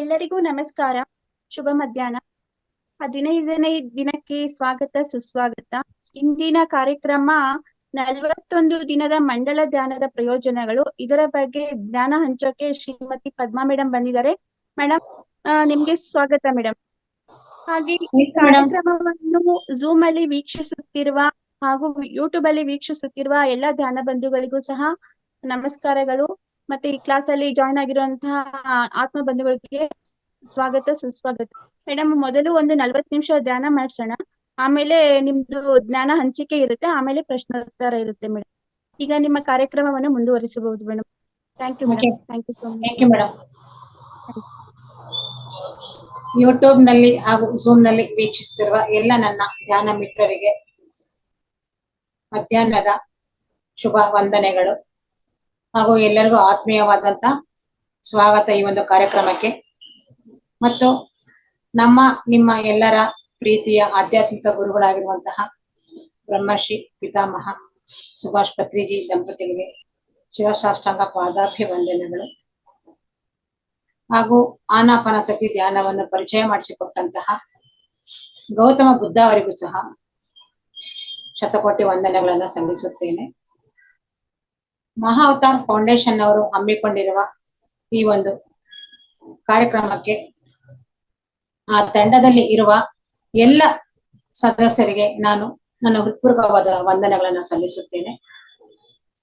ಎಲ್ಲರಿಗೂ ನಮಸ್ಕಾರ. ಶುಭ ಮಧ್ಯಾಹ್ನ. 15ನೇ ದಿನಕ್ಕೆ ಸ್ವಾಗತ ಸುಸ್ವಾಗತ. ಇಂದಿನ ಕಾರ್ಯಕ್ರಮ 41 ದಿನದ ಮಂಡಲ ಧ್ಯಾನದ ಪ್ರಯೋಜನಗಳು. ಇದರ ಬಗ್ಗೆ ಜ್ಞಾನ ಹಂಚೋಕೆ ಶ್ರೀಮತಿ ಪದ್ಮಾ ಮೇಡಮ್ ಬಂದಿದ್ದಾರೆ. ಮೇಡಮ್, ನಿಮ್ಗೆ ಸ್ವಾಗತ ಮೇಡಮ್. ಹಾಗೆ ಈ ಕಾರ್ಯಕ್ರಮವನ್ನು ಝೂಮ್ ಅಲ್ಲಿ ವೀಕ್ಷಿಸುತ್ತಿರುವ ಹಾಗೂ ಯೂಟ್ಯೂಬ್ ಅಲ್ಲಿ ವೀಕ್ಷಿಸುತ್ತಿರುವ ಎಲ್ಲ ಧ್ಯಾನ ಬಂಧುಗಳಿಗೂ ಸಹ ನಮಸ್ಕಾರಗಳು. ಮತ್ತೆ ಈ ಕ್ಲಾಸ್ ಅಲ್ಲಿ ಜಾಯ್ನ್ ಆಗಿರುವಂತಹ ಆತ್ಮ ಬಂಧುಗಳಿಗೆ ಸ್ವಾಗತ ಸುಸ್ವಾಗತ. ಮೇಡಮ್, ಮೊದಲು ಒಂದು 40 ನಿಮಿಷ ಧ್ಯಾನ ಮಾಡ್ಸೋಣ. ಆಮೇಲೆ ನಿಮ್ದು ಜ್ಞಾನ ಹಂಚಿಕೆ ಇರುತ್ತೆ, ಆಮೇಲೆ ಪ್ರಶ್ನೋತ್ತರ ಇರುತ್ತೆ ಮೇಡಮ್. ಈಗ ನಿಮ್ಮ ಕಾರ್ಯಕ್ರಮವನ್ನು ಮುಂದುವರಿಸಬಹುದು madam. Thank you madam. Thank you so much. Thank you madam. YouTube ನಲ್ಲಿ ಹಾಗೂ ಝೂಮ್ ನಲ್ಲಿ ವೀಕ್ಷಿಸುತ್ತಿರುವ ಎಲ್ಲ ನನ್ನ ಧ್ಯಾನ ಮಿತ್ರರಿಗೆ ಮಧ್ಯಾಹ್ನದ ಶುಭ ವಂದನೆಗಳು ಹಾಗೂ ಎಲ್ಲರಿಗೂ ಆತ್ಮೀಯವಾದಂತ ಸ್ವಾಗತ ಈ ಒಂದು ಕಾರ್ಯಕ್ರಮಕ್ಕೆ. ಮತ್ತು ನಿಮ್ಮ ಎಲ್ಲರ ಪ್ರೀತಿಯ ಆಧ್ಯಾತ್ಮಿಕ ಗುರುಗಳಾಗಿರುವಂತಹ ಬ್ರಹ್ಮಶ್ರೀ ಪಿತಾಮಹ ಸುಭಾಷ್ ಪತ್ರಿಜಿ ದಂಪತಿಗಳಿಗೆ ಶಿರಸಾಷ್ಟಾಂಗ ಪಾದಾಭ್ಯ ವಂದನೆಗಳು ಹಾಗೂ ಆನಾಪಾನಸತಿ ಧ್ಯಾನವನ್ನು ಪರಿಚಯ ಮಾಡಿಸಿಕೊಟ್ಟಂತಹ ಗೌತಮ ಬುದ್ಧ ಅವರಿಗೂ ಸಹ ಶತಕೋಟಿ ವಂದನೆಗಳನ್ನ ಸಲ್ಲಿಸುತ್ತೇನೆ. ಮಹಾ ಅವತಾರ್ ಫೌಂಡೇಶನ್ ಅವರು ಹಮ್ಮಿಕೊಂಡಿರುವ ಈ ಒಂದು ಕಾರ್ಯಕ್ರಮಕ್ಕೆ ಆ ತಂಡದಲ್ಲಿ ಇರುವ ಎಲ್ಲ ಸದಸ್ಯರಿಗೆ ನಾನು ನನ್ನ ಹೃತ್ಪೂರ್ವಕವಾದ ವಂದನೆಗಳನ್ನ ಸಲ್ಲಿಸುತ್ತೇನೆ.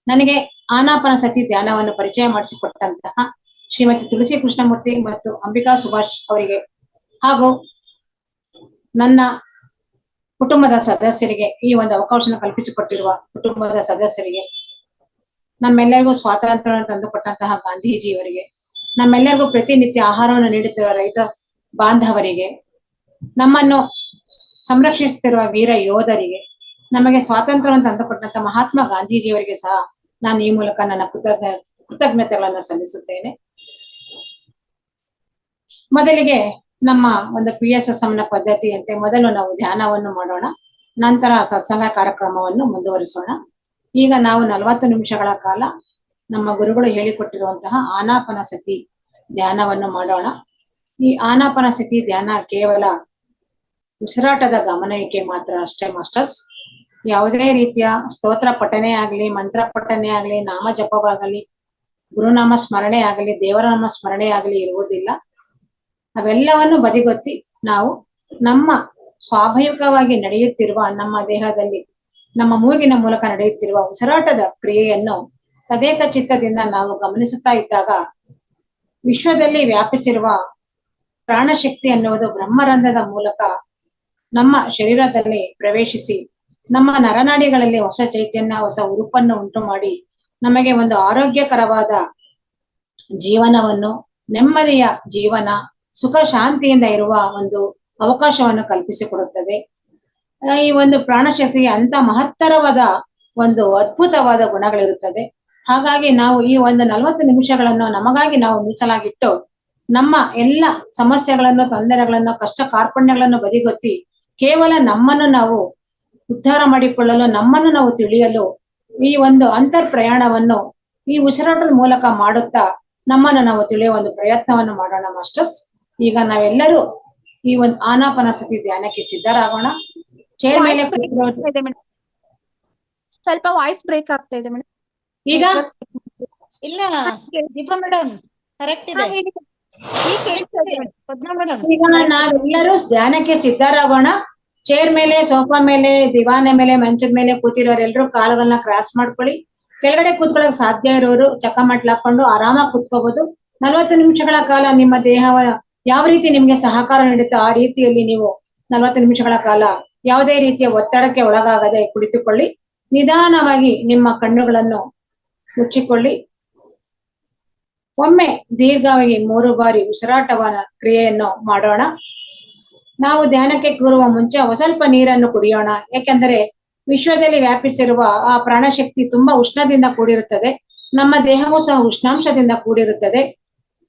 ನನಗೆ ಆನಾಪಾನಸತಿ ಧ್ಯಾನವನ್ನು ಪರಿಚಯ ಮಾಡಿಸಿಕೊಟ್ಟಂತಹ ಶ್ರೀಮತಿ ತುಳಸಿ ಕೃಷ್ಣಮೂರ್ತಿ ಮತ್ತು ಅಂಬಿಕಾ ಸುಭಾಷ್ ಅವರಿಗೆ ಹಾಗೂ ನನ್ನ ಕುಟುಂಬದ ಸದಸ್ಯರಿಗೆ, ಈ ಒಂದು ಅವಕಾಶವನ್ನು ಕಲ್ಪಿಸಿಕೊಟ್ಟಿರುವ ಕುಟುಂಬದ ಸದಸ್ಯರಿಗೆ, ನಮ್ಮೆಲ್ಲರಿಗೂ ಸ್ವಾತಂತ್ರ್ಯವನ್ನು ತಂದುಕೊಟ್ಟಂತಹ ಗಾಂಧೀಜಿಯವರಿಗೆ, ನಮ್ಮೆಲ್ಲರಿಗೂ ಪ್ರತಿನಿತ್ಯ ಆಹಾರವನ್ನು ನೀಡುತ್ತಿರುವ ರೈತ ಬಾಂಧವರಿಗೆ, ನಮ್ಮನ್ನು ಸಂರಕ್ಷಿಸುತ್ತಿರುವ ವೀರ ಯೋಧರಿಗೆ, ನಮಗೆ ಸ್ವಾತಂತ್ರ್ಯವನ್ನು ತಂದುಕೊಟ್ಟಂತಹ ಮಹಾತ್ಮ ಗಾಂಧೀಜಿಯವರಿಗೆ ಸಹ ನಾನು ಈ ಮೂಲಕ ನನ್ನ ಕೃತಜ್ಞತೆಗಳನ್ನು ಸಲ್ಲಿಸುತ್ತೇನೆ. ಮೊದಲಿಗೆ ನಮ್ಮ ಒಂದು PSSM ನ ಪದ್ಧತಿಯಂತೆ ಮೊದಲು ನಾವು ಧ್ಯಾನವನ್ನು ಮಾಡೋಣ, ನಂತರ ಸತ್ಸಂಗ ಕಾರ್ಯಕ್ರಮವನ್ನು ಮುಂದುವರಿಸೋಣ. ಈಗ ನಾವು 40 ನಿಮಿಷಗಳ ಕಾಲ ನಮ್ಮ ಗುರುಗಳು ಹೇಳಿಕೊಟ್ಟಿರುವಂತಹ ಆನಾಪಾನಸತಿ ಧ್ಯಾನವನ್ನು ಮಾಡೋಣ. ಈ ಆನಾಪಾನಸತಿ ಧ್ಯಾನ ಕೇವಲ ಉಸಿರಾಟದ ಗಮನಕ್ಕೆ ಮಾತ್ರ ಅಷ್ಟೇ ಮಾಸ್ಟರ್ಸ್. ಯಾವುದೇ ರೀತಿಯ ಸ್ತೋತ್ರ ಪಠನೆ ಆಗಲಿ, ಮಂತ್ರ ಪಠನೆ ಆಗಲಿ, ನಾಮ ಜಪವಾಗಲಿ, ಗುರುನಾಮ ಸ್ಮರಣೆ ಆಗಲಿ, ದೇವರನಾಮ ಸ್ಮರಣೆ ಆಗಲಿ ಇರುವುದಿಲ್ಲ. ಅವೆಲ್ಲವನ್ನು ಬದಿಗೊತ್ತಿ ನಾವು ನಮ್ಮ ಸ್ವಾಭಾವಿಕವಾಗಿ ನಡೆಯುತ್ತಿರುವ ನಮ್ಮ ದೇಹದಲ್ಲಿ ನಮ್ಮ ಮೂಗಿನ ಮೂಲಕ ನಡೆಯುತ್ತಿರುವ ಉಸಿರಾಟದ ಕ್ರಿಯೆಯನ್ನು ತದೇಕ ಚಿತ್ತದಿಂದ ನಾವು ಗಮನಿಸುತ್ತಾ ಇದ್ದಾಗ ವಿಶ್ವದಲ್ಲಿ ವ್ಯಾಪಿಸಿರುವ ಪ್ರಾಣಶಕ್ತಿ ಅನ್ನುವುದು ಬ್ರಹ್ಮರಂಧ್ರದ ಮೂಲಕ ನಮ್ಮ ಶರೀರದಲ್ಲಿ ಪ್ರವೇಶಿಸಿ ನಮ್ಮ ನರನಾಡಿಗಳಲ್ಲಿ ಹೊಸ ಚೈತನ್ಯ, ಹೊಸ ಉರುಪನ್ನು ಉಂಟು ಮಾಡಿ ನಮಗೆ ಒಂದು ಆರೋಗ್ಯಕರವಾದ ಜೀವನವನ್ನು, ನೆಮ್ಮದಿಯ ಜೀವನ, ಸುಖ ಶಾಂತಿಯಿಂದ ಇರುವ ಒಂದು ಅವಕಾಶವನ್ನು ಕಲ್ಪಿಸಿಕೊಡುತ್ತದೆ. ಈ ಒಂದು ಪ್ರಾಣಶಕ್ತಿಗೆ ಅಂತ ಮಹತ್ತರವಾದ ಒಂದು ಅದ್ಭುತವಾದ ಗುಣಗಳಿರುತ್ತದೆ. ಹಾಗಾಗಿ ನಾವು ಈ ಒಂದು 40 ನಿಮಿಷಗಳನ್ನು ನಮಗಾಗಿ ನಾವು ಮೀಸಲಾಗಿಟ್ಟು ನಮ್ಮ ಎಲ್ಲ ಸಮಸ್ಯೆಗಳನ್ನು, ತೊಂದರೆಗಳನ್ನು, ಕಷ್ಟ ಕಾರ್ಪಣ್ಯಗಳನ್ನು ಬದಿಗೊತ್ತಿ ಕೇವಲ ನಮ್ಮನ್ನು ನಾವು ಉದ್ಧಾರ ಮಾಡಿಕೊಳ್ಳಲು, ನಮ್ಮನ್ನು ನಾವು ತಿಳಿಯಲು ಈ ಒಂದು ಅಂತರ್ ಪ್ರಯಾಣವನ್ನು ಈ ಉಸಿರಾಟದ ಮೂಲಕ ಮಾಡುತ್ತಾ ನಮ್ಮನ್ನು ನಾವು ತಿಳಿಯುವ ಒಂದು ಪ್ರಯತ್ನವನ್ನು ಮಾಡೋಣ ಮಾಸ್ಟರ್ಸ್. ಈಗ ನಾವೆಲ್ಲರೂ ಈ ಒಂದು ಆನಾಪಾನಸತಿ ಧ್ಯಾನಕ್ಕೆ ಸಿದ್ಧರಾಗೋಣ. ಚೇರ್ ಮೇಲೆ ಸ್ವಲ್ಪ ವಾಯ್ಸ್ ಬ್ರೇಕ್ ಆಗ್ತಾ ಇದೆ ಮೇಡಮ್. ಈಗ ಇಲ್ಲ ದೀಪಾ ಮೇಡಮ್ ಕರೆಕ್ಟ್ ಇದೆ. ಈಗ ನಾವೆಲ್ಲರೂ ಧ್ಯಾನಕ್ಕೆ ಸಿದ್ಧರಾಗೋಣ. ಚೇರ್ ಮೇಲೆ, ಸೋಫಾ ಮೇಲೆ, ದಿವಾನೆ ಮೇಲೆ, ಮಂಚದ ಮೇಲೆ ಕೂತಿರೋರೆಲ್ಲರೂ ಕಾಲುಗಳನ್ನ ಕ್ರಾಸ್ ಮಾಡ್ಕೊಳ್ಳಿ. ಕೆಳಗಡೆ ಕೂತ್ಕೊಳ್ಳೋಕೆ ಸಾಧ್ಯ ಇರೋರು ಚಕ್ಕಮಟ್ಲು ಹಾಕೊಂಡು ಆರಾಮಾಗಿ ಕೂತ್ಕೋಬಹುದು. 40 ನಿಮಿಷಗಳ ಕಾಲ ನಿಮ್ಮ ದೇಹವ ಯಾವ ರೀತಿ ನಿಮ್ಗೆ ಸಹಕಾರ ನೀಡುತ್ತೋ ಆ ರೀತಿಯಲ್ಲಿ ನೀವು 40 ನಿಮಿಷಗಳ ಕಾಲ ಯಾವುದೇ ರೀತಿಯ ಒತ್ತಡಕ್ಕೆ ಒಳಗಾಗದೆ ಕುಳಿತುಕೊಳ್ಳಿ. ನಿಧಾನವಾಗಿ ನಿಮ್ಮ ಕಣ್ಣುಗಳನ್ನು ಮುಚ್ಚಿಕೊಳ್ಳಿ. ಒಮ್ಮೆ ದೀರ್ಘವಾಗಿ 3 ಬಾರಿ ಉಸಿರಾಟವನ ಕ್ರಿಯೆಯನ್ನು ಮಾಡೋಣ. ನಾವು ಧ್ಯಾನಕ್ಕೆ ಕೂರುವ ಮುಂಚೆ ಸ್ವಲ್ಪ ನೀರನ್ನು ಕುಡಿಯೋಣ. ಯಾಕೆಂದರೆ ವಿಶ್ವದಲ್ಲಿ ವ್ಯಾಪಿಸಿರುವ ಆ ಪ್ರಾಣಶಕ್ತಿ ತುಂಬಾ ಉಷ್ಣದಿಂದ ಕೂಡಿರುತ್ತದೆ. ನಮ್ಮ ದೇಹವೂ ಸಹ ಉಷ್ಣಾಂಶದಿಂದ ಕೂಡಿರುತ್ತದೆ.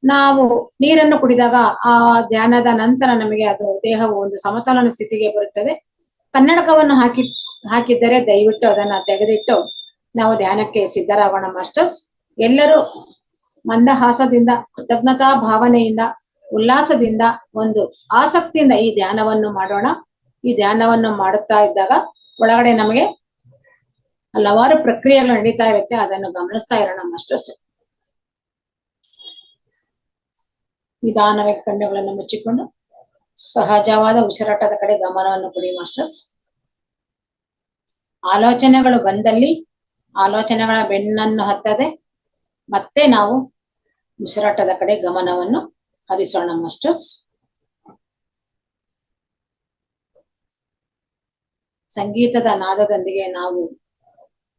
ನಾವು ನೀರನ್ನು ಕುಡಿದಾಗ ಆ ಧ್ಯಾನದ ನಂತರ ನಮಗೆ ಅದು ದೇಹವು ಒಂದು ಸಮತೋಲನ ಸ್ಥಿತಿಗೆ ಬರುತ್ತದೆ. ಕನ್ನಡಕವನ್ನು ಹಾಕಿದ್ದರೆ ದಯವಿಟ್ಟು ಅದನ್ನ ತೆಗೆದಿಟ್ಟು ನಾವು ಧ್ಯಾನಕ್ಕೆ ಸಿದ್ಧರಾಗೋಣ ಮಾಸ್ಟರ್ಸ್. ಎಲ್ಲರೂ ಮಂದಹಾಸದಿಂದ, ಕೃತಜ್ಞತಾ ಭಾವನೆಯಿಂದ ಉಲ್ಲಾಸದಿಂದ ಒಂದು ಆಸಕ್ತಿಯಿಂದ ಈ ಧ್ಯಾನವನ್ನು ಮಾಡೋಣ. ಈ ಧ್ಯಾನವನ್ನು ಮಾಡುತ್ತಾ ಇದ್ದಾಗ ಒಳಗಡೆ ನಮಗೆ ಹಲವಾರು ಪ್ರಕ್ರಿಯೆಗಳು ನಡೀತಾ ಇರುತ್ತೆ, ಅದನ್ನು ಗಮನಿಸ್ತಾ ಇರೋಣ ಮಾಸ್ಟರ್ಸ್. ನಿಧಾನವಾಗಿ ಕಣ್ಣುಗಳನ್ನು ಮುಚ್ಚಿಕೊಂಡು ಸಹಜವಾದ ಉಸಿರಾಟದ ಕಡೆ ಗಮನವನ್ನು ಕೊಡಿ ಮಾಸ್ಟರ್ಸ್. ಆಲೋಚನೆಗಳು ಬಂದಲ್ಲಿ ಆಲೋಚನೆಗಳ ಬೆನ್ನನ್ನು ಹತ್ತದೆ ಮತ್ತೆ ನಾವು ಉಸಿರಾಟದ ಕಡೆ ಗಮನವನ್ನು ಹರಿಸೋಣ ಮಾಸ್ಟರ್ಸ್. ಸಂಗೀತದ ನಾದದೊಂದಿಗೆ ನಾವು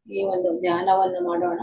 ಈ ಒಂದು ಧ್ಯಾನವನ್ನು ಮಾಡೋಣ.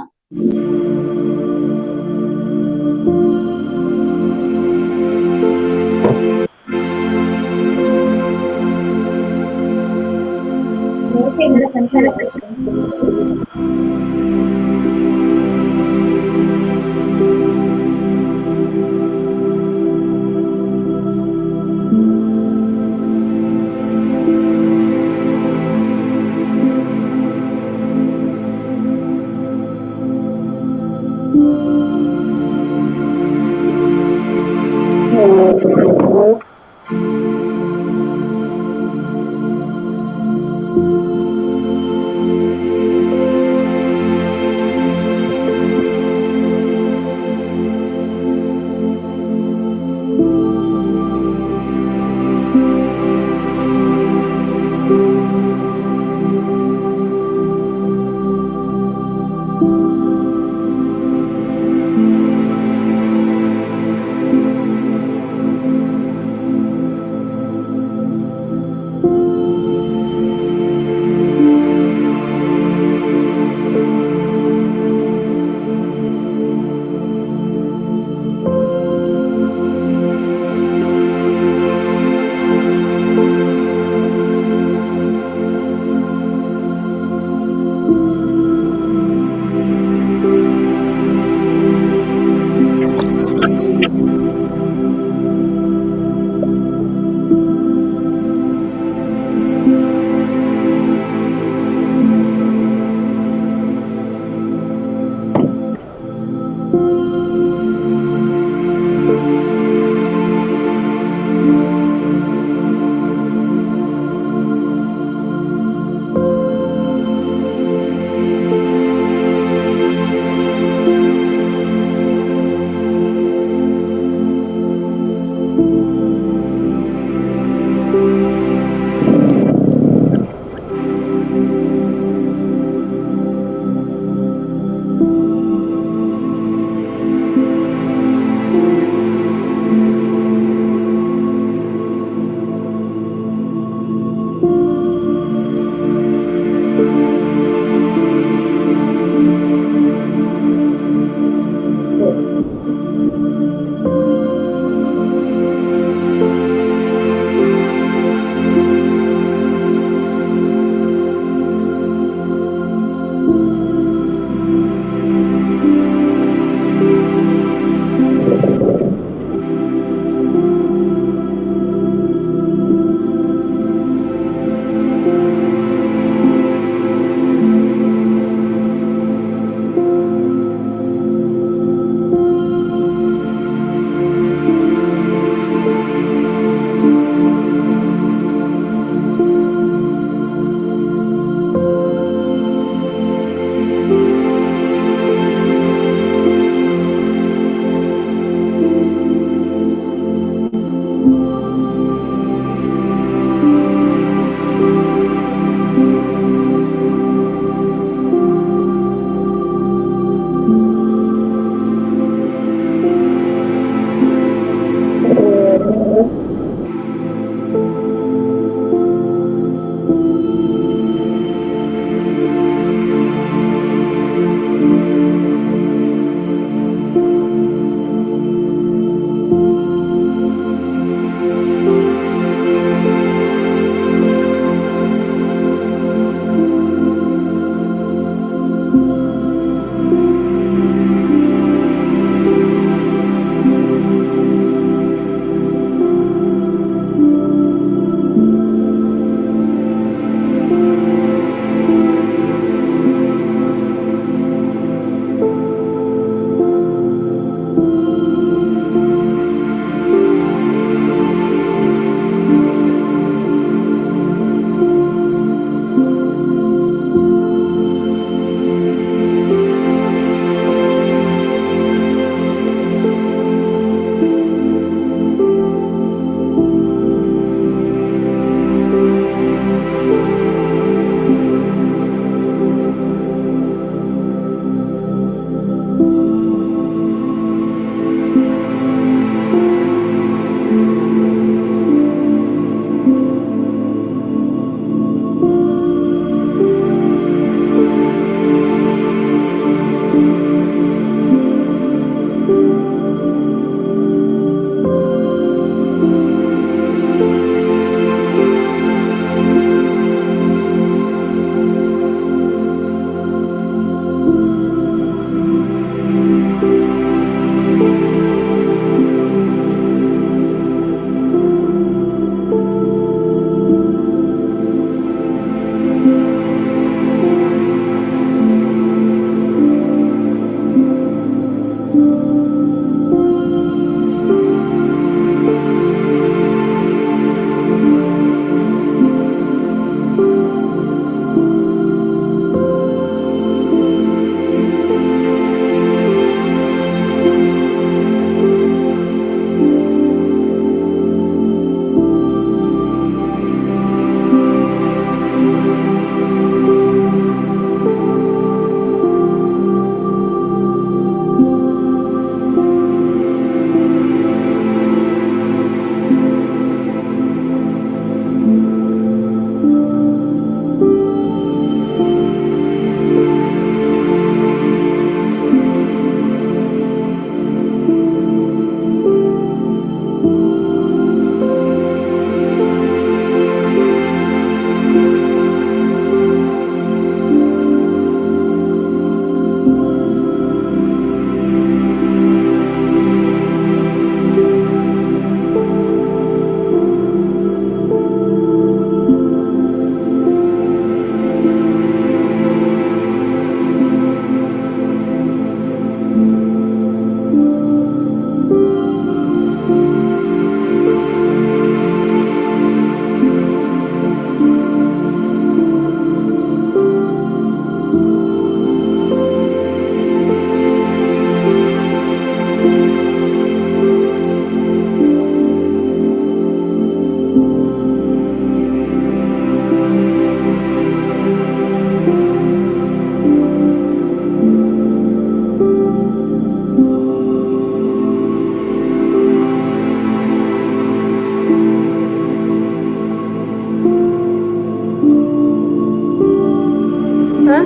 ಹಾ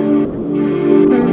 ಹ್ಮ್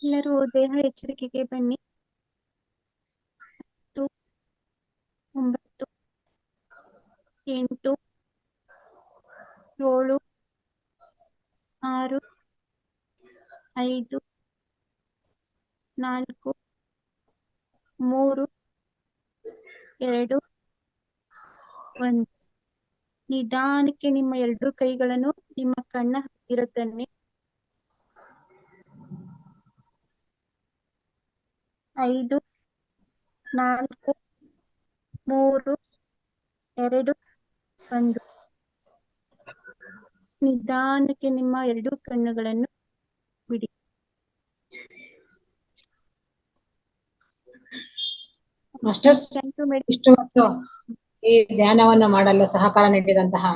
ಎಲ್ಲರೂ ದೇಹ ಎಚ್ಚರಿಕೆಗೆ ಬನ್ನಿ. 10, 9, 8, 7, 6, 5, 4, 3, 2, 1. ನಿಧಾನಕ್ಕೆ ನಿಮ್ಮ ಎರಡು ಕೈಗಳನ್ನು ನಿಮ್ಮ ಕಣ್ಣ ಹತ್ತಿರ ತನ್ನಿ. 5, 4, 3, 2, 1. ನಿಧಾನಕ್ಕೆ ನಿಮ್ಮ ಎರಡು ಕಣ್ಣುಗಳನ್ನು ಬಿಡಿ. Masters, Thank you, madam. ಇಷ್ಟು ಹೊತ್ತು ಈ ಧ್ಯಾನವನ್ನು ಮಾಡಲು ಸಹಕಾರ ನೀಡಿದಂತಹ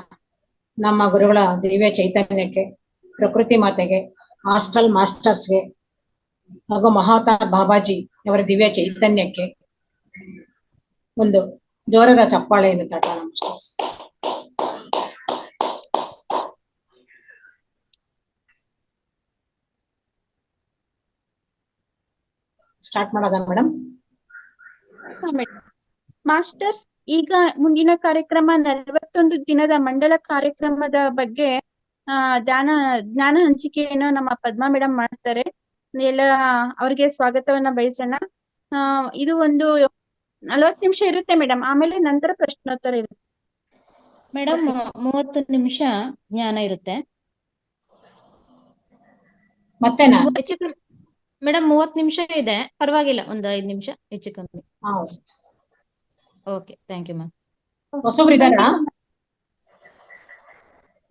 ನಮ್ಮ ಗುರುಗಳ ದಿವ್ಯ ಚೈತನ್ಯಕ್ಕೆ, ಪ್ರಕೃತಿ ಮಾತೆಗೆ, ಹಾಸ್ಟೆಲ್ ಮಾಸ್ಟರ್ಸ್ಗೆ ಹಾಗೂ ಮಹಾವತಾರ್ ಬಾಬಾಜಿ ಅವರ ದಿವ್ಯ ಚೈತನ್ಯಕ್ಕೆ ಒಂದು ಜೋರದ ಚಪ್ಪಾಳೆಯನ್ನು ತಟ್ಟೋಣ ಮಾಸ್ಟರ್ಸ್. ಸ್ಟಾರ್ಟ್ ಮಾಡೋದಾ ಮೇಡಮ್? ಮಾಸ್ಟರ್ಸ್, ಈಗ ಮುಂದಿನ ಕಾರ್ಯಕ್ರಮ 41 ದಿನದ ಮಂಡಲ ಕಾರ್ಯಕ್ರಮದ ಬಗ್ಗೆ ಜ್ಞಾನ ಹಂಚಿಕೆಯನ್ನು ನಮ್ಮ ಪದ್ಮಾ ಮೇಡಮ್ ಮಾಡ್ತಾರೆ. ಎಲ್ಲ ಅವ್ರಿಗೆ ಸ್ವಾಗತವನ್ನ ಬಯಸೋಣ. ಇದು ಒಂದು 40 ನಿಮಿಷ ಇರುತ್ತೆ ಮೇಡಮ್. ಆಮೇಲೆ ನಂತರ ಪ್ರಶ್ನೋತ್ತರ ಇರುತ್ತೆ ಮೇಡಮ್. 30 ನಿಮಿಷ ಜ್ಞಾನ ಇರುತ್ತೆ. ಮತ್ತೆನಾ ಮೇಡಮ್ 30 ನಿಮಿಷ ಇದೆ, ಪರವಾಗಿಲ್ಲ, ಒಂದು 5 ನಿಮಿಷ ಹೆಚ್ಚು ಕಮ್ಮಿ. Okay, thank you ma'am. ಹೊಸಬ್ರು ಇದ್ದಾರಾ?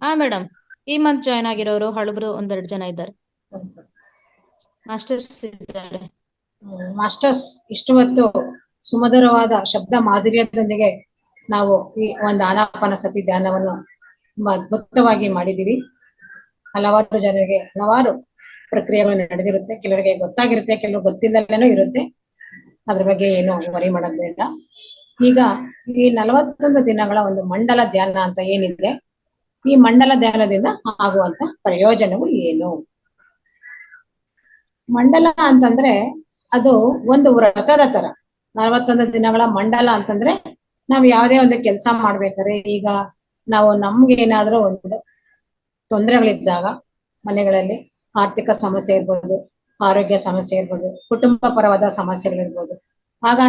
ಹಾ ಮೇಡಮ್, ಈ ಮಂತ್ ಜಾಯ್ನ್ ಆಗಿರೋರು ಹಳಬ್ರು 1-2 ಜನ ಇದ್ದಾರೆ. ಮಾಸ್ಟರ್ಸ್ ಇದ್ದಾರೆ. ಮಾಸ್ಟರ್ಸ್, ಇಷ್ಟು ಹೊತ್ತು ಸುಮಧುರವಾದ ಶಬ್ದ ಮಾಧುರ್ಯದೊಂದಿಗೆ ನಾವು ಈ ಒಂದು ಆನಾಪಾನಸತಿ ಧ್ಯಾನವನ್ನು ತುಂಬಾ ಅದ್ಭುತವಾಗಿ ಮಾಡಿದೀವಿ. ಹಲವಾರು ಜನರಿಗೆ ಹಲವಾರು ಪ್ರಕ್ರಿಯೆಗಳು ನಡೆದಿರುತ್ತೆ. ಕೆಲವರಿಗೆ ಗೊತ್ತಾಗಿರುತ್ತೆ, ಕೆಲವರು ಗೊತ್ತಿಲ್ಲದೇನೂ ಇರುತ್ತೆ. ಅದ್ರ ಬಗ್ಗೆ ಏನು ವರಿ ಮಾಡೋದು ಬೇಡ. ಈಗ ಈ 41 ದಿನಗಳ ಒಂದು ಮಂಡಲ ಧ್ಯಾನ ಅಂತ ಏನಿದೆ, ಈ ಮಂಡಲ ಧ್ಯಾನದಿಂದ ಆಗುವಂತ ಪ್ರಯೋಜನಗಳು ಏನು? ಮಂಡಲ ಅಂತಂದ್ರೆ ಅದು ಒಂದು ವ್ರತದ ತರ. 41 ದಿನಗಳ ಮಂಡಲ ಅಂತಂದ್ರೆ ನಾವ್ ಯಾವುದೇ ಒಂದು ಕೆಲಸ ಮಾಡ್ಬೇಕಾದ್ರೆ, ಈಗ ನಾವು ನಮ್ಗೆ ಏನಾದ್ರೂ ಒಂದು ತೊಂದರೆಗಳಿದ್ದಾಗ ಮನೆಗಳಲ್ಲಿ ಆರ್ಥಿಕ ಸಮಸ್ಯೆ ಇರ್ಬೋದು, ಆರೋಗ್ಯ ಸಮಸ್ಯೆ ಇರ್ಬೋದು, ಕುಟುಂಬ ಪರವಾದ ಸಮಸ್ಯೆಗಳಿರ್ಬೋದು, ಆಗ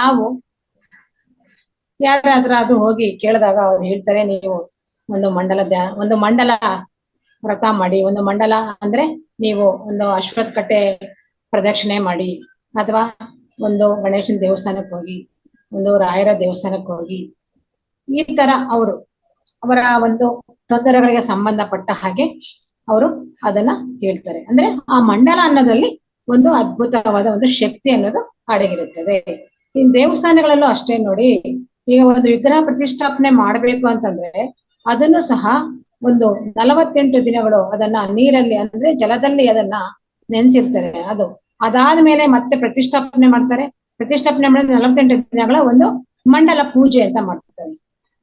ನಾವು ಯಾರಾದ್ರೂ ಅದು ಹೋಗಿ ಕೇಳಿದಾಗ ಅವ್ರು ಹೇಳ್ತಾರೆ, ನೀವು ಒಂದು ಮಂಡಲ ವ್ರತ ಮಾಡಿ. ಒಂದು ಮಂಡಲ ಅಂದ್ರೆ ನೀವು ಒಂದು ಅಶ್ವತ್ಥ ಕಟ್ಟೆ ಪ್ರದಕ್ಷಿಣೆ ಮಾಡಿ, ಅಥವಾ ಒಂದು ಗಣೇಶನ ದೇವಸ್ಥಾನಕ್ಕೆ ಹೋಗಿ, ಒಂದು ರಾಯರ ದೇವಸ್ಥಾನಕ್ಕೆ ಹೋಗಿ, ಈ ತರ ಅವರ ಒಂದು ತೊಂದರೆಗಳಿಗೆ ಸಂಬಂಧಪಟ್ಟ ಹಾಗೆ ಅವರು ಅದನ್ನ ಹೇಳ್ತಾರೆ. ಅಂದ್ರೆ ಆ ಮಂಡಲ ಅನ್ನೋದ್ರಲ್ಲಿ ಒಂದು ಅದ್ಭುತವಾದ ಒಂದು ಶಕ್ತಿ ಅನ್ನೋದು ಅಡಗಿರುತ್ತದೆ. ಈ ದೇವಸ್ಥಾನಗಳಲ್ಲೂ ಅಷ್ಟೇ ನೋಡಿ, ಈಗ ಒಂದು ವಿಗ್ರಹ ಪ್ರತಿಷ್ಠಾಪನೆ ಮಾಡ್ಬೇಕು ಅಂತಂದ್ರೆ ಅದನ್ನು ಸಹ ಒಂದು 48 ದಿನಗಳು ಅದನ್ನ ನೀರಲ್ಲಿ ಅಂದ್ರೆ ಜಲದಲ್ಲಿ ಅದನ್ನ ನೆನ್ಸಿರ್ತಾರೆ. ಅದಾದ್ಮೇಲೆ ಮತ್ತೆ ಪ್ರತಿಷ್ಠಾಪನೆ ಮಾಡ್ತಾರೆ. ಪ್ರತಿಷ್ಠಾಪನೆ ಮಾಡಿದ 48 ದಿನಗಳ ಒಂದು ಮಂಡಲ ಪೂಜೆ ಅಂತ ಮಾಡ್ತಾರೆ.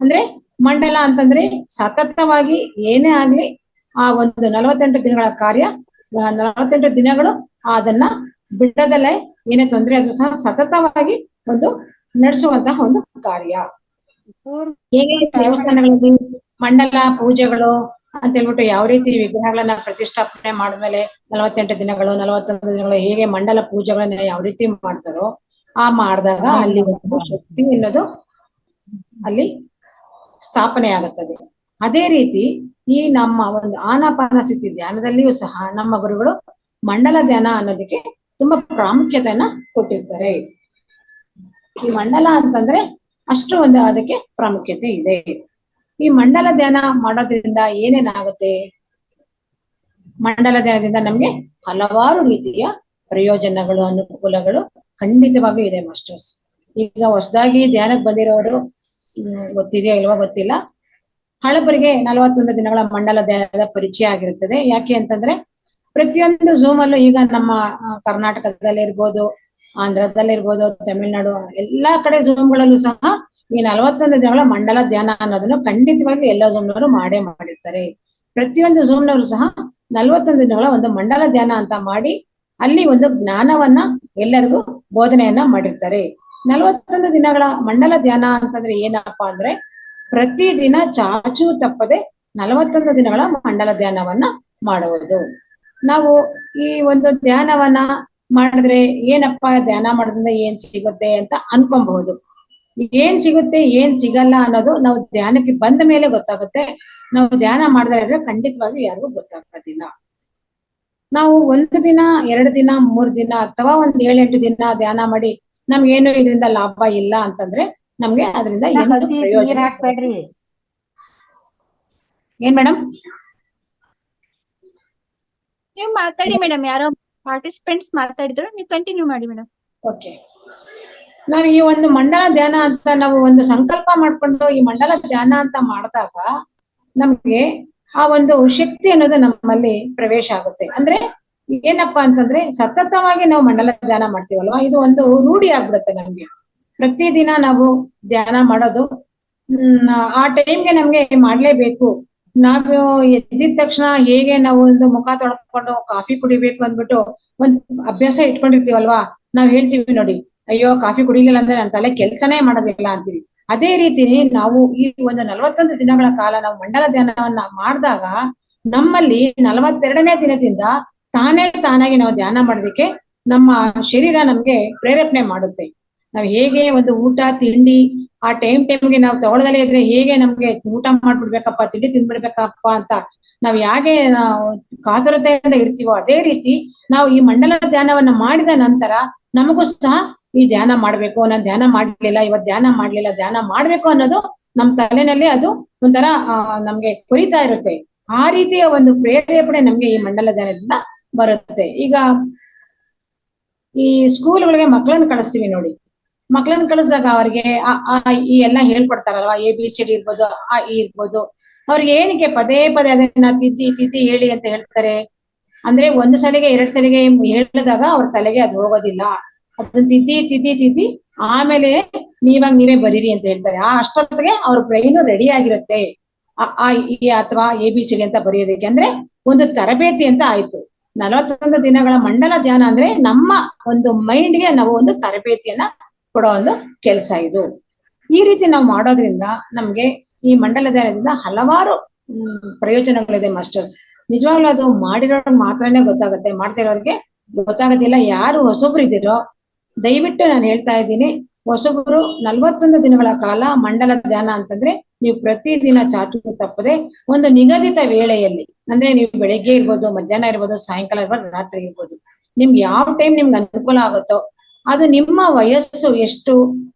ಅಂದ್ರೆ ಮಂಡಲ ಅಂತಂದ್ರೆ ಸತತವಾಗಿ ಏನೇ ಆಗ್ಲಿ ಆ ಒಂದು 48 ದಿನಗಳ ಕಾರ್ಯ, 48 ದಿನಗಳು ಅದನ್ನ ಬಿಡದಲ್ಲೇ ಏನೇ ತೊಂದರೆ ಆದ್ರೂ ಸಹ ಸತತವಾಗಿ ಒಂದು ನಡೆಸುವಂತಹ ಒಂದು ಕಾರ್ಯ. ಹೇಗೆ ದೇವಸ್ಥಾನಗಳಲ್ಲಿ ಮಂಡಲ ಪೂಜೆಗಳು ಅಂತ ಹೇಳ್ಬಿಟ್ಟು ಯಾವ ರೀತಿ ವಿಗ್ರಹಗಳನ್ನ ಪ್ರತಿಷ್ಠಾಪನೆ ಮಾಡಿದ್ಮೇಲೆ 48 ದಿನಗಳು 41 ದಿನಗಳು ಹೇಗೆ ಮಂಡಲ ಪೂಜೆಗಳನ್ನ ಯಾವ ರೀತಿ ಮಾಡ್ತಾರೋ, ಆ ಮಾಡಿದಾಗ ಅಲ್ಲಿ ಒಂದು ಶಕ್ತಿ ಅನ್ನೋದು ಅಲ್ಲಿ ಸ್ಥಾಪನೆ ಆಗುತ್ತದೆ. ಅದೇ ರೀತಿ ಈ ನಮ್ಮ ಒಂದು ಆನಾಪಾನಸತಿ ಧ್ಯಾನದಲ್ಲಿಯೂ ಸಹ ನಮ್ಮ ಗುರುಗಳು ಮಂಡಲ ಧ್ಯಾನ ಅನ್ನೋದಕ್ಕೆ ತುಂಬಾ ಪ್ರಾಮುಖ್ಯತೆಯನ್ನ ಕೊಟ್ಟಿರ್ತಾರೆ. ಈ ಮಂಡಲ ಅಂತಂದ್ರೆ ಅಷ್ಟು ಒಂದು ಅದಕ್ಕೆ ಪ್ರಾಮುಖ್ಯತೆ ಇದೆ. ಈ ಮಂಡಲ ಧ್ಯಾನ ಮಾಡೋದ್ರಿಂದ ಏನೇನಾಗುತ್ತೆ? ಮಂಡಲ ಧ್ಯಾನದಿಂದ ನಮ್ಗೆ ಹಲವಾರು ರೀತಿಯ ಪ್ರಯೋಜನಗಳು, ಅನುಕೂಲಗಳು ಖಂಡಿತವಾಗಿ ಇದೆ ಮಾಸ್ಟರ್ಸ್. ಈಗ ಹೊಸದಾಗಿ ಧ್ಯಾನಕ್ಕೆ ಬಂದಿರೋರು ಗೊತ್ತಿದೆಯೋ ಇಲ್ವೋ ಗೊತ್ತಿಲ್ಲ, ಹಳಬರಿಗೆ 41 ದಿನಗಳ ಮಂಡಲ ಧ್ಯಾನದ ಪರಿಚಯ ಆಗಿರುತ್ತದೆ. ಯಾಕೆ ಅಂತಂದ್ರೆ ಪ್ರತಿಯೊಂದು ಝೂಮ್ ಅಲ್ಲೂ ಈಗ ನಮ್ಮ ಕರ್ನಾಟಕದಲ್ಲಿರ್ಬೋದು, ಆಂಧ್ರದಲ್ಲಿರ್ಬೋದು, ತಮಿಳ್ನಾಡು ಎಲ್ಲಾ ಕಡೆ ಝೂಮ್ಗಳಲ್ಲೂ ಸಹ ಈ 41 ದಿನಗಳ ಮಂಡಲ ಧ್ಯಾನ ಅನ್ನೋದನ್ನು ಖಂಡಿತವಾಗಿ ಎಲ್ಲ ಝೂಮ್ನವರು ಮಾಡಿರ್ತಾರೆ. ಪ್ರತಿಯೊಂದು ಝೂಮ್ನವರು ಸಹ 41 ದಿನಗಳ ಒಂದು ಮಂಡಲ ಧ್ಯಾನ ಅಂತ ಮಾಡಿ ಅಲ್ಲಿ ಒಂದು ಜ್ಞಾನವನ್ನ ಎಲ್ಲರಿಗೂ ಬೋಧನೆಯನ್ನ ಮಾಡಿರ್ತಾರೆ. 41 ದಿನಗಳ ಮಂಡಲ ಧ್ಯಾನ ಅಂತಂದ್ರೆ ಏನಪ್ಪಾ ಅಂದ್ರೆ ಪ್ರತಿದಿನ ಚಾಚು ತಪ್ಪದೆ 41 ದಿನಗಳ ಮಂಡಲ ಧ್ಯಾನವನ್ನ ಮಾಡುವುದು. ನಾವು ಈ ಒಂದು ಧ್ಯಾನವನ್ನ ಮಾಡಿದ್ರೆ ಏನಪ್ಪಾ ಧ್ಯಾನ ಮಾಡೋದ್ರಿಂದ ಏನ್ ಸಿಗುತ್ತೆ ಅಂತ ಅನ್ಕೊಬಹುದು. ಏನ್ ಸಿಗುತ್ತೆ ಏನ್ ಸಿಗಲ್ಲ ಅನ್ನೋದು ನಾವು ಧ್ಯಾನಕ್ಕೆ ಬಂದ ಮೇಲೆ ಗೊತ್ತಾಗುತ್ತೆ. ನಾವು ಧ್ಯಾನ ಮಾಡದೇ ಇದ್ರೆ ಖಂಡಿತವಾಗಿ ಯಾರಿಗೂ ಗೊತ್ತಾಗೋದಿಲ್ಲ. ನಾವು 1 ದಿನ 2 ದಿನ 3 ದಿನ ಅಥವಾ ಒಂದ್ 7-8 ದಿನ ಧ್ಯಾನ ಮಾಡಿ ನಮ್ಗೇನು ಇದರಿಂದ ಲಾಭ ಇಲ್ಲ ಅಂತಂದ್ರೆ ನಮ್ಗೆ ಅದರಿಂದ ಏನು ಪ್ರಯೋಜನ ಏನ್ ಮೇಡಮ್? ನೀವು ಮಾತಾಡಿ ಮೇಡಮ್, ಯಾರೋ ಪಾರ್ಟಿಸಿಪೆಂಟ್ಸ್ ಮಾತಾಡಿದ್ರು, ನೀವು ಕಂಟಿನ್ಯೂ ಮಾಡಿ ಮೇಡಮ್. ಓಕೆ, ನಾವು ಈ ಒಂದು ಮಂಡಲ ಧ್ಯಾನ ಅಂತ ನಾವು ಒಂದು ಸಂಕಲ್ಪ ಮಾಡ್ಕೊಂಡು ಈ ಮಂಡಲ ಧ್ಯಾನ ಅಂತ ಮಾಡಿದಾಗ ನಮ್ಗೆ ಆ ಒಂದು ಶಕ್ತಿ ಅನ್ನೋದು ನಮ್ಮಲ್ಲಿ ಪ್ರವೇಶ ಆಗುತ್ತೆ. ಅಂದ್ರೆ ಏನಪ್ಪಾ ಅಂತಂದ್ರೆ ಸತತವಾಗಿ ನಾವು ಮಂಡಲ ಧ್ಯಾನ ಮಾಡ್ತೀವಲ್ವಾ, ಇದು ಒಂದು ರೂಢಿ ಆಗ್ಬಿಡುತ್ತೆ ನಮ್ಗೆ. ಪ್ರತಿದಿನ ನಾವು ಧ್ಯಾನ ಮಾಡೋದು ಆ ಟೈಮ್ಗೆ ನಮ್ಗೆ ಮಾಡ್ಲೇಬೇಕು. ನಾವು ಎದ್ದಿದ ತಕ್ಷಣ ಹೇಗೆ ನಾವು ಒಂದು ಮುಖ ತೊಳ್ಕೊಂಡು ಕಾಫಿ ಕುಡಿಬೇಕು ಅಂದ್ಬಿಟ್ಟು ಒಂದ್ ಅಭ್ಯಾಸ ಇಟ್ಕೊಂಡಿರ್ತೀವಲ್ವಾ, ನಾವ್ ಹೇಳ್ತೀವಿ ನೋಡಿ, ಅಯ್ಯೋ ಕಾಫಿ ಕುಡಿಲಿಲ್ಲ ಅಂದ್ರೆ ನನ್ನ ತಲೆ ಕೆಲ್ಸನೇ ಮಾಡೋದಿಲ್ಲ ಅಂತೀವಿ. ಅದೇ ರೀತಿ ನಾವು ಈ ಒಂದು 41 ದಿನಗಳ ಕಾಲ ನಾವು ಮಂಡಲ ಧ್ಯಾನವನ್ನ ಮಾಡಿದಾಗ ನಮ್ಮಲ್ಲಿ 42ನೇ ದಿನದಿಂದ ತಾನಾಗಿ ನಾವು ಧ್ಯಾನ ಮಾಡೋದಕ್ಕೆ ನಮ್ಮ ಶರೀರ ನಮ್ಗೆ ಪ್ರೇರೇಪಣೆ ಮಾಡುತ್ತೆ. ನಾವ್ ಹೇಗೆ ಒಂದು ಊಟ ತಿಂಡಿ ಆ ಟೈಮ್ಗೆ ನಾವು ತಗೊಳ್ದಲೇ ಇದ್ರೆ ಹೇಗೆ ನಮ್ಗೆ ಊಟ ಮಾಡ್ಬಿಡ್ಬೇಕಪ್ಪ, ತಿಂಡಿ ತಿಂದ್ಬಿಡ್ಬೇಕಪ್ಪ ಅಂತ ನಾವ್ ಹೇಗೆ ನಾವು ಕಾತುರತೆಯಿಂದ ಇರ್ತೀವೋ, ಅದೇ ರೀತಿ ನಾವು ಈ ಮಂಡಲ ಧ್ಯಾನವನ್ನ ಮಾಡಿದ ನಂತರ ನಮಗೂ ಸಹ ಈ ಧ್ಯಾನ ಮಾಡ್ಬೇಕು, ನಾನು ಧ್ಯಾನ ಮಾಡ್ಲಿಲ್ಲ, ಇವತ್ತು ಧ್ಯಾನ ಮಾಡ್ಬೇಕು ಅನ್ನೋದು ನಮ್ ತಲೆನಲ್ಲಿ ಅದು ಒಂಥರ ನಮ್ಗೆ ಕೊರಿತಾ ಇರುತ್ತೆ. ಆ ರೀತಿಯ ಒಂದು ಪ್ರೇರೇಪಣೆ ನಮ್ಗೆ ಈ ಮಂಡಲ ಧ್ಯಾನದಿಂದ ಬರುತ್ತೆ. ಈಗ ಈ ಸ್ಕೂಲ್ಗಳಿಗೆ ಮಕ್ಕಳನ್ನ ಕಳಿಸ್ತೀವಿ ನೋಡಿ, ಮಕ್ಕಳನ್ನ ಕಳಿಸಿದಾಗ ಅವ್ರಿಗೆ ಈ ಎಲ್ಲ ಹೇಳ್ಕೊಡ್ತಾರಲ್ವಾ, ABCD ಇರ್ಬೋದು, ಆ ಇರ್ಬೋದು, ಅವ್ರಿಗೆ ಏನಕ್ಕೆ ಪದೇ ಪದೇ ಅದನ್ನ ತಿದ್ದಿ ಹೇಳಿ ಅಂತ ಹೇಳ್ತಾರೆ ಅಂದ್ರೆ, ಒಂದು ಸಲಿಗೆ 2 ಸಲಿಗೆ ಹೇಳಿದಾಗ ಅವ್ರ ತಲೆಗೆ ಅದು ಹೋಗೋದಿಲ್ಲ. ಅದನ್ನ ತಿದ್ದಿ ಆಮೇಲೆ ನೀವೇ ಬರೀರಿ ಅಂತ ಹೇಳ್ತಾರೆ. ಅಷ್ಟೊತ್ತಿಗೆ ಅವ್ರ ಬ್ರೈನ್ ರೆಡಿ ಆಗಿರುತ್ತೆ ಅಥವಾ ABCD ಅಂತ ಬರೆಯೋದಕ್ಕೆ. ಅಂದ್ರೆ ಒಂದು ತರಬೇತಿ ಅಂತ ಆಯ್ತು. 41 ದಿನಗಳ ಮಂಡಲ ಧ್ಯಾನ ಅಂದ್ರೆ ನಮ್ಮ ಒಂದು ಮೈಂಡ್ಗೆ ನಾವು ಒಂದು ತರಬೇತಿಯನ್ನ ಕೊಡೋ ಒಂದು ಕೆಲಸ ಇದು. ಈ ರೀತಿ ನಾವು ಮಾಡೋದ್ರಿಂದ ನಮ್ಗೆ ಈ ಮಂಡಲ ಧ್ಯಾನದಿಂದ ಹಲವಾರು ಪ್ರಯೋಜನಗಳಿದೆ ಮಾಸ್ಟರ್ಸ್. ನಿಜವಾಗ್ಲೂ ಅದು ಮಾಡಿರೋರ್ಗೆ ಮಾತ್ರನೇ ಗೊತ್ತಾಗುತ್ತೆ, ಮಾಡ್ತಿರೋರ್ಗೆ ಗೊತ್ತಾಗೋದಿಲ್ಲ. ಯಾರು ಹೊಸಬ್ರು ಇದ್ದೀರೋ ದಯವಿಟ್ಟು ನಾನು ಹೇಳ್ತಾ ಇದ್ದೀನಿ, ಹೊಸಬ್ರು 41 ದಿನಗಳ ಕಾಲ ಮಂಡಲ ಧ್ಯಾನ ಅಂತಂದ್ರೆ ನೀವು ಪ್ರತಿದಿನ ಚಾಚು ತಪ್ಪದೆ ಒಂದು ನಿಗದಿತ ವೇಳೆಯಲ್ಲಿ, ಅಂದ್ರೆ ನೀವು ಬೆಳಗ್ಗೆ ಇರ್ಬೋದು, ಮಧ್ಯಾಹ್ನ ಇರ್ಬೋದು, ಸಾಯಂಕಾಲ ಇರ್ಬೋದು, ರಾತ್ರಿ ಇರ್ಬೋದು, ನಿಮ್ಗೆ ಯಾವ ಟೈಮ್ ನಿಮ್ಗೆ ಅನುಕೂಲ ಆಗುತ್ತೋ ಅದು ನಿಮ್ಮ ವಯಸ್ಸು ಎಷ್ಟು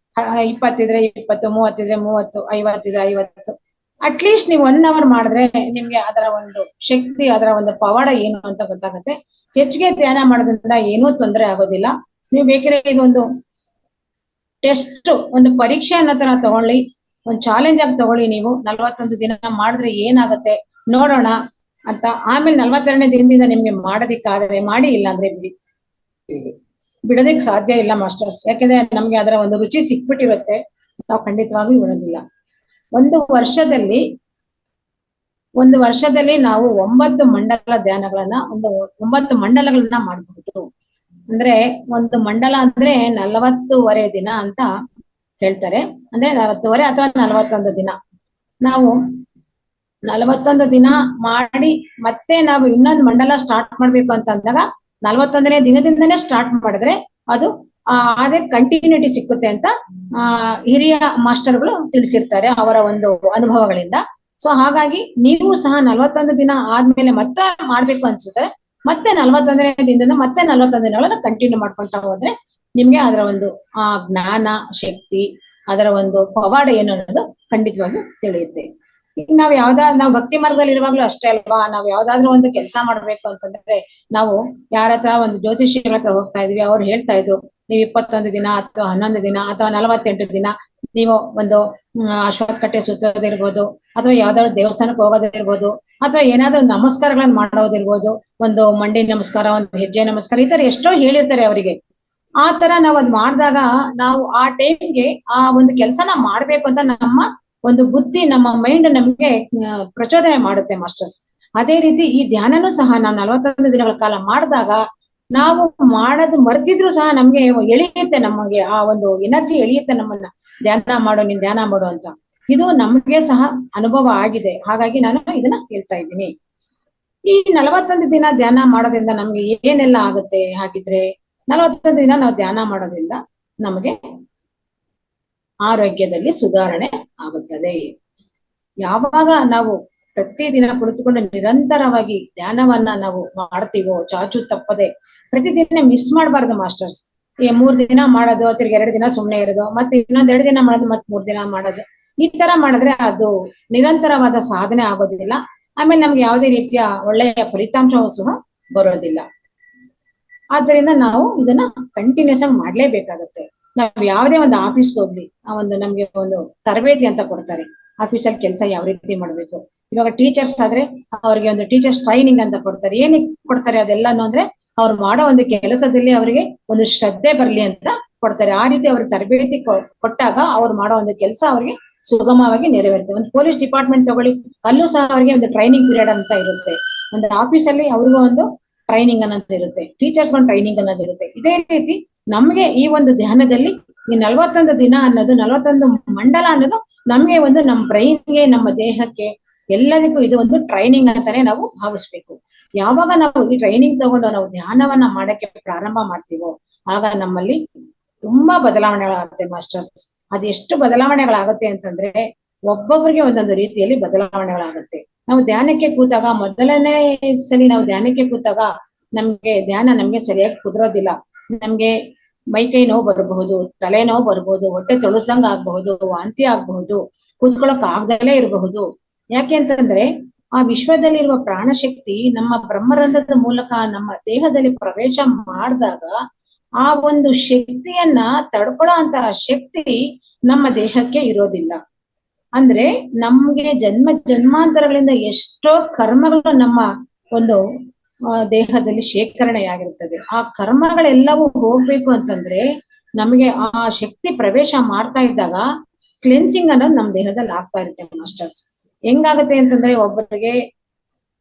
20 ಇದ್ರೆ 20, 30 ಇದ್ರೆ 30, 50 ಇದ್ರೆ 50, ಅಟ್ಲೀಸ್ಟ್ ನೀವು 1 ಅವರ್ ಮಾಡಿದ್ರೆ ನಿಮ್ಗೆ ಅದರ ಒಂದು ಶಕ್ತಿ, ಅದರ ಒಂದು ಪವಾಡ ಏನು ಅಂತ ಗೊತ್ತಾಗುತ್ತೆ. ಹೆಚ್ಚಿಗೆ ಧ್ಯಾನ ಮಾಡೋದ್ರಿಂದ ಏನೂ ತೊಂದರೆ ಆಗೋದಿಲ್ಲ. ನೀವು ಬೇಕಾದ್ರೆ ಇದೊಂದು ಟೆಸ್ಟ್, ಒಂದು ಪರೀಕ್ಷೆ ಅನ್ನೋ ತರ ತಗೊಳ್ಳಿ, ಒಂದು ಚಾಲೆಂಜ್ ಆಗಿ ತಗೊಳ್ಳಿ. ನೀವು 41 ದಿನ ಮಾಡಿದ್ರೆ ಏನಾಗುತ್ತೆ ನೋಡೋಣ ಅಂತ. ಆಮೇಲೆ 42ನೇ ದಿನದಿಂದ ನಿಮ್ಗೆ ಮಾಡೋದಿಕ್ಕಾದ್ರೆ ಮಾಡಿ, ಇಲ್ಲ ಅಂದ್ರೆ ಬಿಡೋದಿಕ್ ಸಾಧ್ಯ ಇಲ್ಲ ಮಾಸ್ಟರ್ಸ್. ಯಾಕಂದ್ರೆ ನಮ್ಗೆ ಅದರ ಒಂದು ರುಚಿ ಸಿಕ್ಬಿಟ್ಟಿರುತ್ತೆ, ನಾವು ಖಂಡಿತವಾಗ್ಲೂ ಬಿಡೋದಿಲ್ಲ. ಒಂದು ವರ್ಷದಲ್ಲಿ ನಾವು 9 ಮಂಡಲ ಧ್ಯಾನಗಳನ್ನ 9 ಮಂಡಲಗಳನ್ನ ಮಾಡಬಹುದು. ಅಂದ್ರೆ ಒಂದು ಮಂಡಲ ಅಂದ್ರೆ 40 ದಿನ ಅಂತ ಹೇಳ್ತಾರೆ. ಅಂದ್ರೆ 40 ಅಥವಾ 41 ದಿನ. ನಾವು 41 ದಿನ ಮಾಡಿ ಮತ್ತೆ ನಾವು ಇನ್ನೊಂದು ಮಂಡಲ ಸ್ಟಾರ್ಟ್ ಮಾಡ್ಬೇಕು ಅಂತ ಅಂದಾಗ 41ನೇ ದಿನದಿಂದನೇ ಸ್ಟಾರ್ಟ್ ಮಾಡಿದ್ರೆ ಅದು ಅದೇ ಕಂಟಿನ್ಯೂಟಿ ಸಿಕ್ಕುತ್ತೆ ಅಂತ ಹಿರಿಯ ಮಾಸ್ಟರ್ಗಳು ತಿಳಿಸಿರ್ತಾರೆ ಅವರ ಒಂದು ಅನುಭವಗಳಿಂದ. ಸೊ ಹಾಗಾಗಿ ನೀವು ಸಹ 41 ದಿನ ಆದ್ಮೇಲೆ ಮತ್ತೆ ಮಾಡ್ಬೇಕು ಅನ್ಸಿದ್ರೆ ಮತ್ತೆ 41ನೇ ದಿನದಿಂದ ಮತ್ತೆ 41 ದಿನಗಳನ್ನ ಕಂಟಿನ್ಯೂ ಮಾಡ್ಕೊಂತ ಹೋದ್ರೆ ನಿಮ್ಗೆ ಅದರ ಒಂದು ಜ್ಞಾನ ಶಕ್ತಿ, ಅದರ ಒಂದು ಪವಾಡ ಏನು ಅನ್ನೋದು ಖಂಡಿತವಾಗಿ ತಿಳಿಯುತ್ತೆ. ಈಗ ನಾವು ಭಕ್ತಿ ಮಾರ್ಗದಲ್ಲಿ ಇರುವಾಗ್ಲೂ ಅಷ್ಟೇ ಅಲ್ವಾ, ನಾವ್ ಯಾವ್ದಾದ್ರು ಒಂದು ಕೆಲಸ ಮಾಡ್ಬೇಕು ಅಂತಂದ್ರೆ ನಾವು ಯಾರ ಹತ್ರ ಒಂದು ಜ್ಯೋತಿಷಿಗಳ ಹತ್ರ ಹೋಗ್ತಾ ಇದ್ವಿ, ಅವ್ರು ಹೇಳ್ತಾ ಇದ್ರು ನೀವು 21 ದಿನ ಅಥವಾ 11 ದಿನ ಅಥವಾ 48 ದಿನ ನೀವು ಒಂದು ಅಶ್ವತ್ಥಕಟ್ಟೆ ಸುತ್ತೋದಿರ್ಬೋದು, ಅಥವಾ ಯಾವ್ದಾದ್ರು ದೇವಸ್ಥಾನಕ್ಕೆ ಹೋಗೋದಿರ್ಬೋದು, ಅಥವಾ ಏನಾದ್ರು ನಮಸ್ಕಾರಗಳನ್ನ ಮಾಡೋದಿರ್ಬೋದು, ಒಂದು ಮಂಡಿ ನಮಸ್ಕಾರ, ಒಂದು ಹೆಜ್ಜೆ ನಮಸ್ಕಾರ, ಈ ತರ ಎಷ್ಟೋ ಹೇಳಿರ್ತಾರೆ ಅವರಿಗೆ. ಆ ತರ ನಾವ್ ಅದ್ ಮಾಡಿದಾಗ ನಾವು ಆ ಟೈಮ್ಗೆ ಆ ಒಂದು ಕೆಲಸನ ಮಾಡ್ಬೇಕು ಅಂತ ನಮ್ಮ ಒಂದು ಬುದ್ಧಿ, ನಮ್ಮ ಮೈಂಡ್ ನಮ್ಗೆ ಪ್ರಚೋದನೆ ಮಾಡುತ್ತೆ ಮಾಸ್ಟರ್ಸ್. ಅದೇ ರೀತಿ ಈ ಧ್ಯಾನನೂ ಸಹ ನಾವು 41 ದಿನಗಳ ಕಾಲ ಮಾಡಿದಾಗ ನಾವು ಮಾಡೋದು ಮರ್ತಿದ್ರು ಸಹ ನಮ್ಗೆ ಎಳೆಯುತ್ತೆ, ನಮಗೆ ಆ ಒಂದು ಎನರ್ಜಿ ಎಳೆಯುತ್ತೆ ನಮ್ಮನ್ನ, ಧ್ಯಾನ ಮಾಡು ನೀನ್ ಧ್ಯಾನ ಮಾಡು ಅಂತ. ಇದು ನಮ್ಗೆ ಸಹ ಅನುಭವ ಆಗಿದೆ. ಹಾಗಾಗಿ ನಾನು ಇದನ್ನ ಹೇಳ್ತಾ ಇದ್ದೀನಿ. ಈ 41 ದಿನ ಧ್ಯಾನ ಮಾಡೋದ್ರಿಂದ ನಮ್ಗೆ ಏನೆಲ್ಲ ಆಗುತ್ತೆ ಹಾಗಿದ್ರೆ? 41 ದಿನ ನಾವು ಧ್ಯಾನ ಮಾಡೋದ್ರಿಂದ ನಮಗೆ ಆರೋಗ್ಯದಲ್ಲಿ ಸುಧಾರಣೆ ಆಗುತ್ತದೆ. ಯಾವಾಗ ನಾವು ಪ್ರತಿದಿನ ಕುಳಿತುಕೊಂಡು ನಿರಂತರವಾಗಿ ಧ್ಯಾನವನ್ನ ನಾವು ಮಾಡ್ತೀವೋ, ಚಾಚು ತಪ್ಪದೆ ಪ್ರತಿದಿನ ಮಿಸ್ ಮಾಡಬಾರ್ದು ಮಾಸ್ಟರ್ಸ್. 3 ದಿನ ಮಾಡೋದು, ತಿರ್ಗಿ 2 ದಿನ ಸುಮ್ನೆ ಇರೋದು, ಮತ್ತೆ ಇನ್ನೊಂದ್ 2 ದಿನ ಮಾಡೋದು, ಮತ್ತೆ 3 ದಿನ ಮಾಡೋದು, ಈ ತರ ಮಾಡಿದ್ರೆ ಅದು ನಿರಂತರವಾದ ಸಾಧನೆ ಆಗೋದಿಲ್ಲ. ಆಮೇಲೆ ನಮ್ಗೆ ಯಾವುದೇ ರೀತಿಯ ಒಳ್ಳೆಯ ಫಲಿತಾಂಶವೂ ಸಹ ಬರೋದಿಲ್ಲ. ಆದ್ದರಿಂದ ನಾವು ಇದನ್ನ ಕಂಟಿನ್ಯೂಸ್ ಆಗಿ ಮಾಡ್ಲೇಬೇಕಾಗತ್ತೆ. ನಾವ್ ಯಾವುದೇ ಒಂದು ಆಫೀಸ್ಗೆ ಹೋಗ್ಲಿ, ಆ ಒಂದು ನಮ್ಗೆ ಒಂದು ತರಬೇತಿ ಅಂತ ಕೊಡ್ತಾರೆ, ಆಫೀಸಲ್ಲಿ ಕೆಲಸ ಯಾವ ರೀತಿ ಮಾಡ್ಬೇಕು. ಇವಾಗ ಟೀಚರ್ಸ್ ಆದ್ರೆ ಅವ್ರಿಗೆ ಒಂದು ಟೀಚರ್ಸ್ ಟ್ರೈನಿಂಗ್ ಅಂತ ಕೊಡ್ತಾರೆ. ಏನಕ್ಕೆ ಕೊಡ್ತಾರೆ ಅದೆಲ್ಲಾನು ಅಂದ್ರೆ ಅವ್ರು ಮಾಡೋ ಒಂದು ಕೆಲಸದಲ್ಲಿ ಅವರಿಗೆ ಒಂದು ಶ್ರದ್ಧೆ ಬರ್ಲಿ ಅಂತ ಕೊಡ್ತಾರೆ. ಆ ರೀತಿ ಅವ್ರಿಗೆ ತರಬೇತಿ ಕೊಟ್ಟಾಗ ಅವ್ರು ಮಾಡೋ ಒಂದು ಕೆಲಸ ಅವ್ರಿಗೆ ಸುಗಮವಾಗಿ ನೆರವೇರುತ್ತೆ. ಒಂದು ಪೊಲೀಸ್ ಡಿಪಾರ್ಟ್ಮೆಂಟ್ ತಗೊಳ್ಳಿ, ಅಲ್ಲೂ ಸಹ ಅವರಿಗೆ ಒಂದು ಟ್ರೈನಿಂಗ್ ಪೀರಿಯಡ್ ಅಂತ ಇರುತ್ತೆ. ಒಂದು ಆಫೀಸಲ್ಲಿ ಅವ್ರಿಗೂ ಒಂದು ಟ್ರೈನಿಂಗ್ ಅನ್ನೋದು ಇರುತ್ತೆ, ಟೀಚರ್ಸ್ ಒಂದು ಟ್ರೈನಿಂಗ್ ಅನ್ನೋದು ಇರುತ್ತೆ. ಇದೇ ರೀತಿ ನಮ್ಗೆ ಈ ಒಂದು ಧ್ಯಾನದಲ್ಲಿ ಈ 41 ದಿನ ಅನ್ನೋದು, 41 ಮಂಡಲ ಅನ್ನೋದು ನಮ್ಗೆ ಒಂದು ನಮ್ಮ ಬ್ರೈನ್ಗೆ, ನಮ್ಮ ದೇಹಕ್ಕೆ, ಎಲ್ಲದಕ್ಕೂ ಇದು ಒಂದು ಟ್ರೈನಿಂಗ್ ಅಂತಾನೆ ನಾವು ಭಾವಿಸ್ಬೇಕು. ಯಾವಾಗ ನಾವು ಈ ಟ್ರೈನಿಂಗ್ ತಗೊಂಡು ನಾವು ಧ್ಯಾನವನ್ನ ಮಾಡಕ್ಕೆ ಪ್ರಾರಂಭ ಮಾಡ್ತೀವೋ ಆಗ ನಮ್ಮಲ್ಲಿ ತುಂಬಾ ಬದಲಾವಣೆಗಳಾಗುತ್ತೆ ಮಾಸ್ಟರ್ಸ್. ಅದೆಷ್ಟು ಬದಲಾವಣೆಗಳಾಗುತ್ತೆ ಅಂತಂದ್ರೆ ಒಬ್ಬೊಬ್ಬರಿಗೆ ಒಂದೊಂದು ರೀತಿಯಲ್ಲಿ ಬದಲಾವಣೆಗಳಾಗುತ್ತೆ. ನಾವು ಧ್ಯಾನಕ್ಕೆ ಕೂತಾಗ, ಮೊದಲನೇ ಸಲಿ ನಾವು ಧ್ಯಾನಕ್ಕೆ ಕೂತಾಗ ನಮ್ಗೆ ಧ್ಯಾನ ನಮ್ಗೆ ಸರಿಯಾಗಿ ಕುದುರೋದಿಲ್ಲ. ನಮ್ಗೆ ಮೈಕೈ ನೋವು ಬರಬಹುದು, ತಲೆನೋವು ಬರಬಹುದು, ಹೊಟ್ಟೆ ತೊಳಸ್ದಂಗ ಆಗಬಹುದು, ವಾಂತಿ ಆಗಬಹುದು, ಕೂತ್ಕೊಳ್ಳೋಕ್ ಆಗದಲ್ಲೇ ಇರಬಹುದು. ಯಾಕೆ ಅಂತಂದ್ರೆ ಆ ವಿಶ್ವದಲ್ಲಿರುವ ಪ್ರಾಣಶಕ್ತಿ ನಮ್ಮ ಬ್ರಹ್ಮರಂಧ್ರದ ಮೂಲಕ ನಮ್ಮ ದೇಹದಲ್ಲಿ ಪ್ರವೇಶ ಮಾಡಿದಾಗ ಆ ಒಂದು ಶಕ್ತಿಯನ್ನ ತಡ್ಕೊಳ್ಳೋ ಅಂತಹ ಶಕ್ತಿ ನಮ್ಮ ದೇಹಕ್ಕೆ ಇರೋದಿಲ್ಲ. ಅಂದ್ರೆ ನಮ್ಗೆ ಜನ್ಮ ಜನ್ಮಾಂತರಗಳಿಂದ ಎಷ್ಟೋ ಕರ್ಮಗಳು ನಮ್ಮ ಒಂದು ದೇಹದಲ್ಲಿ ಶೇಖರಣೆಯಾಗಿರ್ತದೆ. ಆ ಕರ್ಮಗಳೆಲ್ಲವೂ ಹೋಗ್ಬೇಕು ಅಂತಂದ್ರೆ ನಮಗೆ ಆ ಶಕ್ತಿ ಪ್ರವೇಶ ಮಾಡ್ತಾ ಇದ್ದಾಗ ಕ್ಲೆನ್ಸಿಂಗ್ ಅನ್ನೋದು ನಮ್ಮ ದೇಹದಲ್ಲಿ ಆಗ್ತಾ ಇರುತ್ತೆ ಮಾಸ್ಟರ್ಸ್. ಹೆಂಗಾಗತ್ತೆ ಅಂತಂದ್ರೆ ಒಬ್ಬರಿಗೆ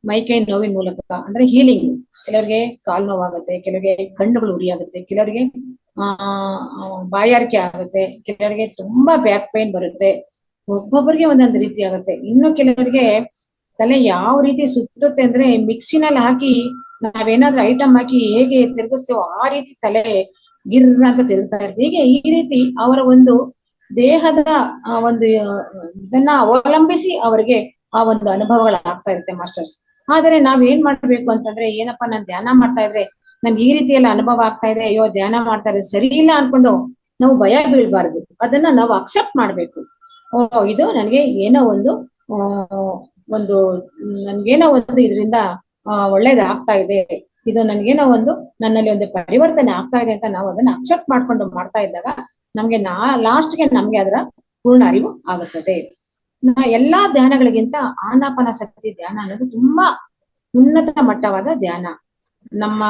ಮೈಕೈ ನೋವಿನ ಮೂಲಕ ಅಂದ್ರೆ ಹೀಲಿಂಗ್, ಕೆಲವರಿಗೆ ಕಾಲು ನೋವಾಗುತ್ತೆ, ಕೆಲವರಿಗೆ ಕಣ್ಣುಗಳು ಉರಿಯಾಗುತ್ತೆ, ಕೆಲವರಿಗೆ ಬಾಯಾರಿಕೆ ಆಗುತ್ತೆ, ಕೆಲವರಿಗೆ ತುಂಬಾ ಬ್ಯಾಕ್ ಪೈನ್ ಬರುತ್ತೆ, ಒಬ್ಬೊಬ್ಬರಿಗೆ ಒಂದೊಂದು ರೀತಿ ಆಗುತ್ತೆ. ಇನ್ನು ಕೆಲವರಿಗೆ ತಲೆ ಯಾವ ರೀತಿ ಸುತ್ತುತ್ತೆ ಅಂದ್ರೆ ಮಿಕ್ಸಿನಲ್ಲಿ ಹಾಕಿ ನಾವೇನಾದ್ರೂ ಐಟಮ್ ಹಾಕಿ ಹೇಗೆ ತಿರುಗಿಸ್ತೇವೋ ಆ ರೀತಿ ತಲೆ ಗಿರ್ರ ಅಂತ ತಿರುಗ್ತಾ ಇರ್ತದೆ. ಹೀಗೆ ಈ ರೀತಿ ಅವರ ಒಂದು ದೇಹದ ಒಂದು ಇದನ್ನ ಅವಲಂಬಿಸಿ ಅವರಿಗೆ ಆ ಒಂದು ಅನುಭವಗಳಾಗ್ತಾ ಇರುತ್ತೆ ಮಾಸ್ಟರ್ಸ್. ಆದ್ರೆ ನಾವ್ ಏನ್ ಮಾಡ್ಬೇಕು ಅಂತಂದ್ರೆ, ಏನಪ್ಪಾ ನಾನ್ ಧ್ಯಾನ ಮಾಡ್ತಾ ಇದ್ರೆ ನನ್ಗೆ ಈ ರೀತಿಯೆಲ್ಲ ಅನುಭವ ಆಗ್ತಾ ಇದೆ, ಅಯ್ಯೋ ಧ್ಯಾನ ಮಾಡ್ತಾ ಇದ್ರೆ ಸರಿ ಇಲ್ಲ ಅನ್ಕೊಂಡು ನಾವು ಭಯ ಬೀಳ್ಬಾರ್ದು. ಅದನ್ನ ನಾವು ಅಕ್ಸೆಪ್ಟ್ ಮಾಡ್ಬೇಕು. ಇದು ನನಗೆ ಏನೋ ಒಂದು ನನ್ಗೇನೋ ಒಂದು ಇದರಿಂದ ಒಳ್ಳೇದಾಗ್ತಾ ಇದೆ, ಇದು ನನ್ಗೇನೋ ಒಂದು ನನ್ನಲ್ಲಿ ಒಂದು ಪರಿವರ್ತನೆ ಆಗ್ತಾ ಇದೆ ಅಂತ ನಾವು ಅದನ್ನ ಅಕ್ಸೆಪ್ಟ್ ಮಾಡ್ಕೊಂಡು ಮಾಡ್ತಾ ಇದ್ದಾಗ ನಮ್ಗೆ ಲಾಸ್ಟ್ಗೆ ನಮ್ಗೆ ಅದರ ಪೂರ್ಣ ಅರಿವು ಆಗುತ್ತದೆ. ಎಲ್ಲಾ ಧ್ಯಾನಗಳಿಗಿಂತ ಆನಾಪಾನಸತಿ ಧ್ಯಾನ ಅನ್ನೋದು ತುಂಬಾ ಉನ್ನತ ಮಟ್ಟವಾದ ಧ್ಯಾನ. ನಮ್ಮ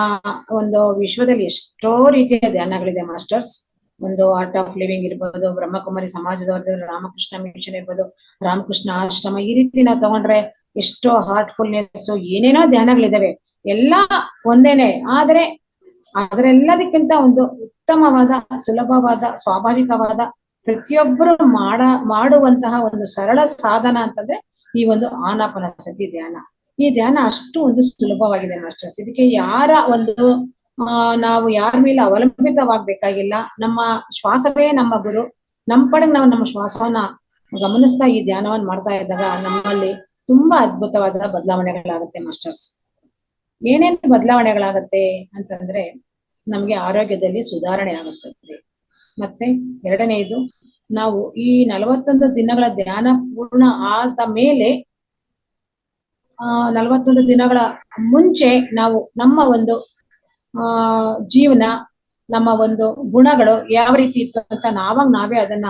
ಒಂದು ವಿಶ್ವದಲ್ಲಿ ಎಷ್ಟೋ ರೀತಿಯ ಧ್ಯಾನಗಳಿದೆ ಮಾಸ್ಟರ್ಸ್. ಒಂದು ಆರ್ಟ್ ಆಫ್ ಲಿವಿಂಗ್ ಇರ್ಬೋದು, ಬ್ರಹ್ಮಕುಮಾರಿ ಸಮಾಜದವ್ರದ್ದು ರಾಮಕೃಷ್ಣ ಮಿಷನ್ ಇರ್ಬೋದು, ರಾಮಕೃಷ್ಣ ಆಶ್ರಮ, ಈ ರೀತಿ ನಾವು ತಗೊಂಡ್ರೆ ಎಷ್ಟೋ ಹಾರ್ಟ್ಫುಲ್ನೆಸ್ ಏನೇನೋ ಧ್ಯಾನಗಳಿದಾವೆ. ಎಲ್ಲಾ ಒಂದೇನೆ, ಆದ್ರೆ ಅದರೆಲ್ಲದಕ್ಕಿಂತ ಒಂದು ಉತ್ತಮವಾದ, ಸುಲಭವಾದ, ಸ್ವಾಭಾವಿಕವಾದ, ಪ್ರತಿಯೊಬ್ಬರು ಮಾಡುವಂತಹ ಒಂದು ಸರಳ ಸಾಧನ ಅಂತಂದ್ರೆ ಈ ಒಂದು ಆನಾಪಾನಸತಿ ಧ್ಯಾನ. ಈ ಧ್ಯಾನ ಅಷ್ಟು ಒಂದು ಸುಲಭವಾಗಿದೆ ಮಾಸ್ಟರ್ಸ್. ಇದಕ್ಕೆ ಯಾರ ಒಂದು ನಾವು ಯಾರ ಮೇಲೆ ಅವಲಂಬಿತವಾಗ್ಬೇಕಾಗಿಲ್ಲ. ನಮ್ಮ ಶ್ವಾಸವೇ ನಮ್ಮ ಗುರು. ನಮ್ಮ ಪಡೆಗೆ ನಾವು ನಮ್ಮ ಶ್ವಾಸವನ್ನ ಗಮನಿಸ್ತಾ ಈ ಧ್ಯಾನವನ್ನ ಮಾಡ್ತಾ ಇದ್ದಾಗ ನಮ್ಮಲ್ಲಿ ತುಂಬಾ ಅದ್ಭುತವಾದ ಬದಲಾವಣೆಗಳಾಗುತ್ತೆ ಮಾಸ್ಟರ್ಸ್. ಏನೇನು ಬದಲಾವಣೆಗಳಾಗತ್ತೆ ಅಂತಂದ್ರೆ ನಮ್ಗೆ ಆರೋಗ್ಯದಲ್ಲಿ ಸುಧಾರಣೆ ಆಗುತ್ತದೆ. ಮತ್ತೆ ಎರಡನೆಯದು, ನಾವು ಈ 41 ದಿನಗಳ ಧ್ಯಾನ ಪೂರ್ಣ ಆದ ಮೇಲೆ 41 ದಿನಗಳ ಮುಂಚೆ ನಾವು ನಮ್ಮ ಒಂದು ಜೀವನ, ನಮ್ಮ ಒಂದು ಗುಣಗಳು ಯಾವ ರೀತಿ ಇತ್ತು ಅಂತ ನಾವೇ ಅದನ್ನ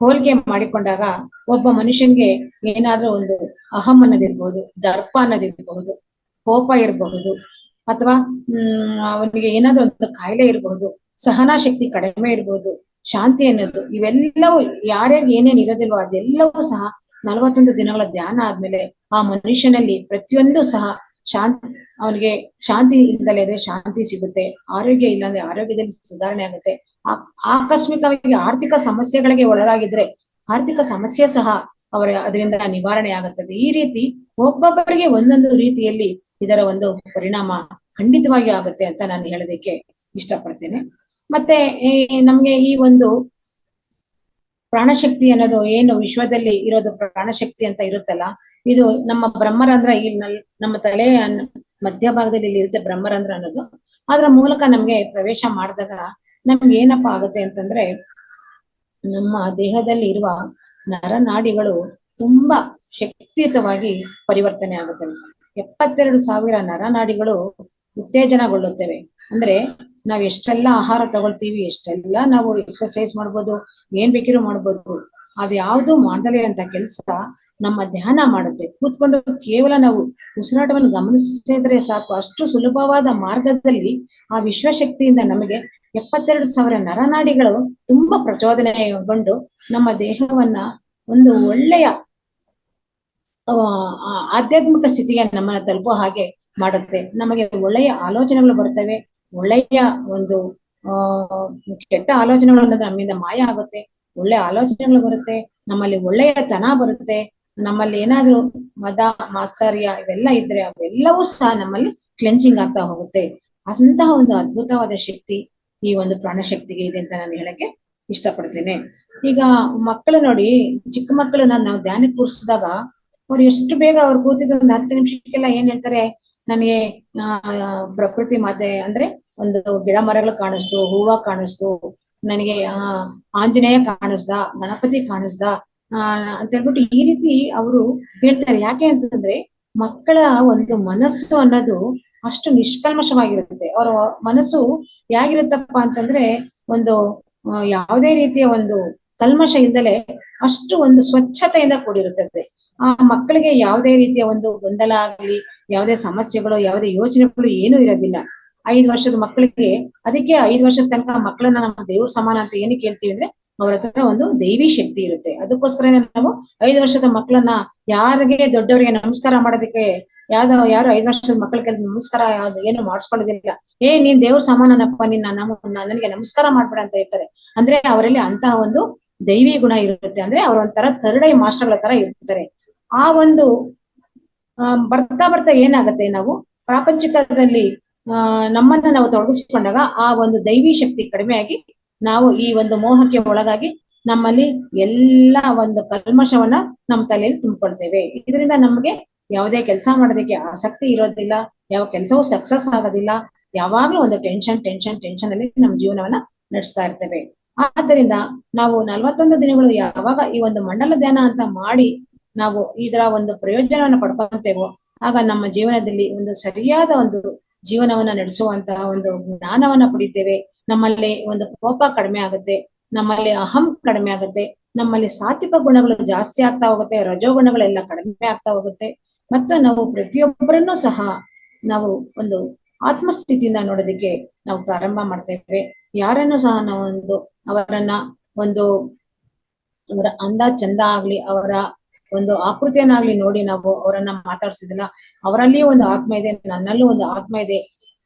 ಹೋಲಿಕೆ ಮಾಡಿಕೊಂಡಾಗ ಒಬ್ಬ ಮನುಷ್ಯನ್ಗೆ ಏನಾದ್ರೂ ಒಂದು ಅಹಂ ಅನ್ನೋದಿರ್ಬಹುದು, ದರ್ಪ ಅನ್ನೋದಿರಬಹುದು, ಕೋಪ ಇರಬಹುದು, ಅಥವಾ ಅವನಿಗೆ ಏನಾದ್ರೂ ಒಂದು ಕಾಯಿಲೆ ಇರಬಹುದು, ಸಹನಾ ಶಕ್ತಿ ಕಡಿಮೆ ಇರಬಹುದು, ಶಾಂತಿ ಅನ್ನೋದು, ಇವೆಲ್ಲವೂ ಯಾರ್ಯಾರಿಗೆ ಏನೇನ್ ಇರೋದಿಲ್ವೋ ಅದೆಲ್ಲವೂ ಸಹ 41 ದಿನಗಳ ಧ್ಯಾನ ಆದ್ಮೇಲೆ ಆ ಮನುಷ್ಯನಲ್ಲಿ ಪ್ರತಿಯೊಂದು ಸಹ ಅವನಿಗೆ ಶಾಂತಿ ಇಲ್ದಲೇ ಇದ್ರೆ ಶಾಂತಿ ಸಿಗುತ್ತೆ, ಆರೋಗ್ಯ ಇಲ್ಲಾಂದ್ರೆ ಆರೋಗ್ಯದಲ್ಲಿ ಸುಧಾರಣೆ ಆಗುತ್ತೆ. ಆಕಸ್ಮಿಕವಾಗಿ ಆರ್ಥಿಕ ಸಮಸ್ಯೆಗಳಿಗೆ ಒಳಗಾಗಿದ್ರೆ ಆರ್ಥಿಕ ಸಮಸ್ಯೆ ಸಹ ಅದರಿಂದ ನಿವಾರಣೆ ಆಗುತ್ತದೆ. ಈ ರೀತಿ ಒಬ್ಬೊಬ್ಬರಿಗೆ ಒಂದೊಂದು ರೀತಿಯಲ್ಲಿ ಇದರ ಒಂದು ಪರಿಣಾಮ ಖಂಡಿತವಾಗಿಯೂ ಆಗುತ್ತೆ ಅಂತ ನಾನು ಹೇಳೋದಕ್ಕೆ ಇಷ್ಟಪಡ್ತೇನೆ. ಮತ್ತೆ ನಮ್ಗೆ ಈ ಒಂದು ಪ್ರಾಣಶಕ್ತಿ ಅನ್ನೋದು ಏನು ವಿಶ್ವದಲ್ಲಿ ಇರೋದು ಪ್ರಾಣಶಕ್ತಿ ಅಂತ ಇರುತ್ತಲ್ಲ, ಇದು ನಮ್ಮ ಬ್ರಹ್ಮರಂಧ್ರ ನಮ್ಮ ತಲೆಯ ಮಧ್ಯಭಾಗದಲ್ಲಿ ಇಲ್ಲಿ ಇರುತ್ತೆ ಬ್ರಹ್ಮರಂಧ್ರ ಅನ್ನೋದು. ಅದ್ರ ಮೂಲಕ ನಮ್ಗೆ ಪ್ರವೇಶ ಮಾಡಿದಾಗ ನಮ್ಗೆ ಏನಪ್ಪಾ ಆಗುತ್ತೆ ಅಂತಂದ್ರೆ, ನಮ್ಮ ದೇಹದಲ್ಲಿ ಇರುವ ನರನಾಡಿಗಳು ತುಂಬಾ ಶಕ್ತಿಯುತವಾಗಿ ಪರಿವರ್ತನೆ ಆಗುತ್ತವೆ. 72,000 ನರನಾಡಿಗಳು ಉತ್ತೇಜನಗೊಳ್ಳುತ್ತವೆ. ಅಂದ್ರೆ ನಾವ್ ಎಷ್ಟೆಲ್ಲ ಆಹಾರ ತಗೊಳ್ತೀವಿ, ಎಷ್ಟೆಲ್ಲ ನಾವು ಎಕ್ಸರ್ಸೈಸ್ ಮಾಡ್ಬೋದು, ಏನ್ ಬೇಕಿರೋ ಮಾಡ್ಬೋದು, ಅವ್ಯಾವ್ದು ಮಾಡ್ದಲೇ ಅಂತ ಕೆಲಸ ನಮ್ಮ ಧ್ಯಾನ ಮಾಡುತ್ತೆ. ಕೂತ್ಕೊಂಡು ಕೇವಲ ನಾವು ಉಸಿರಾಟವನ್ನು ಗಮನಿಸಿದ್ರೆ ಸಾಕು, ಅಷ್ಟು ಸುಲಭವಾದ ಮಾರ್ಗದಲ್ಲಿ ಆ ವಿಶ್ವಶಕ್ತಿಯಿಂದ ನಮಗೆ 72,000 ನರನಾಡಿಗಳು ತುಂಬಾ ಪ್ರಚೋದನೆಗೊಂಡು ನಮ್ಮ ದೇಹವನ್ನ ಒಂದು ಒಳ್ಳೆಯ ಆಧ್ಯಾತ್ಮಿಕ ಸ್ಥಿತಿಗೆ ನಮ್ಮನ್ನ ತಲುಪೋ ಹಾಗೆ ಮಾಡುತ್ತೆ. ನಮಗೆ ಒಳ್ಳೆಯ ಆಲೋಚನೆಗಳು ಬರ್ತವೆ, ಒಳ್ಳೆಯ ಒಂದು ಕೆಟ್ಟ ಆಲೋಚನೆಗಳು ಅನ್ನೋದು ನಮ್ಮಿಂದ ಮಾಯ ಆಗುತ್ತೆ, ಒಳ್ಳೆ ಆಲೋಚನೆಗಳು ಬರುತ್ತೆ, ನಮ್ಮಲ್ಲಿ ಒಳ್ಳೆಯ ತನ ಬರುತ್ತೆ. ನಮ್ಮಲ್ಲಿ ಏನಾದ್ರೂ ಮದ ಮಾತ್ಸರ್ಯ ಇವೆಲ್ಲ ಇದ್ರೆ ಅವೆಲ್ಲವೂ ಸಹ ನಮ್ಮಲ್ಲಿ ಕ್ಲೆನ್ಸಿಂಗ್ ಆಗ್ತಾ ಹೋಗುತ್ತೆ. ಅಂತಹ ಒಂದು ಅದ್ಭುತವಾದ ಶಕ್ತಿ ಈ ಒಂದು ಪ್ರಾಣಶಕ್ತಿಗೆ ಇದೆ ಅಂತ ನಾನು ಹೇಳಕ್ಕೆ ಇಷ್ಟಪಡ್ತೇನೆ. ಈಗ ಮಕ್ಕಳು ನೋಡಿ, ಚಿಕ್ಕ ಮಕ್ಕಳನ್ನ ನಾವು ಧ್ಯಾನಕ್ಕೆ ಕೂರಿಸಿದಾಗ ಅವ್ರು ಎಷ್ಟು ಬೇಗ ಅವ್ರು ಕೂತಿದ್ದು ಒಂದು 10 ನಿಮಿಷಕ್ಕೆಲ್ಲ ಏನ್ ಹೇಳ್ತಾರೆ, ನನಗೆ ಪ್ರಕೃತಿ ಮಾತೆ ಅಂದ್ರೆ ಒಂದು ಗಿಡ ಮರಗಳು ಕಾಣಿಸ್ತು, ಹೂವ ಕಾಣಿಸ್ತು, ನನಗೆ ಆಂಜನೇಯ ಕಾಣಿಸ್ದ, ಗಣಪತಿ ಕಾಣಿಸ್ದ ಅಂತ ಹೇಳ್ಬಿಟ್ಟು ಈ ರೀತಿ ಅವರು ಹೇಳ್ತಾರೆ. ಯಾಕೆ ಅಂತಂದ್ರೆ ಮಕ್ಕಳ ಒಂದು ಮನಸ್ಸು ಅನ್ನೋದು ಅಷ್ಟು ನಿಷ್ಕಲ್ಮಶವಾಗಿರುತ್ತೆ. ಅವರ ಮನಸ್ಸು ಹೇಗಿರುತ್ತಪ್ಪ ಅಂತಂದ್ರೆ ಒಂದು ಯಾವುದೇ ರೀತಿಯ ಒಂದು ಕಲ್ಮಶ ಇಲ್ದಲೆ ಅಷ್ಟು ಒಂದು ಸ್ವಚ್ಛತೆಯಿಂದ ಕೂಡಿರುತ್ತದೆ. ಆ ಮಕ್ಕಳಿಗೆ ಯಾವುದೇ ರೀತಿಯ ಒಂದು ಗೊಂದಲ ಆಗ್ಲಿ, ಯಾವುದೇ ಸಮಸ್ಯೆಗಳು, ಯಾವುದೇ ಯೋಚನೆಗಳು ಏನೂ ಇರೋದಿಲ್ಲ. 5 ವರ್ಷದ ಮಕ್ಕಳಿಗೆ, ಅದಕ್ಕೆ 5 ವರ್ಷದ ತನಕ ಮಕ್ಕಳನ್ನ ನಮ್ಮ ದೇವ್ರ ಸಮಾನ ಅಂತ ಏನಕ್ಕೆ ಹೇಳ್ತೀವಿ ಅಂದ್ರೆ ಅವ್ರ ಹತ್ರ ಒಂದು ದೈವಿ ಶಕ್ತಿ ಇರುತ್ತೆ. ಅದಕ್ಕೋಸ್ಕರನೇ ನಾವು 5 ವರ್ಷದ ಮಕ್ಕಳನ್ನ ಯಾರಿಗೆ ದೊಡ್ಡವರಿಗೆ ನಮಸ್ಕಾರ ಮಾಡೋದಕ್ಕೆ ಯಾರು 5 ವರ್ಷದ ಮಕ್ಕಳ ಕೆಲ ನಮಸ್ಕಾರ ಏನು ಮಾಡಿಸ್ಕೊಳ್ಳೋದಿಲ್ಲ. ನೀನ್ ದೇವ್ರ ಸಮಾನನಪ್ಪ, ನನಗೆ ನಮಸ್ಕಾರ ಮಾಡ್ಬೇಡ ಅಂತ ಹೇಳ್ತಾರೆ. ಅಂದ್ರೆ ಅವರಲ್ಲಿ ಅಂತಹ ಒಂದು ದೈವಿ ಗುಣ ಇರುತ್ತೆ. ಅಂದ್ರೆ ಅವ್ರ ಒಂಥರ ಥರ್ಡ್ ಐ ಮಾಸ್ಟರ್ಗಳ ತರ ಇರ್ತಾರೆ. ಆ ಒಂದು ಬರ್ತಾ ಬರ್ತಾ ಏನಾಗತ್ತೆ, ನಾವು ಪ್ರಾಪಂಚಿಕದಲ್ಲಿ ನಮ್ಮನ್ನ ನಾವು ತೊಡಗಿಸ್ಕೊಂಡಾಗ ಆ ಒಂದು ದೈವಿ ಶಕ್ತಿ ಕಡಿಮೆಯಾಗಿ ನಾವು ಈ ಒಂದು ಮೋಹಕ್ಕೆ ಒಳಗಾಗಿ ನಮ್ಮಲ್ಲಿ ಎಲ್ಲ ಒಂದು ಕಲ್ಮಶವನ್ನ ನಮ್ಮ ತಲೆಯಲ್ಲಿ ತುಂಬಿಕೊಳ್ತೇವೆ. ಇದರಿಂದ ನಮ್ಗೆ ಯಾವುದೇ ಕೆಲಸ ಮಾಡೋದಕ್ಕೆ ಆಸಕ್ತಿ ಇರೋದಿಲ್ಲ, ಯಾವ ಕೆಲಸವೂ ಸಕ್ಸಸ್ ಆಗೋದಿಲ್ಲ. ಯಾವಾಗ್ಲೂ ಒಂದು ಟೆನ್ಷನ್ ಅಲ್ಲಿ ನಮ್ಮ ಜೀವನವನ್ನ ನಡೆಸ್ತಾ ಇರ್ತೇವೆ. ಆದ್ದರಿಂದ ನಾವು 41 ದಿನಗಳು ಯಾವಾಗ ಈ ಒಂದು ಮಂಡಲ ಧ್ಯಾನ ಅಂತ ಮಾಡಿ ನಾವು ಇದರ ಒಂದು ಪ್ರಯೋಜನವನ್ನ ಪಡ್ಕೊಂತೇವೋ, ಆಗ ನಮ್ಮ ಜೀವನದಲ್ಲಿ ಒಂದು ಸರಿಯಾದ ಒಂದು ಜೀವನವನ್ನ ನಡೆಸುವಂತಹ ಒಂದು ಜ್ಞಾನವನ್ನ ಪಡಿತೇವೆ. ನಮ್ಮಲ್ಲಿ ಒಂದು ಕೋಪ ಕಡಿಮೆ ಆಗುತ್ತೆ, ನಮ್ಮಲ್ಲಿ ಅಹಂ ಕಡಿಮೆ ಆಗುತ್ತೆ, ನಮ್ಮಲ್ಲಿ ಸಾತ್ವಿಕ ಗುಣಗಳು ಜಾಸ್ತಿ ಆಗ್ತಾ ಹೋಗುತ್ತೆ, ರಜೋಗುಣಗಳೆಲ್ಲ ಕಡಿಮೆ ಆಗ್ತಾ ಹೋಗುತ್ತೆ. ಮತ್ತು ನಾವು ಪ್ರತಿಯೊಬ್ಬರನ್ನೂ ಸಹ ನಾವು ಒಂದು ಆತ್ಮಸ್ಥಿತಿಯಿಂದ ನೋಡೋದಕ್ಕೆ ನಾವು ಪ್ರಾರಂಭ ಮಾಡ್ತೇವೆ. ಯಾರನ್ನು ಸಹ ನಾವು ಅವರನ್ನ ಒಂದು ಅವರ ಅಂದ ಚಂದ ಆಗ್ಲಿ, ಅವರ ಒಂದು ಆಕೃತಿಯನ್ನಾಗ್ಲಿ ನೋಡಿ ನಾವು ಅವರನ್ನ ಮಾತಾಡ್ಸಿದಿಲ್ಲ. ಅವರಲ್ಲಿ ಒಂದು ಆತ್ಮ ಇದೆ, ನನ್ನಲ್ಲೂ ಒಂದು ಆತ್ಮ ಇದೆ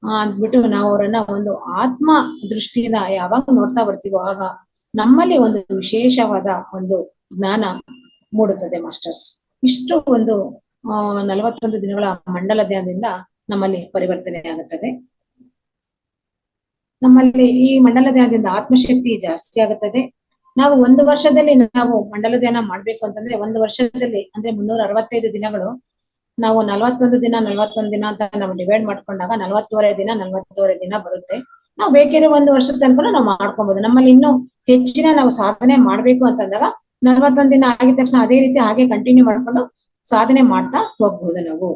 ಅಂದ್ಬಿಟ್ಟು ನಾವು ಅವರನ್ನ ಒಂದು ಆತ್ಮ ದೃಷ್ಟಿಯಿಂದ ಯಾವಾಗ ನೋಡ್ತಾ ಬರ್ತೀವೋ ಆಗ ನಮ್ಮಲ್ಲಿ ಒಂದು ವಿಶೇಷವಾದ ಒಂದು ಜ್ಞಾನ ಮೂಡುತ್ತದೆ ಮಾಸ್ಟರ್ಸ್. ಇಷ್ಟು ಒಂದು 41 ದಿನಗಳ ಮಂಡಲ ಧ್ಯಾನದಿಂದ ನಮ್ಮಲ್ಲಿ ಪರಿವರ್ತನೆ ಆಗುತ್ತದೆ. ನಮ್ಮಲ್ಲಿ ಈ ಮಂಡಲ ಧ್ಯಾನದಿಂದ ಆತ್ಮಶಕ್ತಿ ಜಾಸ್ತಿ ಆಗುತ್ತದೆ. ನಾವು 1 ವರ್ಷದಲ್ಲಿ ನಾವು ಮಂಡಲ ಧ್ಯಾನ ಮಾಡ್ಬೇಕು ಅಂತಂದ್ರೆ 1 ವರ್ಷದಲ್ಲಿ ಅಂದ್ರೆ 365 ದಿನಗಳು ನಾವು 41 ದಿನ ಅಂತ ನಾವು ಡಿವೈಡ್ ಮಾಡ್ಕೊಂಡಾಗ 40 ದಿನ ಬರುತ್ತೆ. ನಾವು ಬೇಕಿರೋ 1 ವರ್ಷದ ತನಕ ನಾವು ಮಾಡ್ಕೊಬಹುದು. ನಮ್ಮಲ್ಲಿ ಇನ್ನೂ ಹೆಚ್ಚಿನ ನಾವು ಸಾಧನೆ ಮಾಡ್ಬೇಕು ಅಂತಂದಾಗ 41 ದಿನ ಆಗಿದ ತಕ್ಷಣ ಅದೇ ರೀತಿ ಹಾಗೆ ಕಂಟಿನ್ಯೂ ಮಾಡ್ಕೊಂಡು ಸಾಧನೆ ಮಾಡ್ತಾ ಹೋಗ್ಬಹುದು.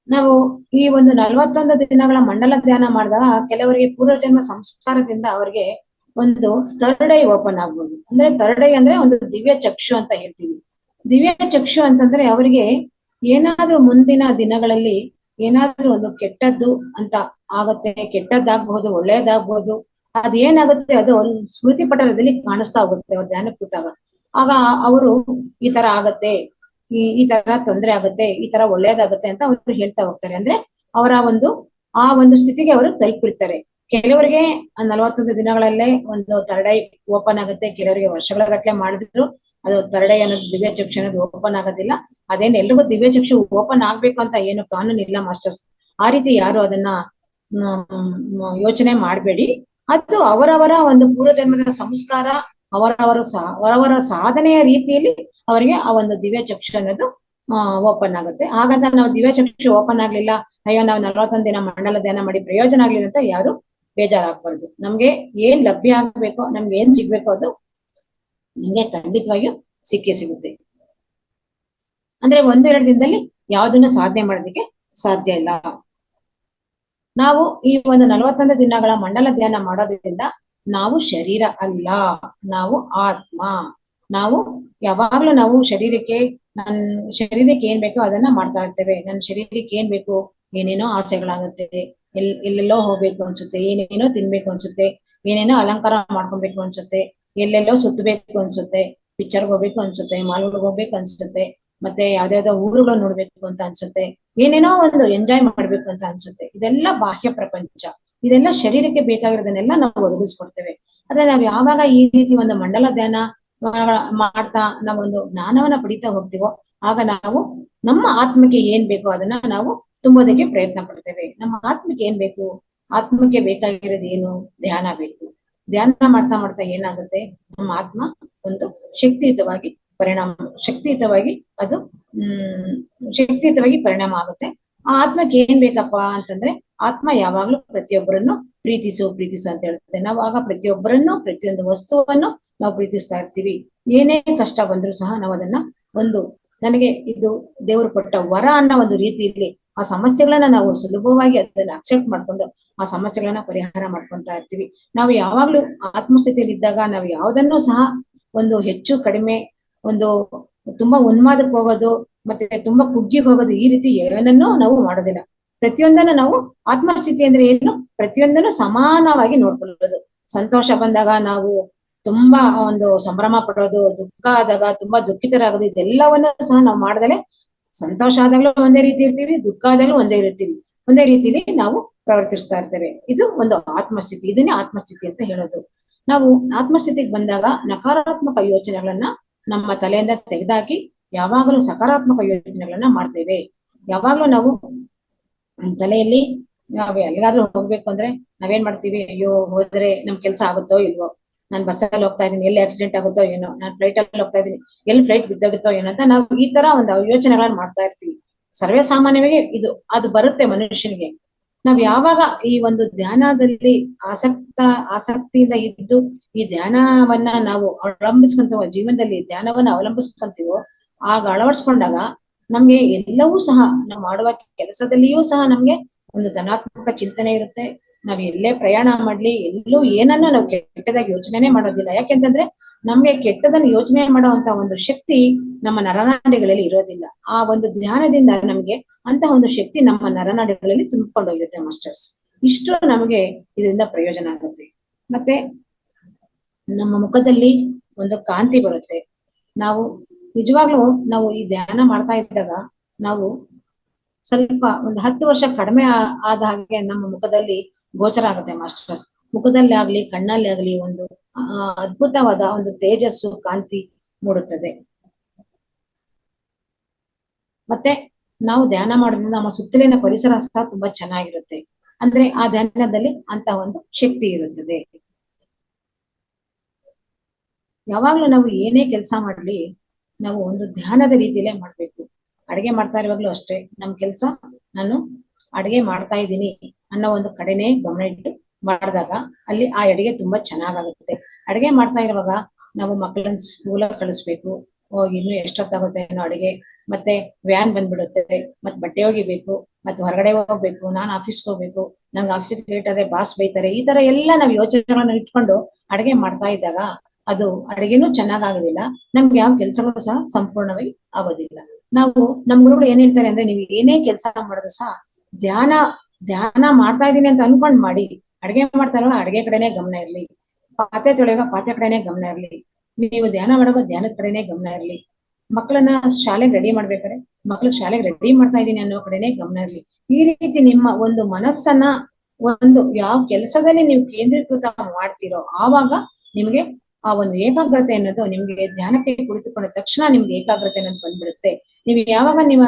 ನಾವು ಈ ಒಂದು 41 ದಿನಗಳ ಮಂಡಲ ಧ್ಯಾನ ಮಾಡಿದಾಗ ಕೆಲವರಿಗೆ ಪೂರ್ವಜನ್ಮ ಸಂಸ್ಕಾರದಿಂದ ಅವರಿಗೆ ಒಂದು ಥರ್ಡ್ ಐ ಓಪನ್ ಆಗ್ಬೋದು. ಅಂದ್ರೆ ಥರ್ಡ್ ಐ ಅಂದ್ರೆ ಒಂದು ದಿವ್ಯ ಚಕ್ಷು ಅಂತ ಹೇಳ್ತೀವಿ. ದಿವ್ಯ ಚಕ್ಷು ಅಂತಂದ್ರೆ ಅವರಿಗೆ ಏನಾದ್ರೂ ಮುಂದಿನ ದಿನಗಳಲ್ಲಿ ಏನಾದ್ರೂ ಒಂದು ಕೆಟ್ಟದ್ದು ಅಂತ ಆಗತ್ತೆ, ಕೆಟ್ಟದ್ದಾಗಬಹುದು, ಒಳ್ಳೇದಾಗಬಹುದು, ಅದೇನಾಗುತ್ತೆ ಅದು ಸ್ಮೃತಿ ಪಟಲದಲ್ಲಿ ಕಾಣಿಸ್ತಾ ಹೋಗುತ್ತೆ ಅವ್ರ ಧ್ಯಾನ ಕೂತಾಗ. ಆಗ ಅವರು ಈ ತರ ಆಗತ್ತೆ, ಈ ತರ ತೊಂದರೆ ಆಗುತ್ತೆ, ಈ ತರ ಒಳ್ಳೇದಾಗುತ್ತೆ ಅಂತ ಅವರು ಹೇಳ್ತಾ ಹೋಗ್ತಾರೆ. ಅಂದ್ರೆ ಅವರ ಆ ಒಂದು ಸ್ಥಿತಿಗೆ ಅವರು ತಲುಪಿರ್ತಾರೆ. ಕೆಲವರಿಗೆ 41 ದಿನಗಳಲ್ಲೇ ಒಂದು ಥರ್ಡ್ ಐ ಓಪನ್ ಆಗುತ್ತೆ, ಕೆಲವರಿಗೆ ವರ್ಷಗಳ ಗಟ್ಟಲೆ ಮಾಡಿದ್ರು ಅದು ಥರ್ಡ್ ಐ ಅನ್ನೋದು ದಿವ್ಯ ಚಕ್ಷು ಅನ್ನೋದು ಓಪನ್ ಆಗೋದಿಲ್ಲ. ಅದೇನು ಎಲ್ರಿಗೂ ದಿವ್ಯ ಚಕ್ಷು ಓಪನ್ ಆಗ್ಬೇಕು ಅಂತ ಏನು ಕಾನೂನು ಇಲ್ಲ ಮಾಸ್ಟರ್ಸ್. ಆ ರೀತಿ ಯಾರು ಅದನ್ನ ಯೋಚನೆ ಮಾಡಬೇಡಿ. ಅದು ಅವರವರ ಒಂದು ಪೂರ್ವಜನ್ಮದ ಸಂಸ್ಕಾರ, ಅವರವರ ಸಾಧನೆಯ ರೀತಿಯಲ್ಲಿ ಅವರಿಗೆ ಆ ಒಂದು ದಿವ್ಯ ಚಕ್ಷು ಅನ್ನೋದು ಓಪನ್ ಆಗುತ್ತೆ. ಹಾಗಂತ ನಾವು ದಿವ್ಯ ಚಕ್ಷು ಓಪನ್ ಆಗ್ಲಿಲ್ಲ, ಅಯ್ಯೋ ನಾವು 41 ದಿನ ಮಂಡಲ ಧ್ಯಾನ ಮಾಡಿ ಪ್ರಯೋಜನ ಆಗ್ಲಿಲ್ಲ ಅಂತ ಯಾರು ಬೇಜಾರಾಗ್ಬಾರ್ದು. ನಮ್ಗೆ ಏನ್ ಲಭ್ಯ ಆಗ್ಬೇಕೋ, ನಮ್ಗೆ ಏನ್ ಸಿಗ್ಬೇಕೋ ಅದು ನಮ್ಗೆ ಖಂಡಿತವಾಗಿಯೂ ಸಿಕ್ಕೇ ಸಿಗುತ್ತೆ. ಅಂದ್ರೆ 1-2 ದಿನದಲ್ಲಿ ಯಾವ್ದನ್ನು ಸಾಧನೆ ಮಾಡೋದಕ್ಕೆ ಸಾಧ್ಯ ಇಲ್ಲ. ನಾವು ಈ ಒಂದು 41 ದಿನಗಳ ಮಂಡಲ ಧ್ಯಾನ ಮಾಡೋದ್ರಿಂದ ನಾವು ಶರೀರ ಅಲ್ಲ, ನಾವು ಆತ್ಮ. ನಾವು ಯಾವಾಗ್ಲೂ ನಾವು ಶರೀರಕ್ಕೆ ಏನ್ ಬೇಕೋ ಅದನ್ನ ಮಾಡ್ತಾ ಇರ್ತೇವೆ. ನನ್ನ ಶರೀರಕ್ಕೆ ಏನ್ ಬೇಕು, ಏನೇನೋ ಆಸೆಗಳಾಗುತ್ತೆ, ಎಲ್ಲೆಲ್ಲೋ ಹೋಗ್ಬೇಕು ಅನ್ಸುತ್ತೆ, ಏನೇನೋ ತಿನ್ಬೇಕು ಅನ್ಸುತ್ತೆ, ಏನೇನೋ ಅಲಂಕಾರ ಮಾಡ್ಕೊಬೇಕು ಅನ್ಸುತ್ತೆ, ಎಲ್ಲೆಲ್ಲೋ ಸುತ್ತಬೇಕು ಅನ್ಸುತ್ತೆ, ಪಿಕ್ಚರ್ಗೆ ಹೋಗ್ಬೇಕು ಅನ್ಸುತ್ತೆ, ಮಾಲ್ಗಳಿಗೆ ಹೋಗ್ಬೇಕು ಅನ್ಸುತ್ತೆ, ಮತ್ತೆ ಯಾವ್ದಾವ್ದೋ ಊರುಗಳು ನೋಡ್ಬೇಕು ಅಂತ ಅನ್ಸುತ್ತೆ, ಏನೇನೋ ಒಂದು ಎಂಜಾಯ್ ಮಾಡ್ಬೇಕು ಅಂತ ಅನ್ಸುತ್ತೆ. ಇದೆಲ್ಲ ಬಾಹ್ಯ ಪ್ರಪಂಚ. ಇದೆಲ್ಲ ಶರೀರಕ್ಕೆ ಬೇಕಾಗಿರೋದನ್ನೆಲ್ಲ ನಾವು ಒದಗಿಸ್ಕೊಡ್ತೇವೆ. ಆದ್ರೆ ನಾವ್ ಯಾವಾಗ ಈ ರೀತಿ ಒಂದು ಮಂಡಲ ಧ್ಯಾನ ಮಾಡ್ತಾ ನಾವೊಂದು ಜ್ಞಾನವನ್ನ ಪಡಿತಾ ಹೋಗ್ತೀವೋ, ಆಗ ನಾವು ನಮ್ಮ ಆತ್ಮಕ್ಕೆ ಏನ್ ಬೇಕೋ ಅದನ್ನ ನಾವು ತುಂಬೋದಕ್ಕೆ ಪ್ರಯತ್ನ ಪಡ್ತೇವೆ. ನಮ್ಮ ಆತ್ಮಕ್ಕೆ ಏನ್ ಬೇಕು, ಆತ್ಮಕ್ಕೆ ಬೇಕಾಗಿರೋದು ಏನು, ಧ್ಯಾನ ಬೇಕು. ಧ್ಯಾನ ಮಾಡ್ತಾ ಮಾಡ್ತಾ ಏನಾಗುತ್ತೆ, ನಮ್ಮ ಆತ್ಮ ಒಂದು ಶಕ್ತಿಯುತವಾಗಿ ಪರಿಣಾಮ ಆಗುತ್ತೆ. ಆ ಆತ್ಮಕ್ಕೆ ಏನ್ ಬೇಕಪ್ಪ ಅಂತಂದ್ರೆ, ಆತ್ಮ ಯಾವಾಗ್ಲೂ ಪ್ರತಿಯೊಬ್ಬರನ್ನು ಪ್ರೀತಿಸು ಅಂತ ಹೇಳುತ್ತೆ. ನಾವು ಆಗ ಪ್ರತಿಯೊಬ್ಬರನ್ನು, ಪ್ರತಿಯೊಂದು ವಸ್ತುವನ್ನು ನಾವು ಪ್ರೀತಿಸ್ತಾ ಇರ್ತೀವಿ. ಏನೇ ಕಷ್ಟ ಬಂದ್ರು ಸಹ ನಾವು ಅದನ್ನ ನನಗೆ ಇದು ದೇವರು ಕೊಟ್ಟ ವರ ಅನ್ನೋ ಒಂದು ರೀತಿಯಲ್ಲಿ ಆ ಸಮಸ್ಯೆಗಳನ್ನ ನಾವು ಸುಲಭವಾಗಿ ಅದನ್ನ ಅಕ್ಸೆಪ್ಟ್ ಮಾಡ್ಕೊಂಡು ಆ ಸಮಸ್ಯೆಗಳನ್ನ ಪರಿಹಾರ ಮಾಡ್ಕೊಂತಾ ಇರ್ತೀವಿ. ನಾವು ಯಾವಾಗ್ಲೂ ಆತ್ಮಸ್ಥಿತಿಯಲ್ಲಿ ಇದ್ದಾಗ ನಾವು ಯಾವ್ದನ್ನು ಸಹ ಒಂದು ಹೆಚ್ಚು ಕಡಿಮೆ, ಒಂದು ತುಂಬಾ ಉನ್ಮಾದಕ್ಕೆ ಹೋಗೋದು, ಮತ್ತೆ ತುಂಬಾ ಕುಗ್ಗಿ ಹೋಗೋದು, ಈ ರೀತಿ ಏನನ್ನೂ ನಾವು ಮಾಡೋದಿಲ್ಲ. ಪ್ರತಿಯೊಂದನ್ನು ನಾವು ಆತ್ಮಸ್ಥಿತಿ ಅಂದ್ರೆ ಏನು, ಪ್ರತಿಯೊಂದನ್ನು ಸಮಾನವಾಗಿ ನೋಡ್ಕೊಳ್ಳೋದು. ಸಂತೋಷ ಬಂದಾಗ ನಾವು ತುಂಬಾ ಒಂದು ಸಂಭ್ರಮ ಪಡೋದು, ದುಃಖ ಆದಾಗ ತುಂಬಾ ದುಃಖಿತರಾಗೋದು, ಇದೆಲ್ಲವನ್ನೂ ಸಹ ನಾವು ಮಾಡ್ದಲೆ ಸಂತೋಷ ಆದಾಗ್ಲೂ ಒಂದೇ ರೀತಿ ಇರ್ತೀವಿ, ದುಃಖ ಆದಾಗ್ಲೂ ಒಂದೇ ರೀತಿಲಿ ನಾವು ಪ್ರವರ್ತಿಸ್ತಾ ಇರ್ತೇವೆ. ಇದು ಒಂದು ಆತ್ಮಸ್ಥಿತಿ. ಇದನ್ನೇ ಆತ್ಮಸ್ಥಿತಿ ಅಂತ ಹೇಳೋದು. ನಾವು ಆತ್ಮಸ್ಥಿತಿಗೆ ಬಂದಾಗ ನಕಾರಾತ್ಮಕ ಯೋಚನೆಗಳನ್ನ ನಮ್ಮ ತಲೆಯಿಂದ ತೆಗೆದಾಕಿ ಯಾವಾಗಲೂ ಸಕಾರಾತ್ಮಕ ಯೋಚನೆಗಳನ್ನ ಮಾಡ್ತೇವೆ. ಯಾವಾಗ್ಲೂ ನಾವು ತಲೆಯಲ್ಲಿ ನಾವ್ ಎಲ್ಲಿಗಾದ್ರೂ ಹೋಗ್ಬೇಕು ಅಂದ್ರೆ ನಾವೇನ್ ಮಾಡ್ತೀವಿ, ಅಯ್ಯೋ ಹೋದ್ರೆ ನಮ್ ಕೆಲ್ಸ ಆಗುತ್ತೋ ಇಲ್ವೋ, ನಾನ್ ಬಸ್ಸಲ್ಲಿ ಹೋಗ್ತಾ ಇದೀನಿ, ಎಲ್ಲಿ ಆಕ್ಸಿಡೆಂಟ್ ಆಗುತ್ತೋ ಏನೋ, ನಾನ್ ಫ್ಲೈಟ್ ಅಲ್ಲಿ ಹೋಗ್ತಾ ಇದೀನಿ, ಎಲ್ಲಿ ಫ್ಲೈಟ್ ಬಿದ್ದೋಗುತ್ತೋ ಏನೋ ಅಂತ ನಾವು ಈ ತರ ಒಂದು ಯೋಚನೆಗಳನ್ನ ಮಾಡ್ತಾ ಇರ್ತೀವಿ. ಸರ್ವೇ ಸಾಮಾನ್ಯವಾಗಿ ಅದು ಬರುತ್ತೆ ಮನುಷ್ಯನಿಗೆ. ನಾವ್ ಯಾವಾಗ ಈ ಒಂದು ಧ್ಯಾನದಲ್ಲಿ ಆಸಕ್ತಿಯಿಂದ ಇದ್ದು ಈ ಧ್ಯಾನವನ್ನ ನಾವು ಅವಲಂಬಿಸ್ಕೊಂತೀವೋ, ಜೀವನದಲ್ಲಿ ಧ್ಯಾನವನ್ನ ಅವಲಂಬಿಸ್ಕೊಂತೀವೋ, ಆಗ ಅಳವಡಿಸ್ಕೊಂಡಾಗ ನಮ್ಗೆ ಎಲ್ಲವೂ ಸಹ ನಾವು ಮಾಡುವ ಕೆಲಸದಲ್ಲಿಯೂ ಸಹ ನಮ್ಗೆ ಒಂದು ಧನಾತ್ಮಕ ಚಿಂತನೆ ಇರುತ್ತೆ. ನಾವ್ ಎಲ್ಲೇ ಪ್ರಯಾಣ ಮಾಡ್ಲಿ, ಎಲ್ಲೂ ಏನನ್ನ ನಾವು ಕೆಟ್ಟದಾಗಿ ಯೋಚನೆನೇ ಮಾಡೋದಿಲ್ಲ. ಯಾಕೆಂತಂದ್ರೆ ನಮ್ಗೆ ಕೆಟ್ಟದನ್ನ ಯೋಚನೆ ಮಾಡುವಂತ ಒಂದು ಶಕ್ತಿ ನಮ್ಮ ನರನಾಡಿಗಳಲ್ಲಿ ಇರೋದಿಲ್ಲ. ಆ ಒಂದು ಧ್ಯಾನದಿಂದ ನಮ್ಗೆ ಅಂತ ಒಂದು ಶಕ್ತಿ ನಮ್ಮ ನರನಾಡಿಗಳಲ್ಲಿ ತುಂಬಿಕೊಂಡೋಗಿರುತ್ತೆ ಮಾಸ್ಟರ್ಸ್. ಇಷ್ಟು ನಮಗೆ ಇದರಿಂದ ಪ್ರಯೋಜನ ಆಗುತ್ತೆ. ಮತ್ತೆ ನಮ್ಮ ಮುಖದಲ್ಲಿ ಒಂದು ಕಾಂತಿ ಬರುತ್ತೆ. ನಾವು ನಿಜವಾಗ್ಲೂ ನಾವು ಈ ಧ್ಯಾನ ಮಾಡ್ತಾ ಇದ್ದಾಗ ನಾವು ಸ್ವಲ್ಪ ಒಂದು 10 ವರ್ಷ ಕಡಿಮೆ ಆದ ಹಾಗೆ ನಮ್ಮ ಮುಖದಲ್ಲಿ ಗೋಚರ ಆಗುತ್ತೆ ಮಾಸ್ಟರ್ಸ್. ಮುಖದಲ್ಲಿ ಆಗ್ಲಿ, ಕಣ್ಣಲ್ಲಿ ಆಗ್ಲಿ ಒಂದು ಅದ್ಭುತವಾದ ಒಂದು ತೇಜಸ್ಸು, ಕಾಂತಿ ಮೂಡುತ್ತದೆ. ಮತ್ತೆ ನಾವು ಧ್ಯಾನ ಮಾಡೋದ್ರಿಂದ ನಮ್ಮ ಸುತ್ತಲಿನ ಪರಿಸರ ಸಹ ತುಂಬಾ ಚೆನ್ನಾಗಿರುತ್ತೆ. ಅಂದ್ರೆ ಆ ಧ್ಯಾನದಲ್ಲಿ ಅಂತ ಒಂದು ಶಕ್ತಿ ಇರುತ್ತದೆ. ಯಾವಾಗ್ಲೂ ನಾವು ಏನೇ ಕೆಲಸ ಮಾಡ್ಲಿ ನಾವು ಒಂದು ಧ್ಯಾನದ ರೀತಿಯಲ್ಲೇ ಮಾಡ್ಬೇಕು. ಅಡಿಗೆ ಮಾಡ್ತಾ ಇರುವಾಗ್ಲೂ ಅಷ್ಟೇ, ನಮ್ ಕೆಲ್ಸ ನಾನು ಅಡಿಗೆ ಮಾಡ್ತಾ ಇದ್ದೀನಿ ಅನ್ನೋ ಒಂದು ಕಡೆನೆ ಗಮನ ಇಟ್ಟು ಮಾಡಿದಾಗ ಅಲ್ಲಿ ಆ ಅಡಿಗೆ ತುಂಬಾ ಚೆನ್ನಾಗಾಗುತ್ತೆ. ಅಡಿಗೆ ಮಾಡ್ತಾ ಇರುವಾಗ ನಾವು ಮಕ್ಕಳನ್ನ ಸ್ಕೂಲಲ್ಲಿ ಕಳಿಸ್ಬೇಕು, ಇನ್ನು ಎಷ್ಟೊತ್ತಾಗುತ್ತೆ ಏನೋ ಅಡಿಗೆ, ಮತ್ತೆ ವ್ಯಾನ್ ಬಂದ್ಬಿಡುತ್ತೆ, ಮತ್ತೆ ಬಟ್ಟೆ ಒಗಿಬೇಕು, ಮತ್ತೆ ಹೊರಗಡೆ ಹೋಗ್ಬೇಕು, ನಾನು ಆಫೀಸ್ಗೆ ಹೋಗ್ಬೇಕು, ನಂಗೆ ಆಫೀಸಿಗೆ ಲೇಟ್ ಆದ್ರೆ ಬಾಸ್ ಬೈತಾರೆ, ಈ ತರ ಎಲ್ಲ ನಾವು ಯೋಚನೆಗಳನ್ನ ಇಟ್ಕೊಂಡು ಅಡಿಗೆ ಮಾಡ್ತಾ ಇದ್ದಾಗ ಅದು ಅಡಿಗೆನೂ ಚೆನ್ನಾಗಾಗೋದಿಲ್ಲ, ನಮ್ಗೆ ಯಾವ ಕೆಲ್ಸಗಳು ಸಹ ಸಂಪೂರ್ಣವಾಗಿ ಆಗೋದಿಲ್ಲ. ನಾವು ನಮ್ ಗುರುಗಳು ಏನ್ ಹೇಳ್ತಾರೆ ಅಂದ್ರೆ, ನೀವು ಏನೇ ಕೆಲಸ ಮಾಡಿದ್ರು ಸಹ ಧ್ಯಾನ ಮಾಡ್ತಾ ಇದೀನಿ ಅಂತ ಅನ್ಕೊಂಡ್ ಮಾಡಿ. ಅಡಿಗೆ ಮಾಡ್ತಾ ಇರುವಾಗ ಅಡಿಗೆ ಕಡೆನೆ ಗಮನ ಇರ್ಲಿ, ಪಾತ್ರೆ ತೊಳೆಯುವಾಗ ಪಾತ್ರೆ ಕಡೆನೆ ಗಮನ ಇರ್ಲಿ, ನೀವು ಧ್ಯಾನ ಮಾಡುವಾಗ ಧ್ಯಾನದ ಕಡೆನೆ ಗಮನ ಇರ್ಲಿ. ಮಕ್ಕಳನ್ನ ಶಾಲೆಗೆ ರೆಡಿ ಮಾಡ್ಬೇಕಾದ್ರೆ ಮಕ್ಳಿಗೆ ಶಾಲೆಗೆ ರೆಡಿ ಮಾಡ್ತಾ ಇದ್ದೀನಿ ಅನ್ನೋ ಕಡೆನೆ ಗಮನ ಇರ್ಲಿ. ಈ ರೀತಿ ನಿಮ್ಮ ಒಂದು ಮನಸ್ಸನ್ನ ಒಂದು ಯಾವ ಕೆಲಸದಲ್ಲಿ ನೀವು ಕೇಂದ್ರೀಕೃತ ಮಾಡ್ತೀರೋ ಆವಾಗ ನಿಮ್ಗೆ ಆ ಒಂದು ಏಕಾಗ್ರತೆ ಅನ್ನೋದು ನಿಮ್ಗೆ ಧ್ಯಾನಕ್ಕೆ ಕುಳಿತುಕೊಂಡ ತಕ್ಷಣ ನಿಮ್ಗೆ ಏಕಾಗ್ರತೆ ಅನ್ನೋದು ಬಂದ್ಬಿಡುತ್ತೆ. ನೀವು ಯಾವಾಗ ನಿಮ್ಮ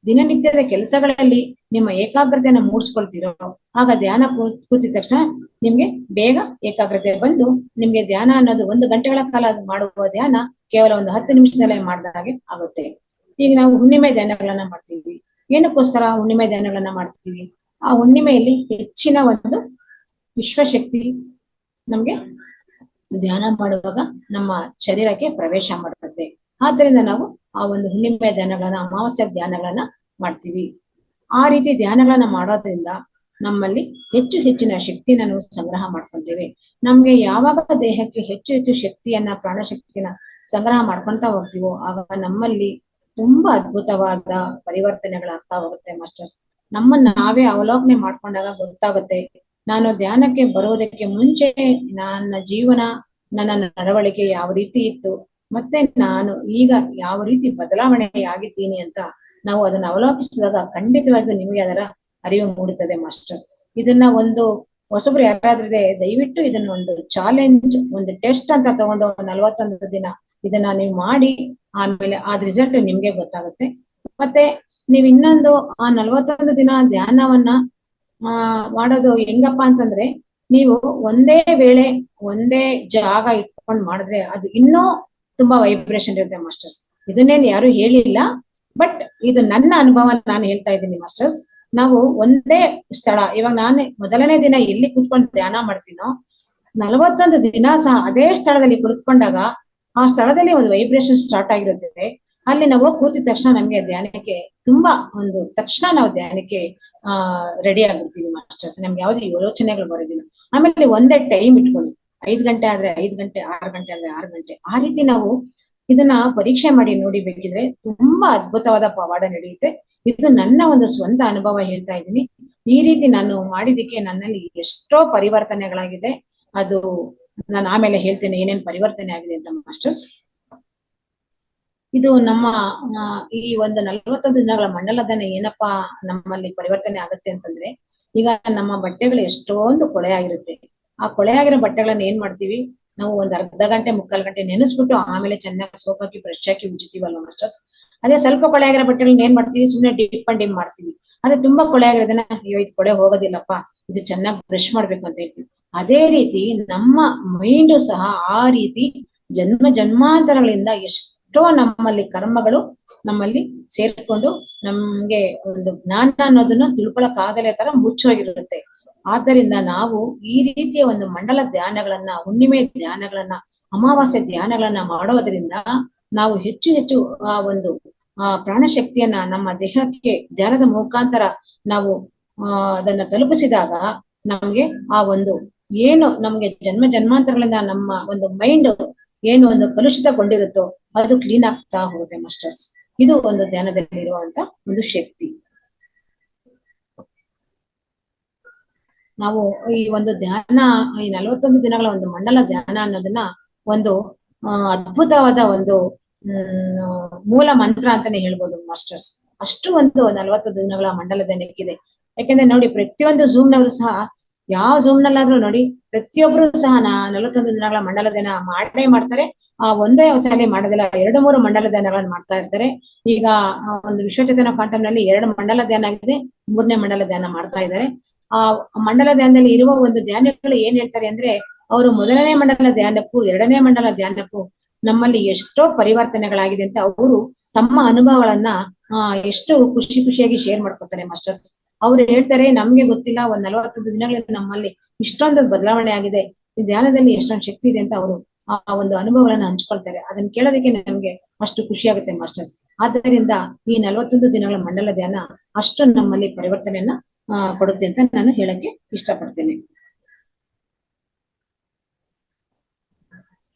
ದಿನನಿತ್ಯದ ಕೆಲಸಗಳಲ್ಲಿ ನಿಮ್ಮ ಏಕಾಗ್ರತೆಯನ್ನ ಮೂಡಿಸ್ಕೊಳ್ತೀರೋ ಆಗ ಧ್ಯಾನ ಕೂತಿದ ತಕ್ಷಣ ನಿಮ್ಗೆ ಬೇಗ ಏಕಾಗ್ರತೆ ಬಂದು ನಿಮ್ಗೆ ಧ್ಯಾನ ಅನ್ನೋದು 1 ಗಂಟೆಗಳ ಕಾಲ ಮಾಡುವ ಧ್ಯಾನ ಕೇವಲ ಒಂದು 10 ನಿಮಿಷದಲ್ಲೇ ಮಾಡಿದ ಹಾಗೆ ಆಗುತ್ತೆ. ಈಗ ನಾವು ಹುಣ್ಣಿಮೆ ಧ್ಯಾನಗಳನ್ನ ಮಾಡ್ತೀವಿ. ಏನಕ್ಕೋಸ್ಕರ ಹುಣ್ಣಿಮೆ ಧ್ಯಾನಗಳನ್ನ ಮಾಡ್ತೀವಿ? ಆ ಹುಣ್ಣಿಮೆಯಲ್ಲಿ ಹೆಚ್ಚಿನ ಒಂದು ವಿಶ್ವಶಕ್ತಿ ನಮ್ಗೆ ಧ್ಯಾನ ಮಾಡುವಾಗ ನಮ್ಮ ಶರೀರಕ್ಕೆ ಪ್ರವೇಶ ಮಾಡುತ್ತೆ. ಆದ್ದರಿಂದ ನಾವು ಆ ಒಂದು ಹುಣ್ಣಿಮೆ ಧ್ಯಾನಗಳನ್ನ, ಅಮಾವಾಸ್ಯ ಧ್ಯಾನಗಳನ್ನ ಮಾಡ್ತೀವಿ. ಆ ರೀತಿ ಧ್ಯಾನಗಳನ್ನ ಮಾಡೋದ್ರಿಂದ ನಮ್ಮಲ್ಲಿ ಹೆಚ್ಚಿನ ಶಕ್ತಿನ ನಾವು ಸಂಗ್ರಹ ಮಾಡ್ಕೊಂತೇವೆ. ನಮ್ಗೆ ಯಾವಾಗ ದೇಹಕ್ಕೆ ಹೆಚ್ಚು ಶಕ್ತಿಯನ್ನ, ಪ್ರಾಣಶಕ್ತಿನ ಸಂಗ್ರಹ ಮಾಡ್ಕೊಂತ ಹೋಗ್ತೀವೋ ಆಗ ನಮ್ಮಲ್ಲಿ ತುಂಬಾ ಅದ್ಭುತವಾದ ಪರಿವರ್ತನೆಗಳಾಗ್ತಾ ಹೋಗುತ್ತೆ ಮಾಸ್ಟರ್ಸ್. ನಮ್ಮನ್ನ ನಾವೇ ಅವಲೋಕನೆ ಮಾಡ್ಕೊಂಡಾಗ ಗೊತ್ತಾಗುತ್ತೆ, ನಾನು ಧ್ಯಾನಕ್ಕೆ ಬರೋದಕ್ಕೆ ಮುಂಚೆ ನನ್ನ ಜೀವನ, ನನ್ನ ನಡವಳಿಕೆ ಯಾವ ರೀತಿ ಇತ್ತು, ಮತ್ತೆ ನಾನು ಈಗ ಯಾವ ರೀತಿ ಬದಲಾವಣೆ ಆಗಿದ್ದೀನಿ ಅಂತ ನಾವು ಅದನ್ನ ಅವಲೋಕಿಸಿದಾಗ ಖಂಡಿತವಾಗಿಯೂ ನಿಮಗೆ ಅದರ ಅರಿವು ಮೂಡುತ್ತದೆ ಮಾಸ್ಟರ್ಸ್. ಇದನ್ನ ಒಂದು ಹೊಸಬ್ರು ಯಾರಾದ್ರಿದೆ ದಯವಿಟ್ಟು ಇದನ್ನ ಒಂದು ಚಾಲೆಂಜ್, ಒಂದು ಟೆಸ್ಟ್ ಅಂತ ತಗೊಂಡು 41 ದಿನ ಇದನ್ನ ನೀವು ಮಾಡಿ, ಆಮೇಲೆ ಅದ್ ರಿಸಲ್ಟ್ ನಿಮ್ಗೆ ಗೊತ್ತಾಗುತ್ತೆ. ಮತ್ತೆ ನೀವ್ ಇನ್ನೊಂದು ಆ 41 ದಿನ ಧ್ಯಾನವನ್ನ ಮಾಡೋದು ಹೆಂಗಪ್ಪ ಅಂತಂದ್ರೆ, ನೀವು ಒಂದೇ ವೇಳೆ ಒಂದೇ ಜಾಗ ಇಟ್ಕೊಂಡು ಮಾಡಿದ್ರೆ ಅದು ಇನ್ನೂ ತುಂಬಾ ವೈಬ್ರೇಷನ್ ಇರುತ್ತೆ ಮಾಸ್ಟರ್ಸ್. ಇದನ್ನೇನು ಯಾರು ಹೇಳಿಲ್ಲ, ಬಟ್ ಇದು ನನ್ನ ಅನುಭವ, ನಾನು ಹೇಳ್ತಾ ಇದ್ದೀನಿ ಮಾಸ್ಟರ್ಸ್. ನಾವು ಒಂದೇ ಸ್ಥಳ, ಇವಾಗ ನಾನು ಮೊದಲನೇ ದಿನ ಎಲ್ಲಿ ಕುತ್ಕೊಂಡು ಧ್ಯಾನ ಮಾಡ್ತೀನೋ 41 ದಿನ ಸಹ ಅದೇ ಸ್ಥಳದಲ್ಲಿ ಕುಳಿತುಕೊಂಡಾಗ ಆ ಸ್ಥಳದಲ್ಲಿ ಒಂದು ವೈಬ್ರೇಷನ್ ಸ್ಟಾರ್ಟ್ ಆಗಿರುತ್ತೆ. ಅಲ್ಲಿ ನಾವು ಕೂತಿದ ತಕ್ಷಣ ನಮ್ಗೆ ಧ್ಯಾನಕ್ಕೆ ತುಂಬಾ ಒಂದು ತಕ್ಷಣ ನಾವು ಧ್ಯಾನಕ್ಕೆ ರೆಡಿ ಆಗ್ಬಿಡ್ತೀವಿ ಮಾಸ್ಟರ್ಸ್. ನಮ್ಗೆ ಯಾವ್ದು ಯೋಚನೆಗಳು ಬರೋದಿಲ್ಲ. ಆಮೇಲೆ ಒಂದೇ ಟೈಮ್ ಇಟ್ಕೊಳ್ಳಿ, 5 ಗಂಟೆ ಆದ್ರೆ 5 ಗಂಟೆ, 6 ಗಂಟೆ ಆದ್ರೆ 6 ಗಂಟೆ, ಆ ರೀತಿ ನಾವು ಇದನ್ನ ಪರೀಕ್ಷೆ ಮಾಡಿ ನೋಡಿ. ಬೇಕಿದ್ರೆ ತುಂಬಾ ಅದ್ಭುತವಾದ ಪವಾಡ ನಡೆಯುತ್ತೆ. ಇದು ನನ್ನ ಒಂದು ಸ್ವಂತ ಅನುಭವ ಹೇಳ್ತಾ ಇದ್ದೀನಿ. ಈ ರೀತಿ ನಾನು ಮಾಡಿದಕ್ಕೆ ನನ್ನಲ್ಲಿ ಎಷ್ಟೋ ಪರಿವರ್ತನೆಗಳಾಗಿದೆ. ಅದು ನಾನು ಆಮೇಲೆ ಹೇಳ್ತೇನೆ ಏನೇನ್ ಪರಿವರ್ತನೆ ಆಗಿದೆ ಅಂತ ಮಾಸ್ಟರ್ಸ್. ಇದು ನಮ್ಮ ಈ ಒಂದು 41 ದಿನಗಳ ಮಂಡಲ ಧ್ಯಾನ ಏನಪ್ಪಾ ನಮ್ಮಲ್ಲಿ ಪರಿವರ್ತನೆ ಆಗುತ್ತೆ ಅಂತಂದ್ರೆ, ಈಗ ನಮ್ಮ ಬಟ್ಟೆಗಳು ಎಷ್ಟೊಂದು ಕೊಳೆ ಆಗಿರುತ್ತೆ. ಆ ಕೊಳೆ ಆಗಿರೋ ಬಟ್ಟೆಗಳನ್ನ ಏನ್ ಮಾಡ್ತೀವಿ ನಾವು, ಒಂದ್ ಅರ್ಧ ಗಂಟೆ 3/4 ಗಂಟೆ ನೆನೆಸ್ಬಿಟ್ಟು ಆಮೇಲೆ ಚೆನ್ನಾಗಿ ಸೋಪ್ ಹಾಕಿ ಬ್ರಷ್ ಹಾಕಿ ಉಜ್ಜಿತೀವಲ್ವ ಮಾಸ್ಟರ್ಸ್. ಅದೇ ಸ್ವಲ್ಪ ಕೊಳೆ ಆಗಿರೋ ಬಟ್ಟೆಗಳನ್ನ ಏನ್ ಮಾಡ್ತೀವಿ, ಸುಮ್ನೆ ಡಿಪ್ ಅಂಡ್ ಡಿಪ್ ಮಾಡ್ತೀವಿ. ಅದೇ ತುಂಬಾ ಕೊಳೆ ಆಗಿರೋದನ್ನ ಅಯ್ಯೋ ಇದು ಕೊಳೆ ಹೋಗೋದಿಲ್ಲಪ್ಪ, ಇದು ಚೆನ್ನಾಗಿ ಬ್ರಷ್ ಮಾಡ್ಬೇಕು ಅಂತ ಹೇಳ್ತೀವಿ. ಅದೇ ರೀತಿ ನಮ್ಮ ಮೈಂಡು ಸಹ ಆ ರೀತಿ ಜನ್ಮಾಂತರಗಳಿಂದ ಎಷ್ಟೋ ನಮ್ಮಲ್ಲಿ ಕರ್ಮಗಳು ನಮ್ಮಲ್ಲಿ ಸೇರ್ಕೊಂಡು ನಮ್ಗೆ ಒಂದು ಜ್ಞಾನ ಅನ್ನೋದನ್ನ ತಿಳ್ಕೊಳಕ್ ಆಗದಲೇ ತರ ಮುಚ್ಚೋಗಿರುತ್ತೆ. ಆದ್ದರಿಂದ ನಾವು ಈ ರೀತಿಯ ಒಂದು ಮಂಡಲ ಧ್ಯಾನಗಳನ್ನ, ಹುಣ್ಣಿಮೆ ಧ್ಯಾನಗಳನ್ನ, ಅಮಾವಾಸ್ಯೆ ಧ್ಯಾನಗಳನ್ನ ಮಾಡೋದ್ರಿಂದ ನಾವು ಹೆಚ್ಚು ಆ ಒಂದು ಪ್ರಾಣಶಕ್ತಿಯನ್ನ ನಮ್ಮ ದೇಹಕ್ಕೆ ಧ್ಯಾನದ ಮುಖಾಂತರ ನಾವು ಅದನ್ನ ತಲುಪಿಸಿದಾಗ ನಮ್ಗೆ ಆ ಒಂದು ಏನು ನಮ್ಗೆ ಜನ್ಮಾಂತರಗಳಿಂದ ನಮ್ಮ ಒಂದು ಮೈಂಡ್ ಏನು ಒಂದು ಕಲುಷಿತಗೊಂಡಿರುತ್ತೋ ಅದು ಕ್ಲೀನ್ ಆಗ್ತಾ ಹೋಗುತ್ತೆ ಮಾಸ್ಟರ್ಸ್. ಇದು ಒಂದು ಧ್ಯಾನದಲ್ಲಿರುವಂತ ಒಂದು ಶಕ್ತಿ. ನಾವು ಈ ಒಂದು ಧ್ಯಾನ, ಈ 41 ದಿನಗಳ ಒಂದು ಮಂಡಲ ಧ್ಯಾನ ಅನ್ನೋದನ್ನ ಒಂದು ಅದ್ಭುತವಾದ ಒಂದು ಮೂಲ ಮಂತ್ರ ಅಂತಾನೆ ಹೇಳ್ಬೋದು ಮಾಸ್ಟರ್ಸ್. ಅಷ್ಟು ಒಂದು 41 ದಿನಗಳ ಮಂಡಲ ಧ್ಯಾನಕ್ಕಿದೆ. ಯಾಕೆಂದ್ರೆ ನೋಡಿ, ಪ್ರತಿಯೊಂದು ಝೂಮ್ನವರು ಸಹ, ಯಾವ ಝೂಮ್ ನಲ್ಲಾದ್ರೂ ನೋಡಿ, ಪ್ರತಿಯೊಬ್ರು ಸಹ 41 ದಿನಗಳ ಮಂಡಲ ಧ್ಯಾನ ಮಾಡೇ ಮಾಡ್ತಾರೆ. ಒಂದೇ ಸಲ ಮಾಡೋದಿಲ್ಲ, 2-3 ಮಂಡಲ ಧ್ಯಾನಗಳನ್ನ ಮಾಡ್ತಾ ಇರ್ತಾರೆ. ಈಗ ಒಂದು ವಿಶ್ವಚೇತನ ಕ್ವಾಂಟಮ್ ನಲ್ಲಿ 2 ಮಂಡಲ ಧ್ಯಾನ ಆಗಿದೆ, 3ನೇ ಮಂಡಲ ಧ್ಯಾನ ಮಾಡ್ತಾ ಇದ್ದಾರೆ. ಆ ಮಂಡಲ ಧ್ಯಾನದಲ್ಲಿ ಇರುವ ಒಂದು ಧ್ಯಾನಗಳು ಏನ್ ಹೇಳ್ತಾರೆ ಅಂದ್ರೆ, ಅವರು ಮೊದಲನೇ ಮಂಡಲ ಧ್ಯಾನಕ್ಕೂ 2ನೇ ಮಂಡಲ ಧ್ಯಾನಕ್ಕೂ ನಮ್ಮಲ್ಲಿ ಎಷ್ಟೋ ಪರಿವರ್ತನೆಗಳಾಗಿದೆ ಅಂತ ಅವರು ತಮ್ಮ ಅನುಭವಗಳನ್ನ ಎಷ್ಟು ಖುಷಿಯಾಗಿ ಶೇರ್ ಮಾಡ್ಕೊತಾರೆ ಮಾಸ್ಟರ್ಸ್. ಅವ್ರು ಹೇಳ್ತಾರೆ, ನಮ್ಗೆ ಗೊತ್ತಿಲ್ಲ, ಒಂದ್ 41 ದಿನಗಳಲ್ಲಿ ನಮ್ಮಲ್ಲಿ ಇಷ್ಟೊಂದು ಬದಲಾವಣೆ ಆಗಿದೆ, ಈ ಧ್ಯಾನದಲ್ಲಿ ಎಷ್ಟೊಂದು ಶಕ್ತಿ ಇದೆ ಅಂತ ಅವರು ಆ ಒಂದು ಅನುಭವಗಳನ್ನ ಹಂಚ್ಕೊಳ್ತಾರೆ. ಅದನ್ನ ಕೇಳೋದಕ್ಕೆ ನಮ್ಗೆ ಅಷ್ಟು ಖುಷಿ ಆಗುತ್ತೆ ಮಾಸ್ಟರ್ಸ್. ಆದ್ದರಿಂದ ಈ 41 ದಿನಗಳ ಮಂಡಲ ಧ್ಯಾನ ಅಷ್ಟು ನಮ್ಮಲ್ಲಿ ಪರಿವರ್ತನೆಯನ್ನ ಕೊಡುತ್ತೆ ಅಂತ ನಾನು ಹೇಳಕ್ಕೆ ಇಷ್ಟಪಡ್ತೇನೆ.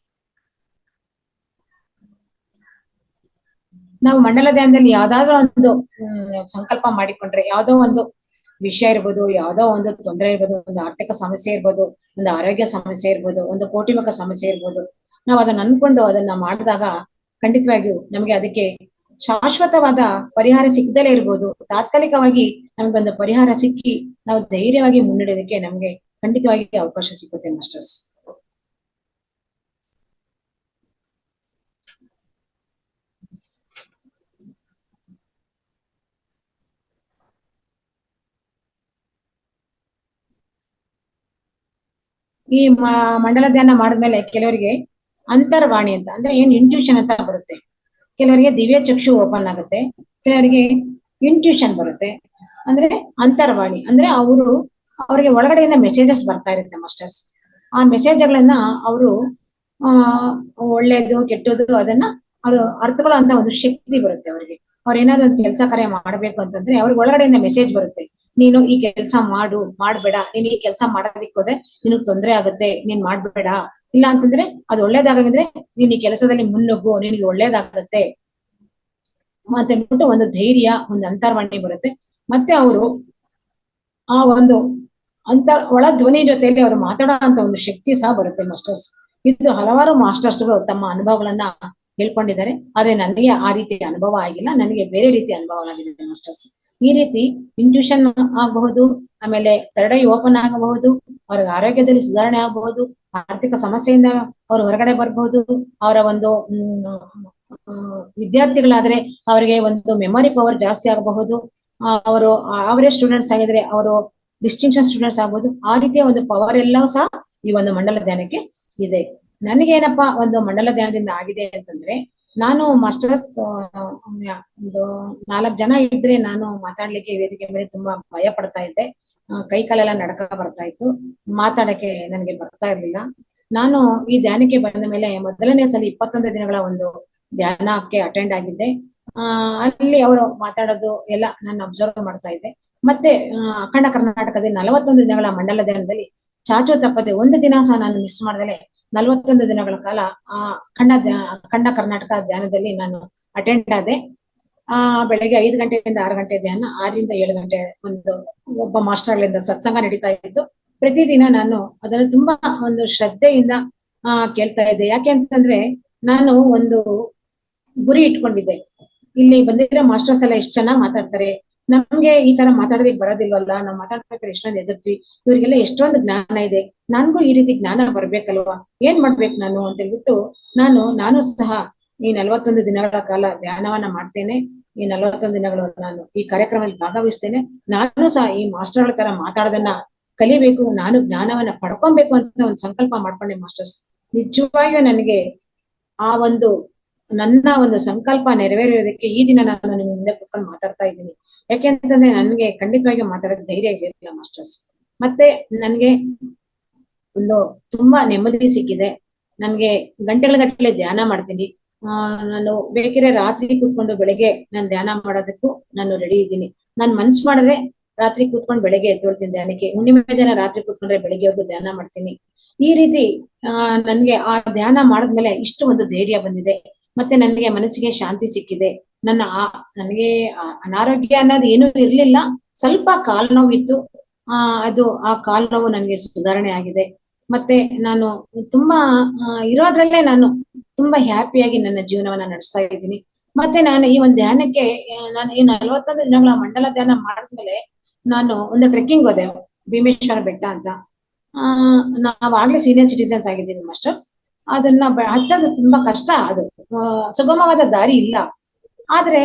ನಾವು ಮಂಡಲ ಧ್ಯಾನದಲ್ಲಿ ಯಾವ್ದಾದ್ರು ಒಂದು ಸಂಕಲ್ಪ ಮಾಡಿಕೊಂಡ್ರೆ, ಯಾವ್ದೋ ಒಂದು ವಿಷಯ ಇರ್ಬೋದು, ಯಾವ್ದೋ ಒಂದು ತೊಂದರೆ ಇರ್ಬೋದು, ಒಂದು ಆರ್ಥಿಕ ಸಮಸ್ಯೆ ಇರ್ಬೋದು, ಒಂದು ಆರೋಗ್ಯ ಸಮಸ್ಯೆ ಇರ್ಬೋದು, ಒಂದು ಕೋಟಿಮುಖ ಸಮಸ್ಯೆ ಇರ್ಬೋದು, ನಾವು ಅದನ್ನ ಅನ್ಕೊಂಡು ಅದನ್ನ ಮಾಡಿದಾಗ ಖಂಡಿತವಾಗಿಯೂ ನಮಗೆ ಅದಕ್ಕೆ ಶಾಶ್ವತವಾದ ಪರಿಹಾರ ಸಿಗದಲೇ ಇರ್ಬೋದು. ತಾತ್ಕಾಲಿಕವಾಗಿ ನಮ್ಗೊಂದು ಪರಿಹಾರ ಸಿಕ್ಕಿ ನಾವು ಧೈರ್ಯವಾಗಿ ಮುನ್ನಡೆಯೋದಕ್ಕೆ ನಮ್ಗೆ ಖಂಡಿತವಾಗಿ ಅವಕಾಶ ಸಿಗುತ್ತೆ ಮಾಸ್ಟರ್ಸ್. ಈ ಮಂಡಲ ಧ್ಯಾನ ಮಾಡಿದ್ಮೇಲೆ ಕೆಲವರಿಗೆ ಅಂತರ್ವಾಣಿ ಅಂತ ಅಂದ್ರೆ ಏನ್ ಇಂಟ್ಯೂಷನ್ ಅಂತ ಬರುತ್ತೆ. ಕೆಲವರಿಗೆ ದಿವ್ಯ ಚಕ್ಷು ಓಪನ್ ಆಗುತ್ತೆ, ಕೆಲವರಿಗೆ ಇಂಟ್ಯೂಷನ್ ಬರುತ್ತೆ. ಅಂದ್ರೆ ಅಂತರ್ವಾಣಿ ಅಂದ್ರೆ ಅವ್ರಿಗೆ ಒಳಗಡೆಯಿಂದ ಮೆಸೇಜಸ್ ಬರ್ತಾ ಇರುತ್ತೆ ಮಾಸ್ಟರ್ಸ್. ಆ ಮೆಸೇಜ್ಗಳನ್ನ ಅವರು ಒಳ್ಳೇದು ಕೆಟ್ಟದ್ದು ಅದನ್ನ ಅವರು ಅರ್ಥಗಳು ಅಂತ ಒಂದು ಶಕ್ತಿ ಬರುತ್ತೆ ಅವರಿಗೆ. ಅವ್ರು ಏನಾದ್ರು ಒಂದು ಕೆಲಸ ಕಾರ್ಯ ಮಾಡ್ಬೇಕು ಅಂತಂದ್ರೆ ಅವ್ರಿಗೆ ಒಳಗಡೆಯಿಂದ ಮೆಸೇಜ್ ಬರುತ್ತೆ, ನೀನು ಈ ಕೆಲಸ ಮಾಡ್ಬೇಡ, ನೀನ್ ಈ ಕೆಲಸ ಮಾಡೋದಿಕ್ ಹೋದ್ರೆ ನಿನಗ್ ತೊಂದ್ರೆ ಆಗುತ್ತೆ, ನೀನ್ ಮಾಡ್ಬೇಡ. ಇಲ್ಲ ಅಂತಂದ್ರೆ ಅದು ಒಳ್ಳೇದಾಗಂದ್ರೆ ನೀನ್ ಈ ಕೆಲಸದಲ್ಲಿ ಮುನ್ನುಗ್ಗು, ನಿನಗೆ ಒಳ್ಳೇದಾಗತ್ತೆ ಅಂತ ಹೇಳ್ಬಿಟ್ಟು ಒಂದು ಧೈರ್ಯ, ಒಂದು ಅಂತರ್ವಾಣಿ ಬರುತ್ತೆ. ಮತ್ತೆ ಅವರು ಆ ಒಂದು ಒಳ ಧ್ವನಿ ಜೊತೆಯಲ್ಲಿ ಅವರು ಮಾತಾಡೋ ಅಂತ ಒಂದು ಶಕ್ತಿ ಸಹ ಬರುತ್ತೆ ಮಾಸ್ಟರ್ಸ್. ಇದು ಹಲವಾರು ಮಾಸ್ಟರ್ಸ್ಗಳು ತಮ್ಮ ಅನುಭವಗಳನ್ನ ಹೇಳ್ಕೊಂಡಿದ್ದಾರೆ. ಆದ್ರೆ ನನಗೆ ಆ ರೀತಿಯ ಅನುಭವ ಆಗಿಲ್ಲ, ನನಗೆ ಬೇರೆ ರೀತಿಯ ಅನುಭವ ಆಗಿದೆ ಮಾಸ್ಟರ್ಸ್. ಈ ರೀತಿ ಇಂಟ್ಯೂಷನ್ ಆಗಬಹುದು, ಆಮೇಲೆ ಥರ್ಡ್ ಐ ಓಪನ್ ಆಗಬಹುದು, ಅವ್ರಿಗೆ ಆರೋಗ್ಯದಲ್ಲಿ ಸುಧಾರಣೆ ಆಗಬಹುದು, ಆರ್ಥಿಕ ಸಮಸ್ಯೆಯಿಂದ ಅವ್ರು ಹೊರಗಡೆ ಬರಬಹುದು. ಅವರ ಒಂದು ವಿದ್ಯಾರ್ಥಿಗಳಾದ್ರೆ ಅವರಿಗೆ ಒಂದು ಮೆಮೊರಿ ಪವರ್ ಜಾಸ್ತಿ ಆಗಬಹುದು. ಅವರು ಅವರೇಜ್ ಸ್ಟೂಡೆಂಟ್ಸ್ ಆಗಿದ್ರೆ ಅವರು ಡಿಸ್ಟಿಂಕ್ಷನ್ ಸ್ಟೂಡೆಂಟ್ಸ್ ಆಗ್ಬೋದು. ಆ ರೀತಿಯ ಒಂದು ಪವರ್ ಎಲ್ಲವೂ ಸಹ ಈ ಒಂದು ಮಂಡಲ ಧ್ಯಾನಕ್ಕೆ ಇದೆ. ನನಗೇನಪ್ಪಾ ಒಂದು ಮಂಡಲ ಧ್ಯಾನದಿಂದ ಆಗಿದೆ ಅಂತಂದ್ರೆ, ನಾನು ಮಾಸ್ಟರ್ಸ್ ಒಂದು 4 ಜನ ಇದ್ರೆ ನಾನು ಮಾತಾಡ್ಲಿಕ್ಕೆ ವೇದಿಕೆ ಮೇಲೆ ತುಂಬಾ ಭಯ ಪಡ್ತಾ ಇದ್ದೆ. ಕೈ ಕಾಲೆಲ್ಲ ನಡಕ ಬರ್ತಾ ಇತ್ತು, ಮಾತಾಡಕ್ಕೆ ನನಗೆ ಬರ್ತಾ ಇರ್ಲಿಲ್ಲ. ನಾನು ಈ ಧ್ಯಾನಕ್ಕೆ ಬಂದ ಮೇಲೆ ಮೊದಲನೇ ಸಲ 21 ದಿನಗಳ ಒಂದು ಧ್ಯಾನಕ್ಕೆ ಅಟೆಂಡ್ ಆಗಿದ್ದೆ. ಅಲ್ಲಿ ಅವರು ಮಾತಾಡೋದು ಎಲ್ಲ ನಾನು ಅಬ್ಸರ್ವ್ ಮಾಡ್ತಾ ಇದ್ದೆ. ಮತ್ತೆ ಅಖಂಡ ಕರ್ನಾಟಕದಲ್ಲಿ 41 ದಿನಗಳ ಮಂಡಲ ಧ್ಯಾನದಲ್ಲಿ ಚಾಚು ತಪ್ಪದೆ ಒಂದು ದಿನ ಸಹ ನಾನು ಮಿಸ್ ಮಾಡ್ದಲೆ 41 ದಿನಗಳ ಕಾಲ ಆ ಅಖಂಡ ಕರ್ನಾಟಕ ಧ್ಯಾನದಲ್ಲಿ ನಾನು ಅಟೆಂಡ್ ಆದೆ. ಬೆಳಗ್ಗೆ 5 ಗಂಟೆಯಿಂದ 6 ಗಂಟೆ ಧ್ಯಾನ, 6 ರಿಂದ 7 ಗಂಟೆ ಒಬ್ಬ ಮಾಸ್ಟರ್ಗಳಿಂದ ಸತ್ಸಂಗ ನಡೀತಾ ಇತ್ತು. ಪ್ರತಿದಿನ ನಾನು ಅದನ್ನು ತುಂಬಾ ಒಂದು ಶ್ರದ್ಧೆಯಿಂದ ಕೇಳ್ತಾ ಇದ್ದೆ. ಯಾಕೆ ಅಂತಂದ್ರೆ ನಾನು ಒಂದು ಗುರಿ ಇಟ್ಕೊಂಡಿದ್ದೆ, ಇಲ್ಲಿ ಬಂದಿರೋ ಮಾಸ್ಟರ್ಸ್ ಎಲ್ಲ ಎಷ್ಟು ಚೆನ್ನಾಗಿ ಮಾತಾಡ್ತಾರೆ, ನಮ್ಗೆ ಈ ತರ ಮಾತಾಡೋದಿಕ್ ಬರೋದಿಲ್ವಲ್ಲ, ನಾವು ಮಾತಾಡ್ಬೇಕಾದ್ರೆ ಎಷ್ಟೊಂದು ಎದುರ್ತೀವಿ, ಇವ್ರಿಗೆಲ್ಲ ಎಷ್ಟೊಂದು ಜ್ಞಾನ ಇದೆ, ನನ್ಗೂ ಈ ರೀತಿ ಜ್ಞಾನ ಬರ್ಬೇಕಲ್ವಾ, ಏನ್ ಮಾಡ್ಬೇಕು ನಾನು ಅಂತ ಹೇಳ್ಬಿಟ್ಟು ನಾನು ಸಹ ಈ 41 ದಿನಗಳ ಕಾಲ ಧ್ಯಾನವನ್ನ ಮಾಡ್ತೇನೆ. ಈ 41 ದಿನಗಳು ನಾನು ಈ ಕಾರ್ಯಕ್ರಮದಲ್ಲಿ ಭಾಗವಹಿಸ್ತೇನೆ. ನಾನು ಸಹ ಈ ಮಾಸ್ಟರ್ಗಳ ತರ ಮಾತಾಡೋದನ್ನ ಕಲಿಬೇಕು, ನಾನು ಜ್ಞಾನವನ್ನ ಪಡ್ಕೊಬೇಕು ಅಂತ ಒಂದು ಸಂಕಲ್ಪ ಮಾಡ್ಕೊಂಡೆ ಮಾಸ್ಟರ್ಸ್. ನಿಜವಾಗಿಯೂ ನನಗೆ ಆ ಒಂದು ನನ್ನ ಒಂದು ಸಂಕಲ್ಪ ನೆರವೇರೋದಕ್ಕೆ ಈ ದಿನ ನಾನು ನಿಮ್ಮ ಮುಂದೆ ಕೂತ್ಕೊಂಡು ಮಾತಾಡ್ತಾ ಇದ್ದೀನಿ. ಯಾಕೆಂತಂದ್ರೆ ನನ್ಗೆ ಖಂಡಿತವಾಗಿ ಮಾತಾಡೋದು ಧೈರ್ಯ ಇರಲಿಲ್ಲ ಮಾಸ್ಟರ್ಸ್. ಮತ್ತೆ ನನ್ಗೆ ಒಂದು ತುಂಬಾ ನೆಮ್ಮದಿ ಸಿಕ್ಕಿದೆ. ನನ್ಗೆ ಗಂಟೆಗಳ ಧ್ಯಾನ ಮಾಡ್ತೀನಿ. ನಾನು ಬೇಕಿದ್ರೆ ರಾತ್ರಿ ಕೂತ್ಕೊಂಡು ಬೆಳಗ್ಗೆ ನಾನು ಧ್ಯಾನ ಮಾಡೋದಕ್ಕೂ ನಾನು ರೆಡಿ ಇದ್ದೀನಿ. ನಾನು ಮನ್ಸು ಮಾಡಿದ್ರೆ ರಾತ್ರಿ ಕೂತ್ಕೊಂಡು ಬೆಳಗ್ಗೆ ಎದ್ದೊಳ್ತೀನಿ ಧ್ಯಾನಕ್ಕೆ. ಹುಣ್ಣಿಮೆ ದಿನ ರಾತ್ರಿ ಕೂತ್ಕೊಂಡ್ರೆ ಬೆಳಗ್ಗೆ ಹೋಗಿ ಧ್ಯಾನ ಮಾಡ್ತೀನಿ. ಈ ರೀತಿ ನನ್ಗೆ ಆ ಧ್ಯಾನ ಮಾಡಿದ್ಮೇಲೆ ಇಷ್ಟು ಒಂದು ಧೈರ್ಯ ಬಂದಿದೆ. ಮತ್ತೆ ನನಗೆ ಮನಸ್ಸಿಗೆ ಶಾಂತಿ ಸಿಕ್ಕಿದೆ. ನನಗೆ ಅನಾರೋಗ್ಯ ಅನ್ನೋದು ಏನೂ ಇರ್ಲಿಲ್ಲ, ಸ್ವಲ್ಪ ಕಾಲ್ ನೋವು ಇತ್ತು. ಆ ಕಾಲ್ ನೋವು ನನಗೆ ಸುಧಾರಣೆ ಆಗಿದೆ. ಮತ್ತೆ ನಾನು ತುಂಬಾ ಇರೋದ್ರಲ್ಲೇ ನಾನು ತುಂಬಾ ಹ್ಯಾಪಿಯಾಗಿ ನನ್ನ ಜೀವನವನ್ನ ನಡೆಸ್ತಾ ಇದ್ದೀನಿ. ಮತ್ತೆ ನಾನು ಈ ಒಂದು ಧ್ಯಾನಕ್ಕೆ ನಾನು ಈ 41 ದಿನಗಳ ಮಂಡಲ ಧ್ಯಾನ ಮಾಡಿದ್ಮೇಲೆ ನಾನು ಒಂದು ಟ್ರೆಕ್ಕಿಂಗ್ ಹೋದೆ, ಭೀಮೇಶ್ವರ ಬೆಟ್ಟ ಅಂತ. ನಾವಾಗ್ಲೇ ಸೀನಿಯರ್ ಸಿಟಿಸನ್ಸ್ ಆಗಿದ್ದೀವಿ ಮಾಸ್ಟರ್ಸ್. ಅದನ್ನ ಹತ್ತೋದು ತುಂಬಾ ಕಷ್ಟ, ಅದು ಸುಗಮವಾದ ದಾರಿ ಇಲ್ಲ. ಆದ್ರೆ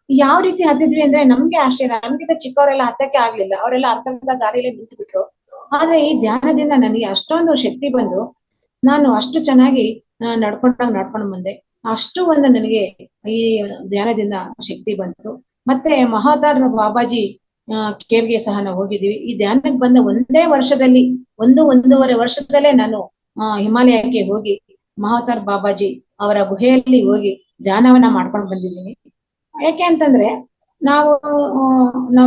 ಯಾವ ರೀತಿ ಹತ್ತಿದ್ವಿ ಅಂದ್ರೆ ನಮ್ಗೆ ಆಶ್ಚರ್ಯ, ನಮ್ಗಿಂತ ಚಿಕ್ಕವರೆಲ್ಲ ಹತ್ತಕ್ಕೆ ಆಗ್ಲಿಲ್ಲ, ಅವರೆಲ್ಲ ಅರ್ಧ ದಾರಿಯಲ್ಲಿ ನಿಂತು ಬಿಟ್ರು. ಆದ್ರೆ ಈ ಧ್ಯಾನದಿಂದ ನನಗೆ ಅಷ್ಟೊಂದು ಶಕ್ತಿ ಬಂದು ನಾನು ಅಷ್ಟು ಚೆನ್ನಾಗಿ ನಡ್ಕೊಂಡು ಬಂದೆ. ಅಷ್ಟು ಒಂದು ನನಗೆ ಈ ಧ್ಯಾನದಿಂದ ಶಕ್ತಿ ಬಂತು. ಮತ್ತೆ ಮಹಾತಾರ್ ಬಾಬಾಜಿ ಕೇವ್ಗೆ ಸಹ ನಾವು ಹೋಗಿದ್ದೀವಿ. ಈ ಧ್ಯಾನಕ್ಕೆ ಬಂದ ಒಂದೇ ವರ್ಷದಲ್ಲಿ 1.5 ವರ್ಷದಲ್ಲೇ ನಾನು ಹಿಮಾಲಯಕ್ಕೆ ಹೋಗಿ ಮಹಾತಾರ್ ಬಾಬಾಜಿ ಅವರ ಗುಹೆಯಲ್ಲಿ ಹೋಗಿ ಧ್ಯಾನವನ್ನ ಮಾಡ್ಕೊಂಡು ಬಂದಿದ್ದೀನಿ. ಯಾಕೆ ಅಂತಂದ್ರೆ ನಾವು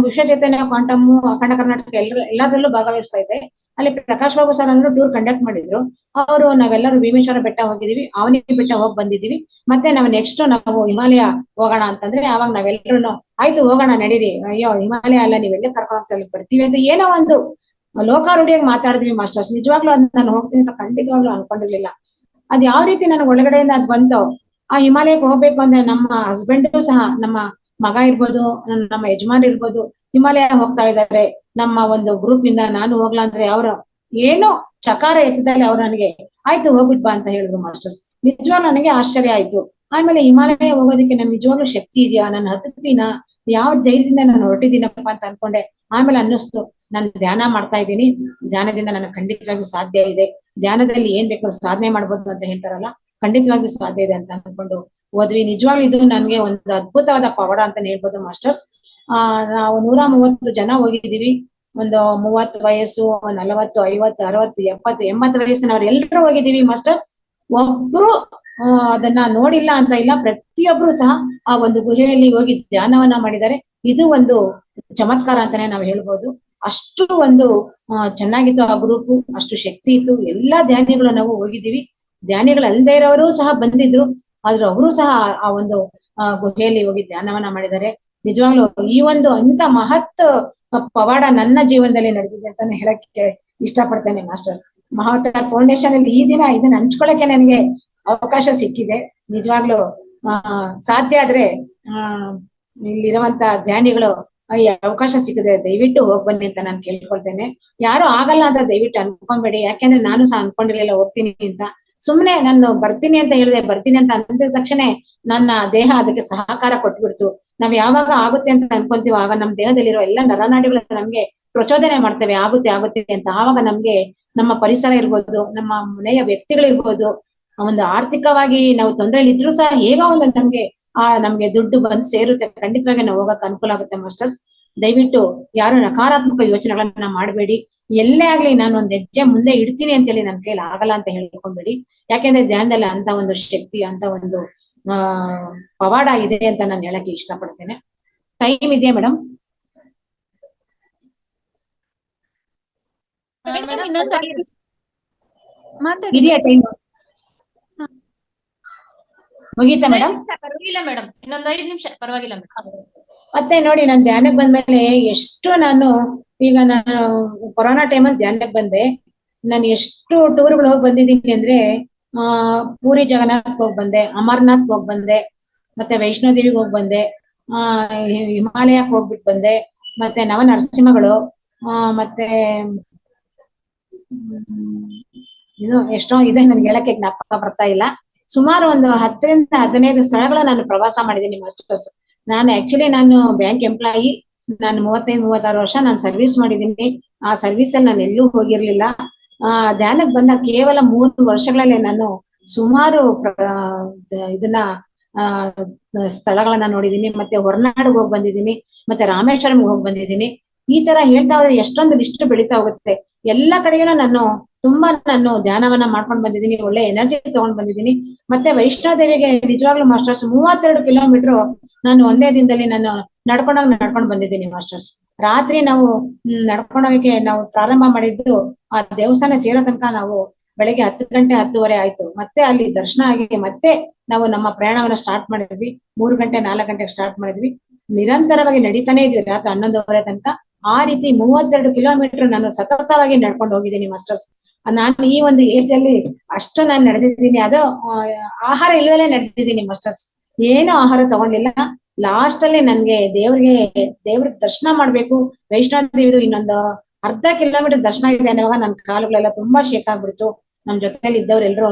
ವಿಶ್ವ ಚೈತನ್ಯ ಕ್ವಾಂಟಮ್ ಅಖಂಡ ಕರ್ನಾಟಕ ಎಲ್ಲದರಲ್ಲೂ ಭಾಗವಹಿಸ್ತಾ ಇದ್ದೆ. ಅಲ್ಲಿ ಪ್ರಕಾಶ್ ಬಾಬು ಸರ್ ಅಂದ್ರೆ ಟೂರ್ ಕಂಡಕ್ಟ್ ಮಾಡಿದ್ರು. ಅವರು ನಾವೆಲ್ಲರೂ ಭೀಮೇಶ್ವರ ಬೆಟ್ಟ ಹೋಗಿದೀವಿ, ಅವನಿ ಬೆಟ್ಟ ಹೋಗಿ ಬಂದಿದೀವಿ. ಮತ್ತೆ ನಾವು ನೆಕ್ಸ್ಟ್ ನಾವು ಹಿಮಾಲಯ ಹೋಗೋಣ ಅಂತಂದ್ರೆ ಅವಾಗ ನಾವೆಲ್ಲರೂ ಆಯ್ತು ಹೋಗೋಣ ನಡೀರಿ, ಅಯ್ಯೋ ಹಿಮಾಲಯ ಅಲ್ಲ, ನೀವೆಲ್ಲ ಕರ್ಕೊಂಡು ಹೋಗ್ತಾ ಬರ್ತೀವಿ ಅಂತ ಏನೋ ಒಂದು ಲೋಕಾರೂಢಿಯಾಗಿ ಮಾತಾಡಿದ್ವಿ ಮಾಸ್ಟರ್ಸ್. ನಿಜವಾಗ್ಲೂ ಅದ್ ನಾನು ಹೋಗ್ತೀನಿ ಅಂತ ಖಂಡಿತವಾಗ್ಲೂ ಅನ್ಕೊಂಡಿರ್ಲಿಲ್ಲ. ಅದ್ ಯಾವ ರೀತಿ ನನಗೆ ಒಳಗಡೆಯಿಂದ ಅದ್ ಬಂತು, ಆ ಹಿಮಾಲಯಕ್ಕೆ ಹೋಗ್ಬೇಕು ಅಂದ್ರೆ ನಮ್ಮ ಹಸ್ಬೆಂಡ್ ಸಹ, ನಮ್ಮ ಮಗ ಇರ್ಬೋದು, ನಮ್ಮ ಯಜಮಾನ್ ಇರ್ಬೋದು, ಹಿಮಾಲಯ ಹೋಗ್ತಾ ಇದ್ದಾರೆ. ನಮ್ಮ ಒಂದು ಗ್ರೂಪ್ ಇಂದ ನಾನು ಹೋಗ್ಲಾ ಅಂದ್ರೆ ಅವ್ರ ಏನೋ ಚಕಾರ ಎತ್ತದಲ್ಲಿ ಅವ್ರು ನನಗೆ ಆಯ್ತು ಹೋಗ್ಬಿಟ್ ಬಾ ಅಂತ ಹೇಳಿದ್ರು ಮಾಸ್ಟರ್ಸ್. ನಿಜವಾಗ್ಲೂ ನನಗೆ ಆಶ್ಚರ್ಯ ಆಯ್ತು. ಆಮೇಲೆ ಹಿಮಾಲಯ ಹೋಗೋದಕ್ಕೆ ನನ್ ನಿಜವಾಗ್ಲೂ ಶಕ್ತಿ ಇದೆಯಾ, ನಾನು ಹತ್ತಿನ ಯಾವ ಧೈರ್ಯದಿಂದ ನಾನು ಹೊರಟಿದ್ದೀನಪ್ಪ ಅಂತ ಅನ್ಕೊಂಡೆ. ಆಮೇಲೆ ಅನ್ನಿಸ್ತು, ನಾನು ಧ್ಯಾನ ಮಾಡ್ತಾ ಇದ್ದೀನಿ, ಧ್ಯಾನದಿಂದ ನನಗೆ ಖಂಡಿತವಾಗಿಯೂ ಸಾಧ್ಯ ಇದೆ, ಧ್ಯಾನದಲ್ಲಿ ಏನ್ ಬೇಕು ಸಾಧನೆ ಮಾಡ್ಬೋದು ಅಂತ ಹೇಳ್ತಾರಲ್ಲ, ಖಂಡಿತವಾಗಿಯೂ ಸಾಧ್ಯ ಇದೆ ಅಂತ ಅನ್ಕೊಂಡು ಹೋದ್ವಿ. ನಿಜವಾಗ್ಲೂ ಇದು ನನ್ಗೆ ಒಂದು ಅದ್ಭುತವಾದ ಪವಾಡ ಅಂತ ಹೇಳ್ಬೋದು ಮಾಸ್ಟರ್ಸ್. ನಾವು 130 ಜನ ಹೋಗಿದ್ದೀವಿ. ಒಂದು 30 ವಯಸ್ಸು, 40, 50, 60, 70, 80 ವಯಸ್ಸಿನವ್ರು ಎಲ್ರು ಹೋಗಿದ್ದೀವಿ ಮಾಸ್ಟರ್ಸ್. ಒಬ್ರು ಅದನ್ನ ನೋಡಿಲ್ಲ ಅಂತ ಇಲ್ಲ, ಪ್ರತಿಯೊಬ್ರು ಸಹ ಆ ಒಂದು ಗುಹೆಯಲ್ಲಿ ಹೋಗಿ ಧ್ಯಾನವನ್ನ ಮಾಡಿದ್ದಾರೆ. ಇದು ಒಂದು ಚಮತ್ಕಾರ ಅಂತಾನೆ ನಾವು ಹೇಳ್ಬೋದು. ಅಷ್ಟು ಒಂದು ಚೆನ್ನಾಗಿತ್ತು ಆ ಗ್ರೂಪ್, ಅಷ್ಟು ಶಕ್ತಿ ಇತ್ತು. ಎಲ್ಲಾ ಧ್ಯಾನಿಗಳು ನಾವು ಹೋಗಿದ್ದೀವಿ. ಧ್ಯಾನಿಗಳು ಅಲ್ಲದೆ ಇರೋರು ಸಹ ಬಂದಿದ್ರು, ಆದ್ರೂ ಅವರು ಸಹ ಆ ಒಂದು ಗುಹೆಯಲ್ಲಿ ಹೋಗಿ ಧ್ಯಾನವನ್ನ ಮಾಡಿದ್ದಾರೆ. ನಿಜವಾಗ್ಲೂ ಈ ಒಂದು ಅಂತ ಮಹತ್ ಪವಾಡ ನನ್ನ ಜೀವನದಲ್ಲಿ ನಡೆದಿದೆ ಅಂತಾನೆ ಹೇಳಕ್ಕೆ ಇಷ್ಟಪಡ್ತೇನೆ ಮಾಸ್ಟರ್ಸ್. ಮಹಾವತಾರ್ ಫೌಂಡೇಶನ್ ಅಲ್ಲಿ ಈ ದಿನ ಇದನ್ನ ಹಂಚ್ಕೊಳಕ್ಕೆ ನನಗೆ ಅವಕಾಶ ಸಿಕ್ಕಿದೆ. ನಿಜವಾಗ್ಲೂ ಸಾಧ್ಯ ಆದ್ರೆ ಇಲ್ಲಿರುವಂತ ಧ್ಯಾನಿಗಳು ಈ ಅವಕಾಶ ಸಿಕ್ಕಿದ್ರೆ ದಯವಿಟ್ಟು ಹೋಗ್ ಬನ್ನಿ ಅಂತ ನಾನು ಕೇಳ್ಕೊಳ್ತೇನೆ. ಯಾರು ಆಗಲ್ಲ ಅಂತ ದಯವಿಟ್ಟು ಅನ್ಕೊಂಬೇಡಿ, ಯಾಕೆಂದ್ರೆ ನಾನು ಸಹ ಅನ್ಕೊಂಡಿರ್ಲಿಲ್ಲ ಹೋಗ್ತೀನಿ ಅಂತ. ಸುಮ್ನೆ ನಾನು ಬರ್ತೀನಿ ಅಂತ ಹೇಳಿದೆ, ಬರ್ತೀನಿ ಅಂತ ಅಂದ ತಕ್ಷಣ ನನ್ನ ದೇಹ ಅದಕ್ಕೆ ಸಹಕಾರ ಕೊಟ್ಬಿಡ್ತು. ನಾವ್ ಯಾವಾಗ ಆಗುತ್ತೆ ಅಂತ ಅನ್ಕೊಂತೀವೋ ಆಗ ನಮ್ ದೇಹದಲ್ಲಿರೋ ಎಲ್ಲ ನರನಾಡಿಗಳು ನಮ್ಗೆ ಪ್ರಚೋದನೆ ಮಾಡ್ತೇವೆ, ಆಗುತ್ತೆ ಆಗುತ್ತೆ ಅಂತ. ಆವಾಗ ನಮ್ಗೆ ನಮ್ಮ ಪರಿಸರ ಇರ್ಬೋದು, ನಮ್ಮ ಮನೆಯ ವ್ಯಕ್ತಿಗಳಿರ್ಬೋದು, ಒಂದು ಆರ್ಥಿಕವಾಗಿ ನಾವು ತೊಂದರೆಯಲ್ಲಿ ಇದ್ರೂ ಸಹ ಹೇಗೋ ಒಂದು ನಮ್ಗೆ ದುಡ್ಡು ಬಂದು ಸೇರುತ್ತೆ. ಖಂಡಿತವಾಗಿ ನಾವು ಹೋಗಕ್ ಅನುಕೂಲ ಆಗುತ್ತೆ ಮಾಸ್ಟರ್ಸ್. ದಯವಿಟ್ಟು ಯಾರು ನಕಾರಾತ್ಮಕ ಯೋಚನೆಗಳನ್ನ ಮಾಡಬೇಡಿ. ಎಲ್ಲೇ ಆಗ್ಲಿ ನಾನು ಒಂದ್ ಹೆಜ್ಜೆ ಮುಂದೆ ಇಡ್ತೀನಿ ಅಂತೇಳಿ ನನ್ ಕೈಲಿ ಆಗಲ್ಲ ಅಂತ ಹೇಳ್ಕೊಂಬೇಡಿ. ಯಾಕೆಂದ್ರೆ ಧ್ಯಾನದಲ್ಲಿ ಅಂತ ಒಂದು ಶಕ್ತಿ, ಅಂತ ಒಂದು ಪವಾಡ ಇದೆ ಅಂತ ನಾನು ಹೇಳಕ್ಕೆ ಇಷ್ಟಪಡ್ತೇನೆ. ಟೈಮ್ ಇದೆಯಾ ಮೇಡಮ್? ಮೇಡಮ್ ಇನ್ನೊಂದು ಮಾತಾಡಿ. ಇದೆಯಾ ಟೈಮ್? ಮುಗೀತಾ ಮೇಡಮ್? ಪರವಾಗಿಲ್ಲ ಮೇಡಮ್, ಇನ್ನೊಂದ್ 5 ನಿಮಿಷ ಪರವಾಗಿಲ್ಲ ಮೇಡಮ್. ಮತ್ತೆ ನೋಡಿ, ನಾನು ಧ್ಯಾನಕ್ಕೆ ಬಂದ್ಮೇಲೆ ಎಷ್ಟು ಈಗ ನಾನು ಕೊರೋನಾ ಟೈಮಲ್ಲಿ ಧ್ಯಾನಕ್ಕೆ ಬಂದೆ. ನಾನು ಎಷ್ಟು ಟೂರ್ಗಳು ಹೋಗಿ ಬಂದಿದ್ದೀನಿ ಅಂದ್ರೆ, ಪೂರಿ ಜಗನ್ನಾಥ್ ಹೋಗಿ ಬಂದೆ, ಅಮರ್ನಾಥ್ ಹೋಗಿ ಬಂದೆ, ಮತ್ತೆ ವೈಷ್ಣೋ ದೇವಿಗೆ ಹೋಗಿ ಬಂದೆ, ಹಿಮಾಲಯಕ್ಕೆ ಹೋಗ್ಬಿಟ್ಟು ಬಂದೆ, ಮತ್ತೆ ನವನರಸಿಂಹಗಳು, ಮತ್ತೆ ಇದು ಎಷ್ಟೋ ಇದೆ, ನನ್ಗೆ ಹೇಳಕ್ಕೆ ಜ್ಞಾಪಕ ಬರ್ತಾ ಇಲ್ಲ. ಸುಮಾರು ಒಂದು 10 ರಿಂದ 15 ಸ್ಥಳಗಳು ನಾನು ಪ್ರವಾಸ ಮಾಡಿದ್ದೀನಿ ಮಾಸ್ಟರ್ಸ್. ನಾನು ಬ್ಯಾಂಕ್ ಎಂಪ್ಲಾಯಿ. ನಾನು 35-36 ವರ್ಷ ನಾನು ಸರ್ವಿಸ್ ಮಾಡಿದ್ದೀನಿ. ಆ ಸರ್ವಿಸ್ ಅಲ್ಲಿ ನಾನು ಎಲ್ಲೂ ಹೋಗಿರ್ಲಿಲ್ಲ. ಧ್ಯಾನಕ್ಕೆ ಬಂದ ಕೇವಲ 3 ವರ್ಷಗಳಲ್ಲಿ ನಾನು ಸುಮಾರು ಇದನ್ನ ಸ್ಥಳಗಳನ್ನ ನೋಡಿದೀನಿ. ಮತ್ತೆ ಹೊರನಾಡಿಗೆ ಹೋಗಿ ಬಂದಿದ್ದೀನಿ, ಮತ್ತೆ ರಾಮೇಶ್ವರಂಗೆ ಹೋಗಿ ಬಂದಿದ್ದೀನಿ. ಈ ತರ ಹೇಳ್ತಾ ಹೋದ್ರೆ ಎಷ್ಟೊಂದು ಲಿಸ್ಟ್ ಬೆಳೀತಾ ಹೋಗುತ್ತೆ. ಎಲ್ಲಾ ಕಡೆಗೂ ನಾನು ಧ್ಯಾನವನ್ನ ಮಾಡ್ಕೊಂಡು ಬಂದಿದ್ದೀನಿ, ಒಳ್ಳೆ ಎನರ್ಜಿ ತಗೊಂಡ್ ಬಂದಿದ್ದೀನಿ. ಮತ್ತೆ ವೈಷ್ಣೋ ದೇವಿಗೆ ನಿಜವಾಗ್ಲೂ ಮಾಸ್ಟರ್ಸ್ 32 ಕಿಲೋಮೀಟರ್ ನಾನು ಒಂದೇ ದಿನದಲ್ಲಿ ನಾನು ನಡ್ಕೊಂಡು ಬಂದಿದ್ದೀನಿ ಮಾಸ್ಟರ್ಸ್. ರಾತ್ರಿ ನಾವು ನಡ್ಕೊಂಡೋಗಕ್ಕೆ ನಾವು ಪ್ರಾರಂಭ ಮಾಡಿದ್ದು ಆ ದೇವಸ್ಥಾನ ಸೇರೋ ತನಕ ನಾವು ಬೆಳಗ್ಗೆ 10 ಗಂಟೆ 10:30 ಆಯ್ತು. ಮತ್ತೆ ಅಲ್ಲಿ ದರ್ಶನ ಆಗಿ ಮತ್ತೆ ನಾವು ನಮ್ಮ ಪ್ರಯಾಣವನ್ನ ಸ್ಟಾರ್ಟ್ ಮಾಡಿದ್ವಿ. 3 ಗಂಟೆ 4 ಗಂಟೆಗೆ ಸ್ಟಾರ್ಟ್ ಮಾಡಿದ್ವಿ. ನಿರಂತರವಾಗಿ ನಡೀತಾನೆ ಇದ್ವಿ ರಾತ್ರಿ 11:30 ತನಕ. ಆ ರೀತಿ 32 ಕಿಲೋಮೀಟರ್ ನಾನು ಸತತವಾಗಿ ನಡ್ಕೊಂಡು ಹೋಗಿದ್ದೀನಿ ಮಾಸ್ಟರ್ಸ್. ನಾನು ಈ ಒಂದು ಏಜ್ ಅಲ್ಲಿ ಅಷ್ಟು ನಾನು ನಡೆದಿದ್ದೀನಿ. ಅದು ಆಹಾರ ಇಲ್ಲದಲ್ಲೇ ನಡೆದಿದ್ದೀನಿ ಮಾಸ್ಟರ್ಸ್. ಏನು ಆಹಾರ ತಗೊಂಡಿಲ್ಲ. ಲಾಸ್ಟ್ ಅಲ್ಲಿ ನನ್ಗೆ ದೇವ್ರ ದರ್ಶನ ಮಾಡ್ಬೇಕು, ವೈಷ್ಣೋ ದೇವಿದು ಇನ್ನೊಂದು ಅರ್ಧ ಕಿಲೋಮೀಟರ್ ದರ್ಶನ ಇದೆ ಅನ್ನುವಾಗ ನನ್ನ ಕಾಲುಗಳೆಲ್ಲ ತುಂಬಾ ಶೇಕ್ ಆಗ್ಬಿಡ್ತು. ನಮ್ ಜೊತೆಲಿ ಇದ್ದವ್ರು ಎಲ್ರು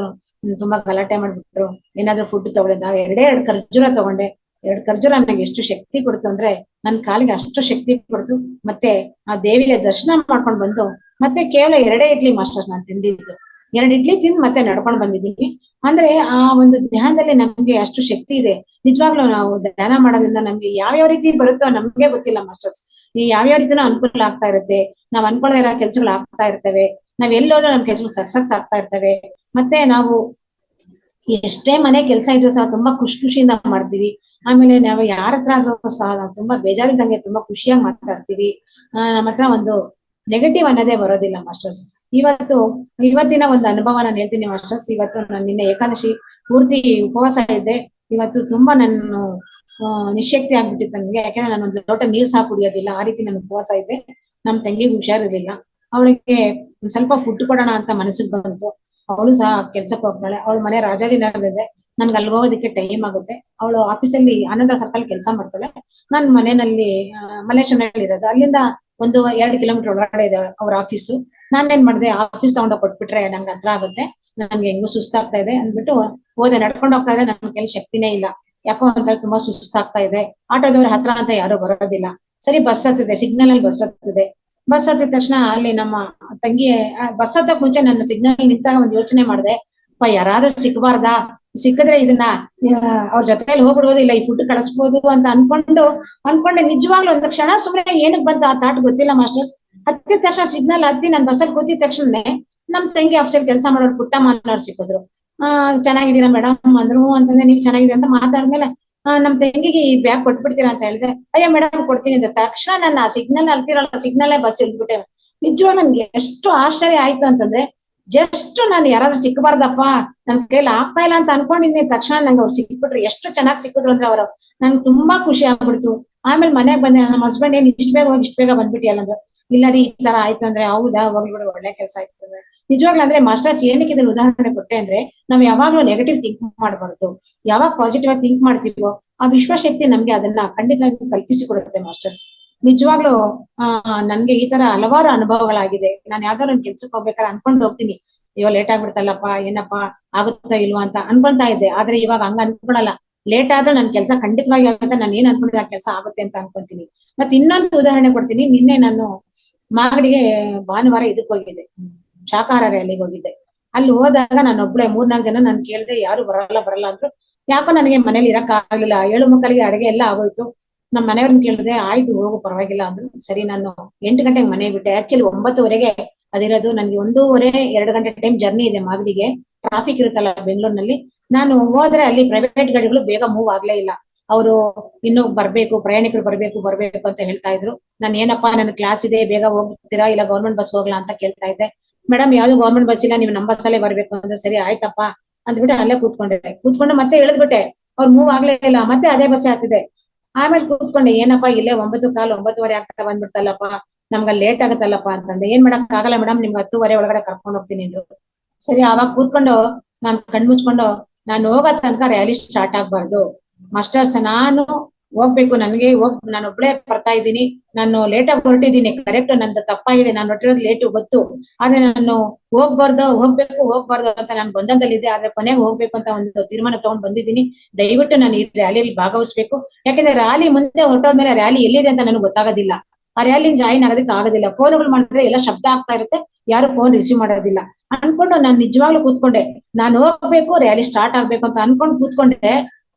ತುಂಬಾ ಗಲಾಟೆ ಮಾಡ್ಬಿಟ್ರು. ಏನಾದ್ರು ಫುಡ್ ತಗೊಳ್ಳಿದಾಗ 2 ಖರ್ಜೂರ ತಗೊಂಡೆ. 2 ಖರ್ಜೂರ ನನಗೆ ಎಷ್ಟು ಶಕ್ತಿ ಕೊಡ್ತು ಅಂದ್ರೆ, ನನ್ ಕಾಲಿಗೆ ಅಷ್ಟು ಶಕ್ತಿ ಕೊಡ್ತು. ಮತ್ತೆ ಆ ದೇವಿಯ ದರ್ಶನ ಮಾಡ್ಕೊಂಡು ಬಂದು ಮತ್ತೆ ಕೇವಲ 2 ಇಡ್ಲಿ ಮಾಸ್ಟರ್ಸ್ ನಾನು ತಿಂದಿದ್ದು. 2 ಇಡ್ಲಿ ತಿಂದು ಮತ್ತೆ ನಡ್ಕೊಂಡು ಬಂದಿದ್ದೀನಿ. ಅಂದ್ರೆ ಆ ಒಂದು ಧ್ಯಾನದಲ್ಲಿ ನಮ್ಗೆ ಅಷ್ಟು ಶಕ್ತಿ ಇದೆ. ನಿಜವಾಗ್ಲೂ ನಾವು ಧ್ಯಾನ ಮಾಡೋದ್ರಿಂದ ನಮ್ಗೆ ಯಾವ್ಯಾವ ರೀತಿ ಬರುತ್ತೋ ನಮ್ಗೆ ಗೊತ್ತಿಲ್ಲ ಮಾಸ್ಟರ್ಸ್. ಈ ಯಾವ್ಯಾವ ರೀತಿನೂ ಅನುಕೂಲ ಆಗ್ತಾ ಇರುತ್ತೆ. ನಾವ್ ಅನ್ಕೊಳ್ಳದೆ ಇರೋ ಕೆಲ್ಸಗಳು ಆಗ್ತಾ ಇರ್ತವೆ. ನಾವ್ ಎಲ್ಲೋದ್ರೂ ನಮ್ ಕೆಲ್ಸಗಳು ಸಕ್ಸಸ್ ಆಗ್ತಾ ಇರ್ತವೆ. ಮತ್ತೆ ನಾವು ಎಷ್ಟೇ ಮನೆ ಕೆಲಸ ಇದ್ರು ಸಹ ತುಂಬಾ ಖುಷಿಯಿಂದ ಮಾಡ್ತೀವಿ. ಆಮೇಲೆ ನಾವು ಯಾರ ಹತ್ರ ಆದ್ರೂ ಸಹ ತುಂಬಾ ಬೇಜಾರಿದ್ದಂಗೆ ತುಂಬಾ ಖುಷಿಯಾಗಿ ಮಾತಾಡ್ತೀವಿ. ನಮ್ಮ ಹತ್ರ ಒಂದು ನೆಗೆಟಿವ್ ಅನ್ನೋದೇ ಬರೋದಿಲ್ಲ ಮಾಸ್ಟರ್ಸ್. ಇವತ್ತಿನ ಒಂದು ಅನುಭವ ನಾನು ಹೇಳ್ತೀನಿ ಮಾಸ್ಟರ್ಸ್. ಇವತ್ತು ನಾನು ನಿನ್ನೆ ಏಕಾದಶಿ ಪೂರ್ತಿ ಉಪವಾಸ ಇದ್ದೆ. ಇವತ್ತು ತುಂಬಾ ನಾನು ನಿಶಕ್ತಿ ಆಗ್ಬಿಟ್ಟಿತ್ತು ನನ್ಗೆ. ಯಾಕಂದ್ರೆ ನಾನು ಒಂದು ಲೋಟ ನೀರ್ ಸಹ ಕುಡಿಯೋದಿಲ್ಲ, ಆ ರೀತಿ ನಾನು ಉಪವಾಸ ಇದ್ದೆ. ನಮ್ ತಂಗಿಗೆ ಹುಷಾರಿರ್ಲಿಲ್ಲ. ಅವಳಿಗೆ ಒಂದ್ ಸ್ವಲ್ಪ ಫುಡ್ ಕೊಡೋಣ ಅಂತ ಮನಸ್ಸಿಗೆ ಬಂತು. ಅವಳು ಸಹ ಕೆಲ್ಸಕ್ಕೆ ಹೋಗ್ತಾಳೆ. ಅವಳ ಮನೆ ರಾಜಾಜಿನಗರದಿದೆ. ನನ್ಗೆ ಅಲ್ಲಿ ಹೋಗೋದಕ್ಕೆ ಟೈಮ್ ಆಗುತ್ತೆ. ಅವಳು ಆಫೀಸಲ್ಲಿ ಆನಂದ ಸರ್ಕಲ್ ಕೆಲಸ ಮಾಡ್ತಾಳೆ, ನಾನು ಮನೆಯಲ್ಲಿ ಮಲ್ಲೇಶ್ವರದಲ್ಲಿ ಇರೋದು. ಅಲ್ಲಿಂದ 1-2 ಕಿಲೋಮೀಟರ್ ಒಳಗಡೆ ಇದೆ ಅವ್ರ ಆಫೀಸು. ನಾನೇನ್ ಮಾಡಿದೆ, ಆಫೀಸ್ ತಗೊಂಡೋಗಿ ಕೊಟ್ಬಿಟ್ರೆ ನಂಗೆ ಹತ್ರ ಆಗುತ್ತೆ, ನನ್ಗೆ ಹೆಂಗು ಸುಸ್ತಾಗ್ತಾ ಇದೆ ಅಂದ್ಬಿಟ್ಟು ಹೋದೆ. ನಡ್ಕೊಂಡು ಹೋಗ್ತಾ ಇದ್ರೆ ನನ್ ಕೈಲಿ ಶಕ್ತಿನೇ ಇಲ್ಲ, ಯಾಕೋ ಅಂತ ತುಂಬಾ ಸುಸ್ತಾಗ್ತಾ ಇದೆ. ಆಟೋದವ್ರ ಹತ್ರ ಅಂತ ಯಾರು ಬರೋದಿಲ್ಲ. ಸರಿ ಬಸ್ ಹತ್ತಿದೆ, ಸಿಗ್ನಲ್ ಅಲ್ಲಿ ಬಸ್ ಹತ್ತಿದೆ. ಬಸ್ ಹತ್ತಿದ ತಕ್ಷಣ ಅಲ್ಲಿ ನಮ್ಮ ತಂಗಿ ಬಸ್ ಹತ್ತಕ್ ಮುಂಚೆ ನನ್ನ ಸಿಗ್ನಲ್ ನಿಂತಾಗ ಒಂದ್ ಯೋಚನೆ ಮಾಡಿದೆ, ಯಾರಾದ್ರೂ ಸಿಕ್ಬಾರ್ದಾ, ಸಿಕ್ಕಿದ್ರೆ ಇದನ್ನ ಅವ್ರ ಜೊತೆಲಿ ಹೋಗ್ಬಿಡ್ಬೋದು, ಇಲ್ಲ ಈ ಫುಡ್ ಕಳಿಸ್ಬೋದು ಅಂತ ಅನ್ಕೊಂಡೆ. ನಿಜವಾಗ್ಲೂ ಒಂದ್ ಕ್ಷಣ ಸುಮ್ಮನೆ ಏನಕ್ ಬಂತ ಆ ತಾಟ್ ಗೊತ್ತಿಲ್ಲ ಮಾಸ್ಟರ್ಸ್. ಹತ್ತಿದ ತಕ್ಷಣ ಸಿಗ್ನಲ್ ಹತ್ತಿ ನಾನು ಬಸ್ಸಲ್ಲಿ ಕೂತಿದ ತಕ್ಷಣ ನಮ್ ತಂಗಿ ಆಫೀಸಲ್ಲಿ ಕೆಲಸ ಮಾಡೋರು ಪುಟ್ಟಮ್ಮ ಅನ್ನೋರು ಸಿಕ್ಕಿದ್ರು. ಚೆನ್ನಾಗಿದ್ದೀರಾ ಮೇಡಮ್ ಅಂದ್ರು. ಅಂತಂದ್ರೆ ನೀವ್ ಚೆನ್ನಾಗಿದೆ ಅಂತ ಮಾತಾಡ್ಮೇಲೆ ನಮ್ ತಂಗಿಗೆ ಈ ಬ್ಯಾಗ್ ಕೊಟ್ಬಿಡ್ತೀರಾ ಅಂತ ಹೇಳಿದೆ. ಅಯ್ಯೋ ಮೇಡಮ್ ಕೊಡ್ತೀನಿ ಅಂತ ತಕ್ಷಣ ನನ್ನ ಸಿಗ್ನಲ್ ಅಲ್ತಿರಲ್ಲ, ಸಿಗ್ನಲ್ ಬಸ್ ಇಳ್ದ್ಬಿಟ್ಟೆ. ನಿಜವಾಗ ನನ್ಗೆ ಎಷ್ಟು ಆಶ್ಚರ್ಯ ಆಯ್ತು ಅಂತಂದ್ರೆ, ಜಸ್ಟ್ ನಾನು ಯಾರಾದ್ರೂ ಸಿಕ್ಬಾರ್ದಪ್ಪ, ನನ್ ಕೈಲಿ ಆಗ್ತಾ ಇಲ್ಲ ಅಂತ ಅನ್ಕೊಂಡಿದ್ನಿ, ತಕ್ಷಣ ನಂಗೆ ಅವ್ರು ಸಿಕ್ಬಿಟ್ರು. ಎಷ್ಟು ಚೆನ್ನಾಗಿ ಸಿಕ್ಕಿದ್ರು ಅಂದ್ರೆ ಅವರು, ನನ್ಗೆ ತುಂಬಾ ಖುಷಿ ಆಗ್ಬಿಡ್ತು. ಆಮೇಲೆ ಮನೆಗ್ ಬಂದೆ, ನಮ್ಮ ಹಸ್ಬೆಂಡ್ ಏನ್ ಇಷ್ಟ ಬೇಗ ಬಂದ್ಬಿಟ್ಟಿಯಲ್ಲ ಅಂದ್ರು. ಇಲ್ಲ ರೀ ಈ ತರ ಆಯ್ತು ಅಂದ್ರೆ, ಹೌದಾ ಹೋಗ್ಬಿಡು ಒಳ್ಳೆ ಕೆಲಸ ಆಯ್ತು ಅಂದ್ರೆ. ನಿಜವಾಗ್ಲೂ ಅಂದ್ರೆ ಮಾಸ್ಟರ್ಸ್ ಏನಕ್ಕೆ ಇದನ್ನ ಉದಾಹರಣೆ ಕೊಟ್ಟೆ ಅಂದ್ರೆ, ನಾವ್ ಯಾವಾಗ್ಲೂ ನೆಗೆಟಿವ್ ಥಿಂಕ್ ಮಾಡ್ಬಾರ್ದು. ಯಾವಾಗ ಪಾಸಿಟಿವ್ ಆಗಿ ಥಿಂಕ್ ಮಾಡ್ತೀವೋ ಆ ವಿಶ್ವಶಕ್ತಿ ನಮ್ಗೆ ಅದನ್ನ ಖಂಡಿತವಾಗಿ ಕಲ್ಪಿಸಿ ಕೊಡುತ್ತೆ ಮಾಸ್ಟರ್ಸ್. ನಿಜವಾಗ್ಲೂ ನನ್ಗೆ ಈ ತರ ಹಲವಾರು ಅನುಭವಗಳಾಗಿದೆ. ನಾನು ಯಾವ್ದಾದ್ರು ಒಂದ್ ಕೆಲ್ಸಕ್ಕೆ ಹೋಗ್ಬೇಕಾದ್ರೆ ಅನ್ಕೊಂಡು ಹೋಗ್ತೀನಿ, ಅಯ್ಯೋ ಲೇಟ್ ಆಗ್ಬಿಡ್ತಲ್ಲಪ್ಪ, ಏನಪ್ಪಾ ಆಗುತ್ತಾ ಇಲ್ವಾ ಅಂತ ಅನ್ಕೊಂತಾ ಇದ್ದೆ. ಆದ್ರೆ ಇವಾಗ ಹಂಗ ಅನ್ಕೊಳಲ್ಲ. ಲೇಟ್ ಆದ್ರೂ ನನ್ ಕೆಲಸ ಖಂಡಿತವಾಗಿ ಆಗುತ್ತೆ, ನಾನು ಏನ್ ಅನ್ಕೊಂಡಿದ್ದೆ ಆ ಕೆಲಸ ಆಗುತ್ತೆ ಅಂತ ಅನ್ಕೊಂತೀನಿ. ಮತ್ತೆ ಇನ್ನೊಂದು ಉದಾಹರಣೆ ಕೊಡ್ತೀನಿ. ನಿನ್ನೆ ನಾನು ಮಾಗಡಿಗೆ ಭಾನುವಾರ ಇದಕ್ ಹೋಗಿದ್ದೆ, ಶಾಕಾಹಾರ ರ್ಯಾಲಿಗೆ ಹೋಗಿದ್ದೆ. ಅಲ್ಲಿ ಹೋದಾಗ ನಾನು ಒಬ್ಳೆ 3-4 ಜನ ನಾನು ಕೇಳಿದೆ, ಯಾರು ಬರಲ್ಲ ಅಂದ್ರು. ಯಾಕೋ ನನಗೆ ಮನೇಲಿ ಇರಕ್ ಆಗ್ಲಿಲ್ಲ. 7:45ಗೆ ಅಡುಗೆ ಎಲ್ಲ ಆಗೋಯ್ತು. ನಮ್ಮ ಮನೆಯವ್ರನ್ನ ಕೇಳಿದೆ, ಆಯ್ತು ಹೋಗು ಪರವಾಗಿಲ್ಲ ಅಂದ್ರು. ಸರಿ ನಾನು 8 ಗಂಟೆಗೆ ಮನೆ ಬಿಟ್ಟೆ. ಆಕ್ಚುಲಿ 9:30ಗೆ ಅದಿರೋದು. ನನ್ಗೆ 1:30-2 ಗಂಟೆ ಟೈಮ್ ಜರ್ನಿ ಇದೆ ಮಾಗಡಿಗೆ. ಟ್ರಾಫಿಕ್ ಇರುತ್ತಲ್ಲ ಬೆಂಗಳೂರಿನಲ್ಲಿ. ನಾನು ಹೋದ್ರೆ ಅಲ್ಲಿ ಪ್ರೈವೇಟ್ ಗಾಡಿಗಳು ಬೇಗ ಮೂವ್ ಆಗ್ಲೇ ಇಲ್ಲ. ಅವರು ಇನ್ನು ಬರ್ಬೇಕು, ಪ್ರಯಾಣಿಕರು ಬರ್ಬೇಕು ಅಂತ ಹೇಳ್ತಾ ಇದ್ರು. ನಾನು ಏನಪ್ಪಾ ನನ್ ಕ್ಲಾಸ್ ಇದೆ, ಬೇಗ ಹೋಗ್ತೀರಾ ಇಲ್ಲ ಗೌರ್ಮೆಂಟ್ ಬಸ್ ಹೋಗ್ಲಾ ಅಂತ ಕೇಳ್ತಾ ಇದ್ದೆ. ಮೇಡಮ್ ಯಾವ್ದು ಗೌರ್ಮೆಂಟ್ ಬಸ್ ಇಲ್ಲ, ನೀವು ನಮ್ಮ ಬಸ್ಸಲ್ಲೇ ಬರ್ಬೇಕು ಅಂದ್ರೆ, ಸರಿ ಆಯ್ತಪ್ಪ ಅಂದ್ಬಿಟ್ಟು ಅಲ್ಲೇ ಕೂತ್ಕೊಂಡು ಮತ್ತೆ ಇಳಿದ್ಬಿಟ್ಟೆ. ಅವ್ರು ಮೂವ್ ಆಗ್ಲೇ ಇಲ್ಲ, ಮತ್ತೆ ಅದೇ ಬಸ್ ಹತ್ತಿದೆ. ಆಮೇಲೆ ಕೂತ್ಕೊಂಡೆ, ಏನಪ್ಪಾ ಇಲ್ಲೇ 9:15 9:30 ಆಗ್ತಾ ಬಂದ್ಬಿಡ್ತಲ್ಲಪ್ಪ, ನಮ್ಗ ಲೇಟ್ ಆಗತ್ತಲ್ಲಪ್ಪ ಅಂತಂದೆ. ಏನ್ ಮಾಡಕ್ ಆಗಲ್ಲ ಮೇಡಮ್, ನಿಮ್ಗೆ 10:30 ಒಳಗಡೆ ಕರ್ಕೊಂಡು ಹೋಗ್ತೀನಿ ಅಂದ್ರು. ಸರಿ ಆವಾಗ ಕೂತ್ಕೊಂಡು ನಾನ್ ಕಣ್ಮುಚ್ಕೊಂಡು, ನಾನು ಹೋಗೋ ತನಕ ರ್ಯಾಲಿ ಸ್ಟಾರ್ಟ್ ಆಗ್ಬಾರ್ದು ಮಾಸ್ಟರ್ಸ್, ನಾನು ಹೋಗ್ಬೇಕು, ನಾನು ಒಬ್ಳೆ ಬರ್ತಾ ಇದ್ದೀನಿ, ನಾನು ಲೇಟ್ ಆಗಿ ಹೊರಟಿದ್ದೀನಿ, ಕರೆಕ್ಟ್ ನಂದು ತಪ್ಪಾಗಿದೆ, ನಾನು ಹೊರಟಿರೋದು ಲೇಟು ಗೊತ್ತು. ಆದ್ರೆ ನಾನು ಹೋಗ್ಬಾರ್ದು ಅಂತ ನಾನು ಗೊಂದಲದಲ್ಲಿದ್ದೆ. ಆದ್ರೆ ಕೊನೆಗೆ ಹೋಗ್ಬೇಕು ಅಂತ ಒಂದು ತೀರ್ಮಾನ ತಗೊಂಡ್ ಬಂದಿದ್ದೀನಿ. ದಯವಿಟ್ಟು ನಾನು ಈ ರ್ಯಾಲಿಯಲ್ಲಿ ಭಾಗವಹಿಸ್ಬೇಕು. ಯಾಕಂದ್ರೆ ರ್ಯಾಲಿ ಮುಂದೆ ಹೊರಟೋದ್ಮೇಲೆ ರ್ಯಾಲಿ ಎಲ್ಲಿದೆ ಅಂತ ನನಗೆ ಗೊತ್ತಾಗೋದಿಲ್ಲ. ಆ ರ್ಯಾಲಿ ಜಾಯಿನ್ ಆಗೋದಕ್ಕೆ ಆಗೋದಿಲ್ಲ. ಫೋನ್ಗಳು ಮಾಡಿದ್ರೆ ಎಲ್ಲ ಶಬ್ದ ಆಗ್ತಾ ಇರುತ್ತೆ, ಯಾರು ಫೋನ್ ರಿಸೀವ್ ಮಾಡೋದಿಲ್ಲ ಅನ್ಕೊಂಡು ನಾನು ನಿಜವಾಗ್ಲೂ ಕೂತ್ಕೊಂಡೆ. ನಾನು ಹೋಗ್ಬೇಕು, ರ್ಯಾಲಿ ಸ್ಟಾರ್ಟ್ ಆಗ್ಬೇಕು ಅಂತ ಅನ್ಕೊಂಡು ಕೂತ್ಕೊಂಡೆ.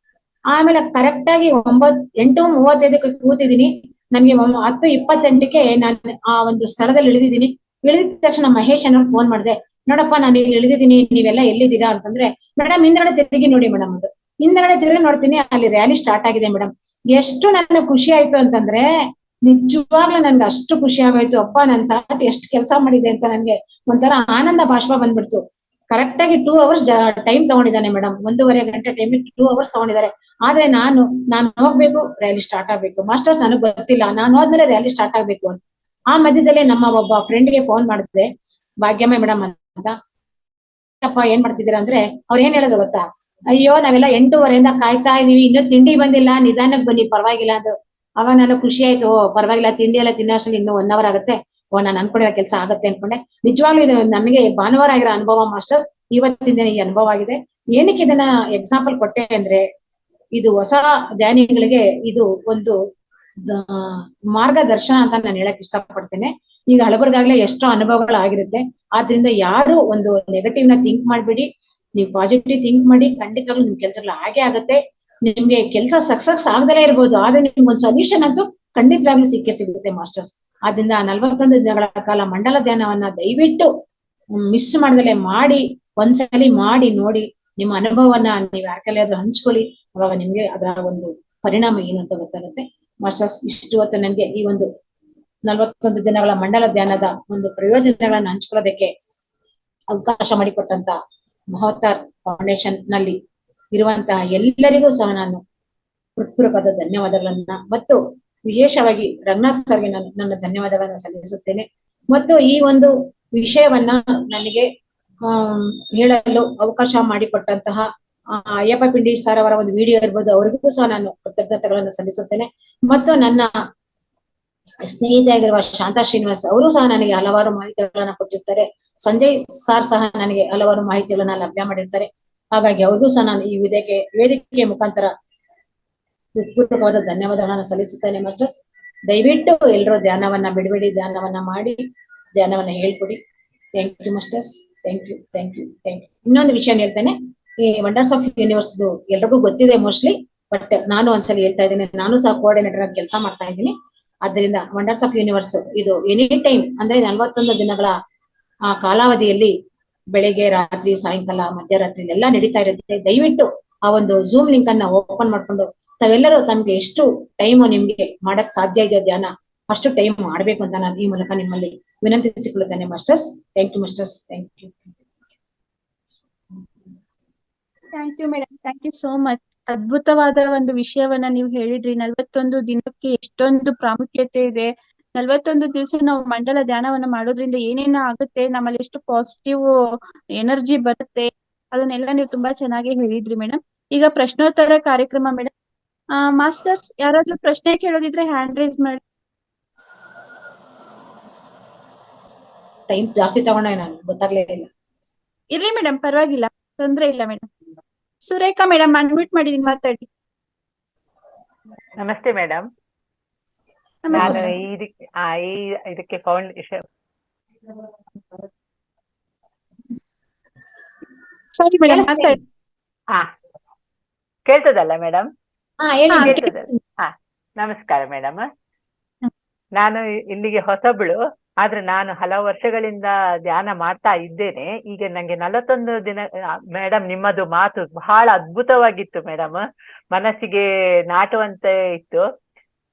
ಆಮೇಲೆ ಕರೆಕ್ಟ್ ಆಗಿ 8:35ಕ್ಕೆ ಕೂತಿದ್ದೀನಿ. ನನ್ಗೆ 10:28ಕ್ಕೆ ನಾನು ಆ ಒಂದು ಸ್ಥಳದಲ್ಲಿ ಇಳಿದಿದ್ದೀನಿ. ಇಳಿದ ತಕ್ಷಣ ಮಹೇಶ್ ಅನ್ನೋರು ಫೋನ್ ಮಾಡಿದೆ, ನೋಡಪ್ಪ ನಾನು ಇಲ್ಲಿ ಇಳಿದಿದ್ದೀನಿ, ನೀವೆಲ್ಲ ಎಲ್ಲಿದ್ದೀರಾ ಅಂತಂದ್ರೆ, ಮೇಡಮ್ ಹಿಂದ್ಗಡೆ ತಿರುಗಿ ನೋಡಿ ಮೇಡಮ್ ಅದು. ಹಿಂದ್ಗಡೆ ತಿರುಗಿ ನೋಡ್ತೀನಿ, ಅಲ್ಲಿ ರ್ಯಾಲಿ ಸ್ಟಾರ್ಟ್ ಆಗಿದೆ ಮೇಡಮ್. ಎಷ್ಟು ನನಗೆ ಖುಷಿ ಆಯ್ತು ಅಂತಂದ್ರೆ, ನಿಜವಾಗ್ಲೂ ನನ್ಗೆ ಅಷ್ಟು ಖುಷಿ ಆಗೋಯ್ತು. ಅಪ್ಪ ನನ್ ತಾಟ್ ಎಷ್ಟು ಕೆಲಸ ಮಾಡಿದೆ ಅಂತ ನನ್ಗೆ ಒಂಥರ ಆನಂದ ಬಾಷ್ಪ ಬಂದ್ಬಿಡ್ತು. ಕರೆಕ್ಟ್ ಆಗಿ 2 ಅವರ್ಸ್ ಟೈಮ್ ತಗೊಂಡಿದ್ದಾನೆ ಮೇಡಮ್. 1.5 ಗಂಟೆ ಟೈಮ್ 2 ಅವರ್ಸ್ ತಗೊಂಡಿದ್ದಾರೆ. ಆದ್ರೆ ನಾನು ಹೋಗ್ಬೇಕು, ರ್ಯಾಲಿ ಸ್ಟಾರ್ಟ್ ಆಗ್ಬೇಕು ಮಾಸ್ಟರ್ಸ್. ನನಗ್ ಗೊತ್ತಿಲ್ಲ ನಾನು ಹೋದ್ಮೇಲೆ ರ್ಯಾಲಿ ಸ್ಟಾರ್ಟ್ ಆಗ್ಬೇಕು ಅಂತ. ಆ ಮಧ್ಯದಲ್ಲೇ ನಮ್ಮ ಒಬ್ಬ ಫ್ರೆಂಡ್ಗೆ ಫೋನ್ ಮಾಡಿದೆ, ಭಾಗ್ಯಮ್ಮ ಮೇಡಮ್ ಅಂತ. ಅಪ್ಪ ಏನ್ ಮಾಡ್ತಿದ್ದೀರಾ ಅಂದ್ರೆ, ಅವ್ರು ಏನ್ ಹೇಳಿದ್ರು ಗೊತ್ತಾ, ಅಯ್ಯೋ ನಾವೆಲ್ಲ 8:30ಯಿಂದ ಕಾಯ್ತಾ ಇದೀವಿ, ಇನ್ನೂ ತಿಂಡಿ ಬಂದಿಲ್ಲ, ನಿಧಾನಕ್ಕೆ ಬನ್ನಿ ಪರವಾಗಿಲ್ಲ ಅಂದ್ರು. ಅವಾಗ ನನಗೆ ಖುಷಿ ಆಯ್ತು, ಪರವಾಗಿಲ್ಲ ತಿಂಡಿ ಎಲ್ಲ ತಿನ್ನೋಷ್ಟರಲ್ಲಿ ಇನ್ನೂ 1 ಅವರ್ ಆಗುತ್ತೆ, ನಾನು ಅನ್ಕೊಂಡಿರೋ ಕೆಲಸ ಆಗತ್ತೆ ಅನ್ಕೊಂಡೆ. ನಿಜವಾಗ್ಲೂ ಇದು ನನಗೆ ಭಾನುವಾರ ಆಗಿರೋ ಅನುಭವ ಮಾಸ್ಟರ್ಸ್. ಇವತ್ತಿನ ದಿನ ಈ ಅನುಭವ ಆಗಿದೆ. ಏನಕ್ಕೆ ಇದನ್ನ ಎಕ್ಸಾಂಪಲ್ ಕೊಟ್ಟೆ ಅಂದ್ರೆ, ಇದು ಹೊಸ ಧ್ಯಾನಿಗಳಿಗೆ ಇದು ಒಂದು ಮಾರ್ಗದರ್ಶನ ಅಂತ ನಾನು ಹೇಳಕ್ ಇಷ್ಟಪಡ್ತೇನೆ. ಈಗ ಹಳಬರ್ಗಾಗ್ಲೇ ಎಷ್ಟೋ ಅನುಭವಗಳಾಗಿರುತ್ತೆ. ಆದ್ರಿಂದ ಯಾರು ಒಂದು ನೆಗೆಟಿವ್ ನ ಥಿಂಕ್ ಮಾಡ್ಬೇಡಿ, ನೀವು ಪಾಸಿಟಿವ್ ಥಿಂಕ್ ಮಾಡಿ. ಖಂಡಿತವಾಗ್ಲೂ ನಿಮ್ ಕೆಲ್ಸಗಳು ಹಾಗೆ ಆಗುತ್ತೆ. ನಿಮ್ಗೆ ಕೆಲಸ ಸಕ್ಸಸ್ ಆಗದಲ್ಲೇ ಇರ್ಬೋದು, ಆದ್ರೆ ನಿಮ್ಗೆ ಒಂದು ಸೊಲ್ಯೂಷನ್ ಅಂತೂ ಖಂಡಿತವಾಗ್ಲೂ ಸಿಗುತ್ತೆ ಮಾಸ್ಟರ್ಸ್. ಆದ್ರಿಂದ 41 ದಿನಗಳ ಕಾಲ ಮಂಡಲ ಧ್ಯಾನವನ್ನ ದಯವಿಟ್ಟು ಮಿಸ್ ಮಾಡ್ದಲೆ ಮಾಡಿ, ಒಂದ್ಸಲಿ ಮಾಡಿ ನೋಡಿ. ನಿಮ್ಮ ಅನುಭವವನ್ನ ನೀವು ಯಾಕೆಲ್ಲ ಆದ್ರೂ ಹಂಚ್ಕೊಳ್ಳಿ, ಅವಾಗ ನಿಮ್ಗೆ ಅದರ ಒಂದು ಪರಿಣಾಮ ಏನು ಅಂತ ಗೊತ್ತಾಗುತ್ತೆ ಮಾಸ್ಟರ್ಸ್. ಇಷ್ಟು ಹೊತ್ತು ನನಗೆ ಈ ಒಂದು 41 ದಿನಗಳ ಮಂಡಲ ಧ್ಯಾನದ ಒಂದು ಪ್ರಯೋಜನಗಳನ್ನ ಹಂಚ್ಕೊಳ್ಳೋದಕ್ಕೆ ಅವಕಾಶ ಮಾಡಿಕೊಟ್ಟಂತ ಮಹೋತ್ತಾರ್ ಫೌಂಡೇಶನ್ ನಲ್ಲಿ ಇರುವಂತಹ ಎಲ್ಲರಿಗೂ ಸಹ ನಾನು ಹೃತ್ಪೂರ್ವಕವಾದ ಧನ್ಯವಾದಗಳನ್ನ ಮತ್ತು ವಿಶೇಷವಾಗಿ ರಂಗನಾಥ್ ಸರ್ಗೆ ನಾನು ನನ್ನ ಧನ್ಯವಾದಗಳನ್ನ ಸಲ್ಲಿಸುತ್ತೇನೆ. ಮತ್ತು ಈ ಒಂದು ವಿಷಯವನ್ನ ನನಗೆ ಹೇಳಲು ಅವಕಾಶ ಮಾಡಿಕೊಟ್ಟಂತಹ ಅಯ್ಯಪ್ಪ ಪಿಂಡಿ ಸರ್ ಅವರ ಒಂದು ವಿಡಿಯೋ ಇರ್ಬೋದು, ಅವರಿಗೂ ಸಹ ನಾನು ಕೃತಜ್ಞತೆಗಳನ್ನು ಸಲ್ಲಿಸುತ್ತೇನೆ. ಮತ್ತು ನನ್ನ ಸ್ನೇಹಿತೆಯಾಗಿರುವ ಶಾಂತಾ ಶ್ರೀನಿವಾಸ್ ಅವರು ಸಹ ನನಗೆ ಹಲವಾರು ಮಾಹಿತಿಗಳನ್ನ ಕೊಟ್ಟಿರ್ತಾರೆ. ಸಂಜಯ್ ಸಾರ್ ಸಹ ನನಗೆ ಹಲವಾರು ಮಾಹಿತಿಗಳನ್ನ ಲಭ್ಯ ಮಾಡಿರ್ತಾರೆ. ಹಾಗಾಗಿ ಅವ್ರಿಗೂ ಸಹ ನಾನು ಈ ವೇದಿಕೆಯ ಮುಖಾಂತರ ಹೃತ್ಪೂರ್ವಕವಾದ ಧನ್ಯವಾದಗಳನ್ನ ಸಲ್ಲಿಸುತ್ತೇನೆ. ಮಾಸ್ಟರ್ಸ್, ದಯವಿಟ್ಟು ಎಲ್ಲರೂ ಧ್ಯಾನವನ್ನ ಬಿಡಬೇಡಿ, ಧ್ಯಾನವನ್ನ ಮಾಡಿ, ಧ್ಯಾನವನ್ನ ಹೇಳ್ಕೊಡಿ. Thank you masters, thank you, thank you, thank you. ಇನ್ನೊಂದು ವಿಷಯ ಹೇಳ್ತೇನೆ, ಈ ವಂಡರ್ಸ್ ಆಫ್ ಯೂನಿವರ್ಸ್ ಎಲ್ರಿಗೂ ಗೊತ್ತಿದೆ ಮೋಸ್ಟ್ಲಿ, ಬಟ್ ನಾನು ಒಂದ್ಸಲ ಹೇಳ್ತಾ ಇದ್ದೀನಿ. ನಾನು ಸಹ ಕೋಆರ್ಡಿನೇಟರ್ ಆಗಿ ಕೆಲಸ ಮಾಡ್ತಾ ಇದ್ದೀನಿ. ಆದ್ದರಿಂದ ವಂಡರ್ಸ್ ಆಫ್ ಯೂನಿವರ್ಸ್ ಇದು ಎನಿ ಟೈಮ್ ಅಂದ್ರೆ 41 ದಿನಗಳ ಕಾಲಾವಧಿಯಲ್ಲಿ ಬೆಳಿಗ್ಗೆ, ರಾತ್ರಿ, ಸಾಯಂಕಾಲ, ಮಧ್ಯರಾತ್ರಿ ಎಲ್ಲ ನಡೀತಾ ಇರುತ್ತೆ. ದಯವಿಟ್ಟು ಆ ಒಂದು ಝೂಮ್ ಲಿಂಕ್ ಅನ್ನ ಓಪನ್ ಮಾಡ್ಕೊಂಡು ತಾವೆಲ್ಲರೂ ತಮ್ಗೆ ಎಷ್ಟು ಟೈಮ್ ನಿಮ್ಗೆ ಮಾಡಕ್ ಸಾಧ್ಯ ಇದೆಯೋ ಧ್ಯಾನ, ಅಷ್ಟು ಟೈಮ್ ಮಾಡ್ಬೇಕು ಅಂತ ನಾನು ಈ ಮೂಲಕ ನಿಮ್ಮಲ್ಲಿ ವಿನಂತಿಸಿಕೊಳ್ಳುತ್ತೇನೆ. Masters, thank you masters, thank you. Thank you madam, thank you so much. ಅದ್ಭುತವಾದ ಒಂದು ವಿಷಯವನ್ನ ನೀವು ಹೇಳಿದ್ರಿ. 41 ದಿನಕ್ಕೆ ಎಷ್ಟೊಂದು ಪ್ರಾಮುಖ್ಯತೆ ಇದೆ. 41 ದಿವಸ ನಾವು ಮಂಡಲ ಧ್ಯಾನವನ್ನ ಮಾಡೋದ್ರಿಂದ ಏನೇನ ಆಗುತ್ತೆ, ನಮ್ಮಲ್ಲಿ ಎಷ್ಟು ಪಾಸಿಟಿವ್ ಎನರ್ಜಿ ಬರುತ್ತೆ, ಅದನ್ನೆಲ್ಲ ನೀವು ತುಂಬಾ ಚೆನ್ನಾಗಿ ಹೇಳಿದ್ರಿ ಮೇಡಮ್. ಈಗ ಪ್ರಶ್ನೋತ್ತರ ಕಾರ್ಯಕ್ರಮ ಮೇಡಮ್. ಮಾಸ್ಟರ್ಸ್, ಯಾರಾದ್ರೂ ಪ್ರಶ್ನೆ ಕೇಳೋದಿದ್ರೆ ಹ್ಯಾಂಡ್ ರೈಸ್ ಮಾಡಿ. ಟೈಮ್ ಜಾಸ್ತಿ ತಗೊಂಡ ನಾನು ಗೊತ್ತಾಗ್ಲೇ ಇಲ್ಲ. ಇರ್ಲಿ ಮೇಡಮ್, ಪರವಾಗಿಲ್ಲ, ತೊಂದ್ರೆ ಇಲ್ಲ ಮೇಡಮ್. ಸುರೇಖಾ ಮೇಡಮ್, ಅನ್ಮ್ಯೂಟ್ ಮಾಡಿ ಮಾತಾಡಿ. ನಮಸ್ತೆ ಮೇಡಮ್. ನಾನು ಇದಕ್ಕೆ ಫೌಂಡೇಶನ್. ಸರಿ ಮೇಡಮ್, ಮಾತಾಡಿ. ಕೇಳ್ತದಲ್ಲ ಮೇಡಮ್? ಹೇಳಿ. ನಮಸ್ಕಾರ ಮೇಡಮ್. ನಾನು ಇಲ್ಲಿಗೆ ಹೊಸಬಳು, ಆದ್ರೆ ನಾನು ಹಲವು ವರ್ಷಗಳಿಂದ ಧ್ಯಾನ ಮಾಡ್ತಾ ಇದ್ದೇನೆ. ಈಗ ನಂಗೆ 41 ದಿನ ಮೇಡಮ್, ನಿಮ್ಮದು ಮಾತು ಬಹಳ ಅದ್ಭುತವಾಗಿತ್ತು ಮೇಡಮ್, ಮನಸ್ಸಿಗೆ ನಾಟುವಂತೆ ಇತ್ತು.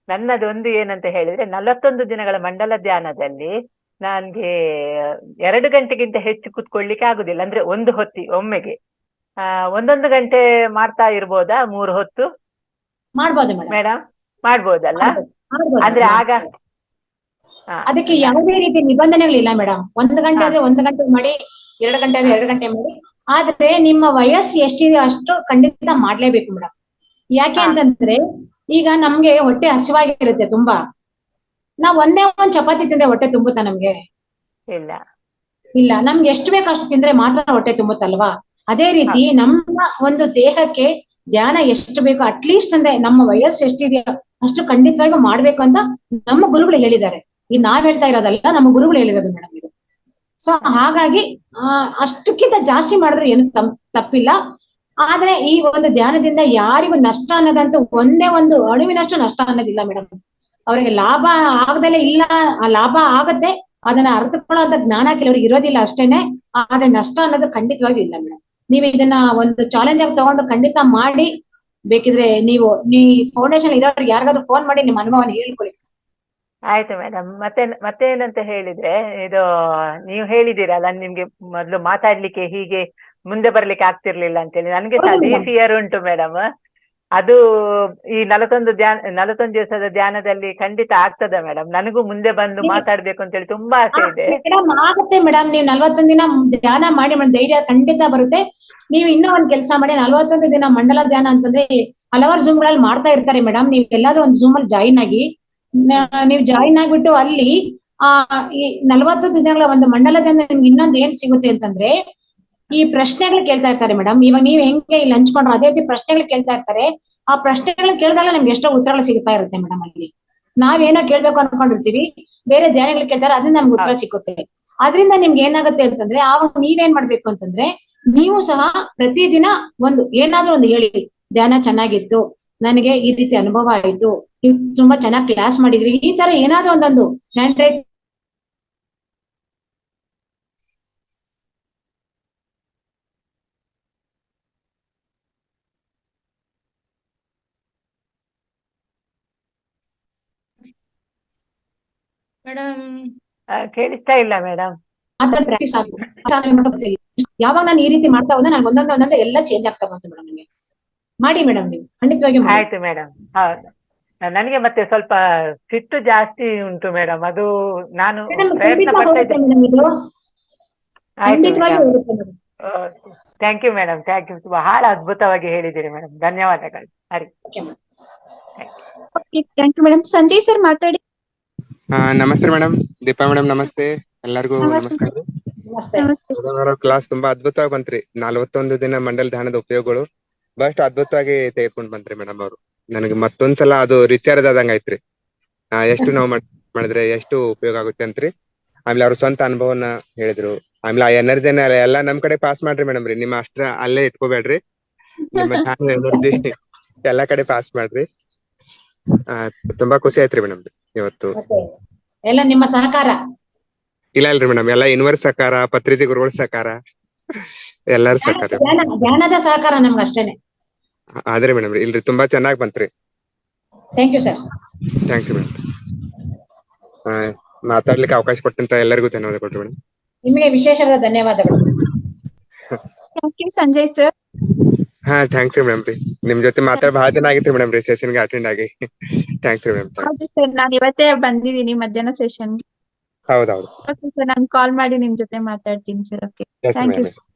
ನನ್ನದು ಒಂದು ಏನಂತ ಹೇಳಿದ್ರೆ, 41 ದಿನಗಳ ಮಂಡಲ ಧ್ಯಾನದಲ್ಲಿ ನನ್ಗೆ 2 ಗಂಟೆಗಿಂತ ಹೆಚ್ಚು ಕುತ್ಕೊಳ್ಲಿಕ್ಕೆ ಆಗುದಿಲ್ಲ. ಅಂದ್ರೆ ಒಂದು ಹೊತ್ತಿ ಒಮ್ಮೆಗೆ 1 ಗಂಟೆ ಮಾಡ್ತಾ ಇರ್ಬೋದಾ? 3 ಹೊತ್ತು ಮಾಡ್ಬೋದು ಮೇಡಮ್? ಮಾಡ್ಬೋದಲ್ಲ? ಆದ್ರೆ ಆಗ ಅದಕ್ಕೆ ಯಾವುದೇ ರೀತಿ ನಿಬಂಧನೆಗಳಿಲ್ಲ ಮೇಡಮ್. 1 ಗಂಟೆ ಆದ್ರೆ 1 ಗಂಟೆ ಮಾಡಿ, 2 ಗಂಟೆ ಆದ್ರೆ 2 ಗಂಟೆ ಮಾಡಿ. ಆದ್ರೆ ನಿಮ್ಮ ವಯಸ್ಸು ಎಷ್ಟಿದೆ ಅಷ್ಟು ಖಂಡಿತ ಮಾಡ್ಲೇಬೇಕು ಮೇಡಮ್. ಯಾಕೆ ಅಂತಂದ್ರೆ, ಈಗ ನಮ್ಗೆ ಹೊಟ್ಟೆ ಹಸಿವಾಗಿರುತ್ತೆ ತುಂಬಾ. ನಾವ್ ಒಂದೇ ಒಂದ್ ಚಪಾತಿ ತಿಂದ್ರೆ ಹೊಟ್ಟೆ ತುಂಬುತ್ತಾ ನಮ್ಗೆ? ಇಲ್ಲ. ನಮ್ಗೆ ಎಷ್ಟು ಬೇಕು ಅಷ್ಟು ತಿಂದ್ರೆ ಮಾತ್ರ ಹೊಟ್ಟೆ ತುಂಬುತ್ತಲ್ವಾ? ಅದೇ ರೀತಿ ನಮ್ಮ ಒಂದು ದೇಹಕ್ಕೆ ಧ್ಯಾನ ಎಷ್ಟು ಬೇಕು, ಅಟ್ಲೀಸ್ಟ್ ಅಂದ್ರೆ ನಮ್ಮ ವಯಸ್ಸು ಎಷ್ಟಿದೆಯೋ ಅಷ್ಟು ಖಂಡಿತವಾಗಿಯೂ ಮಾಡ್ಬೇಕು ಅಂತ ನಮ್ಮ ಗುರುಗಳು ಹೇಳಿದ್ದಾರೆ. ಈ ನಾವ್ ಹೇಳ್ತಾ ಇರೋದಲ್ಲ, ನಮ್ಮ ಗುರುಗಳು ಹೇಳಿರೋದು ಮೇಡಮ್ ಇದು. ಸೊ ಹಾಗಾಗಿ ಅಷ್ಟಕ್ಕಿಂತ ಜಾಸ್ತಿ ಮಾಡಿದ್ರೆ ಏನು ತಪ್ಪಿಲ್ಲ. ಆದ್ರೆ ಈ ಒಂದು ಧ್ಯಾನದಿಂದ ಯಾರಿಗೂ ನಷ್ಟ ಅನ್ನೋದಂತೂ ಒಂದೇ ಒಂದು ಅಣುವಿನಷ್ಟು ನಷ್ಟ ಅನ್ನೋದಿಲ್ಲ ಮೇಡಮ್. ಅವರಿಗೆ ಲಾಭ ಆಗದಲ್ಲೇ ಇಲ್ಲ, ಆ ಲಾಭ ಆಗತ್ತೆ, ಅದನ್ನ ಅರ್ಥಕೊಳ್ಳುವಂತ ಜ್ಞಾನ ಕೆಲವರಿಗೆ ಇರೋದಿಲ್ಲ ಅಷ್ಟೇನೆ. ಆದ್ರೆ ನಷ್ಟ ಅನ್ನೋದು ಖಂಡಿತವಾಗಿ ಇಲ್ಲ ಮೇಡಮ್. ನೀವು ಇದನ್ನ ಒಂದು ಚಾಲೆಂಜ್ ಆಗಿ ತಗೊಂಡು ಖಂಡಿತ ಮಾಡಿ. ಬೇಕಿದ್ರೆ ನೀವು ಫೌಂಡೇಶನ್ ಇರೋರಿಗೆ ಯಾರಿಗಾದ್ರೂ ಫೋನ್ ಮಾಡಿ ನಿಮ್ಮ ಅನುಭವನ ಹೇಳ್ಕೊಳ್ಳಿ. ಆಯ್ತು ಮೇಡಮ್. ಮತ್ತೆ ಏನಂತ ಹೇಳಿದ್ರೆ, ಇದು ನೀವು ಹೇಳಿದಿರಲ್ಲ, ನಿಮ್ಗೆ ಮೊದ್ಲು ಮಾತಾಡ್ಲಿಕ್ಕೆ ಹೀಗೆ ಮುಂದೆ ಬರ್ಲಿಕ್ಕೆ ಆಗ್ತಿರ್ಲಿಲ್ಲ ಅಂತೇಳಿ. ನನ್ಗೆ ಸಹ ಅದೇ ಫಿಯರ್ ಉಂಟು ಮೇಡಮ್. ಅದು ಈ 41 ದಿವಸದ ಧ್ಯಾನದಲ್ಲಿ ಖಂಡಿತ ಆಗ್ತದ ಮೇಡಮ್? ನನಗೂ ಮುಂದೆ ಬಂದು ಮಾತಾಡ್ಬೇಕು ಅಂತೇಳಿ ತುಂಬಾ ಆಸೆ ಇದೆ. ಆಗುತ್ತೆ ಮೇಡಮ್. ನೀವು 41 ದಿನ ಧ್ಯಾನ ಮಾಡಿ ಧೈರ್ಯ ಖಂಡಿತ ಬರುತ್ತೆ. ನೀವು ಇನ್ನೂ ಒಂದ್ ಕೆಲಸ ಮಾಡಿ, 41 ದಿನ ಮಂಡಲ ಧ್ಯಾನ ಅಂತಂದ್ರೆ ಹಲವಾರು ಝೂಮ್ ಗಳಲ್ಲಿ ಮಾಡ್ತಾ ಇರ್ತಾರೆ ಮೇಡಮ್. ನೀವ್ ಎಲ್ಲಾದ್ರೂ ಒಂದು ಝೂಮ್ ಅಲ್ಲಿ ಜಾಯಿನ್ ಆಗಿ, ನೀವು ಜಾಯಿನ್ ಆಗ್ಬಿಟ್ಟು ಅಲ್ಲಿ ಈ 41 ದಿನಗಳ ಒಂದು ಮಂಡಲ ಧ್ಯಾನ ನಿಮ್ಗೆ ಇನ್ನೊಂದು ಏನ್ ಸಿಗುತ್ತೆ ಅಂತಂದ್ರೆ, ಈ ಪ್ರಶ್ನೆಗಳು ಕೇಳ್ತಾ ಇರ್ತಾರೆ ಮೇಡಮ್. ಇವಾಗ ನೀವ್ ಹೆಂಗೆ ಇಲ್ಲಿ ಹಂಚ್ಕೊಂಡ್ರು ಅದೇ ರೀತಿ ಪ್ರಶ್ನೆಗಳು ಕೇಳ್ತಾ ಇರ್ತಾರೆ. ಆ ಪ್ರಶ್ನೆಗಳು ಕೇಳಿದಾಗ ನಮ್ಗೆ ಎಷ್ಟೋ ಉತ್ತರಗಳು ಸಿಗ್ತಾ ಇರುತ್ತೆ ಮೇಡಮ್. ಅಲ್ಲಿ ನಾವೇನೋ ಕೇಳ್ಬೇಕು ಅನ್ಕೊಂಡಿರ್ತೀವಿ, ಬೇರೆ ಧ್ಯಾನಗಳು ಕೇಳ್ತಾರೆ, ಅದನ್ನ ನಮ್ಗೆ ಉತ್ತರ ಸಿಕ್ಕುತ್ತೆ. ಅದರಿಂದ ನಿಮ್ಗೆ ಏನಾಗುತ್ತೆ ಅಂತಂದ್ರೆ, ಆವಾಗ ನೀವೇನ್ ಮಾಡ್ಬೇಕು ಅಂತಂದ್ರೆ, ನೀವು ಸಹ ಪ್ರತಿದಿನ ಒಂದು ಏನಾದ್ರೂ ಒಂದು ಹೇಳಿ, ಧ್ಯಾನ ಚೆನ್ನಾಗಿತ್ತು, ನನಗೆ ಈ ರೀತಿ ಅನುಭವ ಆಯ್ತು, ನೀವು ತುಂಬಾ ಚೆನ್ನಾಗಿ ಕ್ಲಾಸ್ ಮಾಡಿದ್ರಿ, ಈ ತರ ಏನಾದ್ರೂ ಒಂದೊಂದು ಹ್ಯಾಂಡ್ ರೈಟ್ ಮೇಡಮ್ ಕೇಳಿಸ್ತಾ ಇಲ್ಲ ಮೇಡಮ್. ಪ್ರಾಕ್ಟೀಸ್ ಯಾವಾಗ ನಾನು ಈ ರೀತಿ ಮಾಡ್ತಾ ಹೋದ ನಾನು ಒಂದೊಂದೇ ಎಲ್ಲ ಚೇಂಜ್ ಆಗ್ತಾ ಬಂತು ಮೇಡಮ್. ನಿಮಗೆ ಮಾಡಿ ಮೇಡಮ್, ನೀವು ಖಂಡಿತವಾಗಿ ಆಯ್ತು ಮೇಡಮ್. ಹೌದು, ನನಗೆ ಮತ್ತೆ ಸ್ವಲ್ಪ ಸಿಟ್ಟು ಜಾಸ್ತಿ ಉಂಟು ಮೇಡಮ್. ಅದು ನಾನು ಪ್ರಯತ್ನ ಪಡ್ತಾ ಇದ್ದೇನೆ. Thank you madam, thank you. ಬಹಳ ಅದ್ಭುತವಾಗಿ ಹೇಳಿದ್ದೀರಿ ಮೇಡಮ್, ಧನ್ಯವಾದಗಳು. Hari. Thank you madam. Sanjay sir ಮಾತಾಡಿ. ನಮಸ್ತೆ ಮೇಡಮ್, ದೀಪಾ ಮೇಡಮ್ ನಮಸ್ತೆ, ಎಲ್ಲರಿಗೂ ನಮಸ್ಕಾರ. ನಮಸ್ತೆ. ನಮಸ್ತೆ. ಕ್ಲಾಸ್ ತುಂಬಾ ಅದ್ಭುತವಾಗಿ ಬಂತ್ರಿ. 41 ದಿನ ಮಂಡಲ ಧ್ಯಾನದ ಉಪಯೋಗಗಳು ಬಹಳ ಅದ್ಭುತವಾಗಿ ತೆಗೆದುಕೊಂಡ್ ಬಂತ್ರಿ ಮೇಡಮ್ ಅವರು. ನನಗೆ ಮತ್ತೊಂದ್ಸಲ ಅದು ರಿಚಾರ್ಜ್ ಆದಂಗ ಐತ್ರಿ. ಎಷ್ಟು ನಾವು ಮಾಡಿದ್ರೆ ಎಷ್ಟು ಉಪಯೋಗ ಆಗುತ್ತೆ ಅಂತ್ರಿ. ಆಮೇಲೆ ಅವ್ರ ಸ್ವಂತ ಅನುಭವನ ಹೇಳಿದ್ರು. ಆಮೇಲೆ ಆ ಎನರ್ಜಿನ ಎಲ್ಲಾ ನಮ್ ಕಡೆ ಪಾಸ್ ಮಾಡ್ರಿ ಮೇಡಮ್ ರೀ. ನಿಮ್ಮ ಅಷ್ಟ್ರ ಅಲ್ಲೇ ಇಟ್ಕೋಬೇಡ್ರಿ, ನಿಮ್ಮ ಎನರ್ಜಿ ಎಲ್ಲಾ ಕಡೆ ಪಾಸ್ ಮಾಡ್ರಿ. ತುಂಬಾ ಖುಷಿ ಆಯ್ತ್ರಿ ಮೇಡಮ್ ಇವತ್ತು. ಎಲ್ಲ ನಿಮ್ಮ ಸಹಕಾರ. ಇಲ್ಲ ಅಲ್ರಿ ಮೇಡಮ್, ಎಲ್ಲಾ ಯೂನಿವರ್ಸ್ ಸಹಕಾರ, ಪತ್ರಿಕೆ ಗುರುಗಳ ಸಹಕಾರ, ಎಲ್ಲಾರ ಸಹಕಾರ, ಧ್ಯಾನದ ಸಹಕಾರ ನಮ್ಗೆ ಅಷ್ಟೇನೆ. ಆದ್ರಿ ಮೇಡಮ್ ಇಲ್ರಿ, ತುಂಬಾ ಚೆನ್ನಾಗ್ ಬಂತ್ರಿ. Thank you sir. Thank you madam. ಮಾತಾಡ್ಲಿಕ್ಕೆ ಅವಕಾಶ ಕೊಟ್ಟಂತ ಎಲ್ಲರಿಗೂ ಧನ್ಯವಾದ ಕೊಡ್ರಿ ಮೇಡಮ್. ನಿಮಗೆ ವಿಶೇಷವಾದ ಧನ್ಯವಾದಗಳು. Thank you Sanjay sir. Thanks ರೀ ಮೇಡಮ್ ರೀ. ನಿಮ್ ಜೊತೆ ಮಾತಾಡಿ ಬಹಳ ದಿನ ಆಗಿತ್ರಿ ಮೇಡಮ್ ರೀ, ಸೆಷನ್ಗೆ ಅಟೆಂಡ್ ಆಗಿ. ಥ್ಯಾಂಕ್ಸ್ ರೀ ಮೇಡಮ್. ಹೌದು ಸರ್, ನಾನು ಇವತ್ತೇ ಬಂದಿದ್ದೀನಿ ಮಧ್ಯಾಹ್ನ ಸೆಷನ್. ಹೌದೌದು. ಓಕೆ ಸರ್, ನಾನು ಕಾಲ್ ಮಾಡಿ ನಿಮ್ ಜೊತೆ ಮಾತಾಡ್ತೀನಿ sir. Okay, thank you.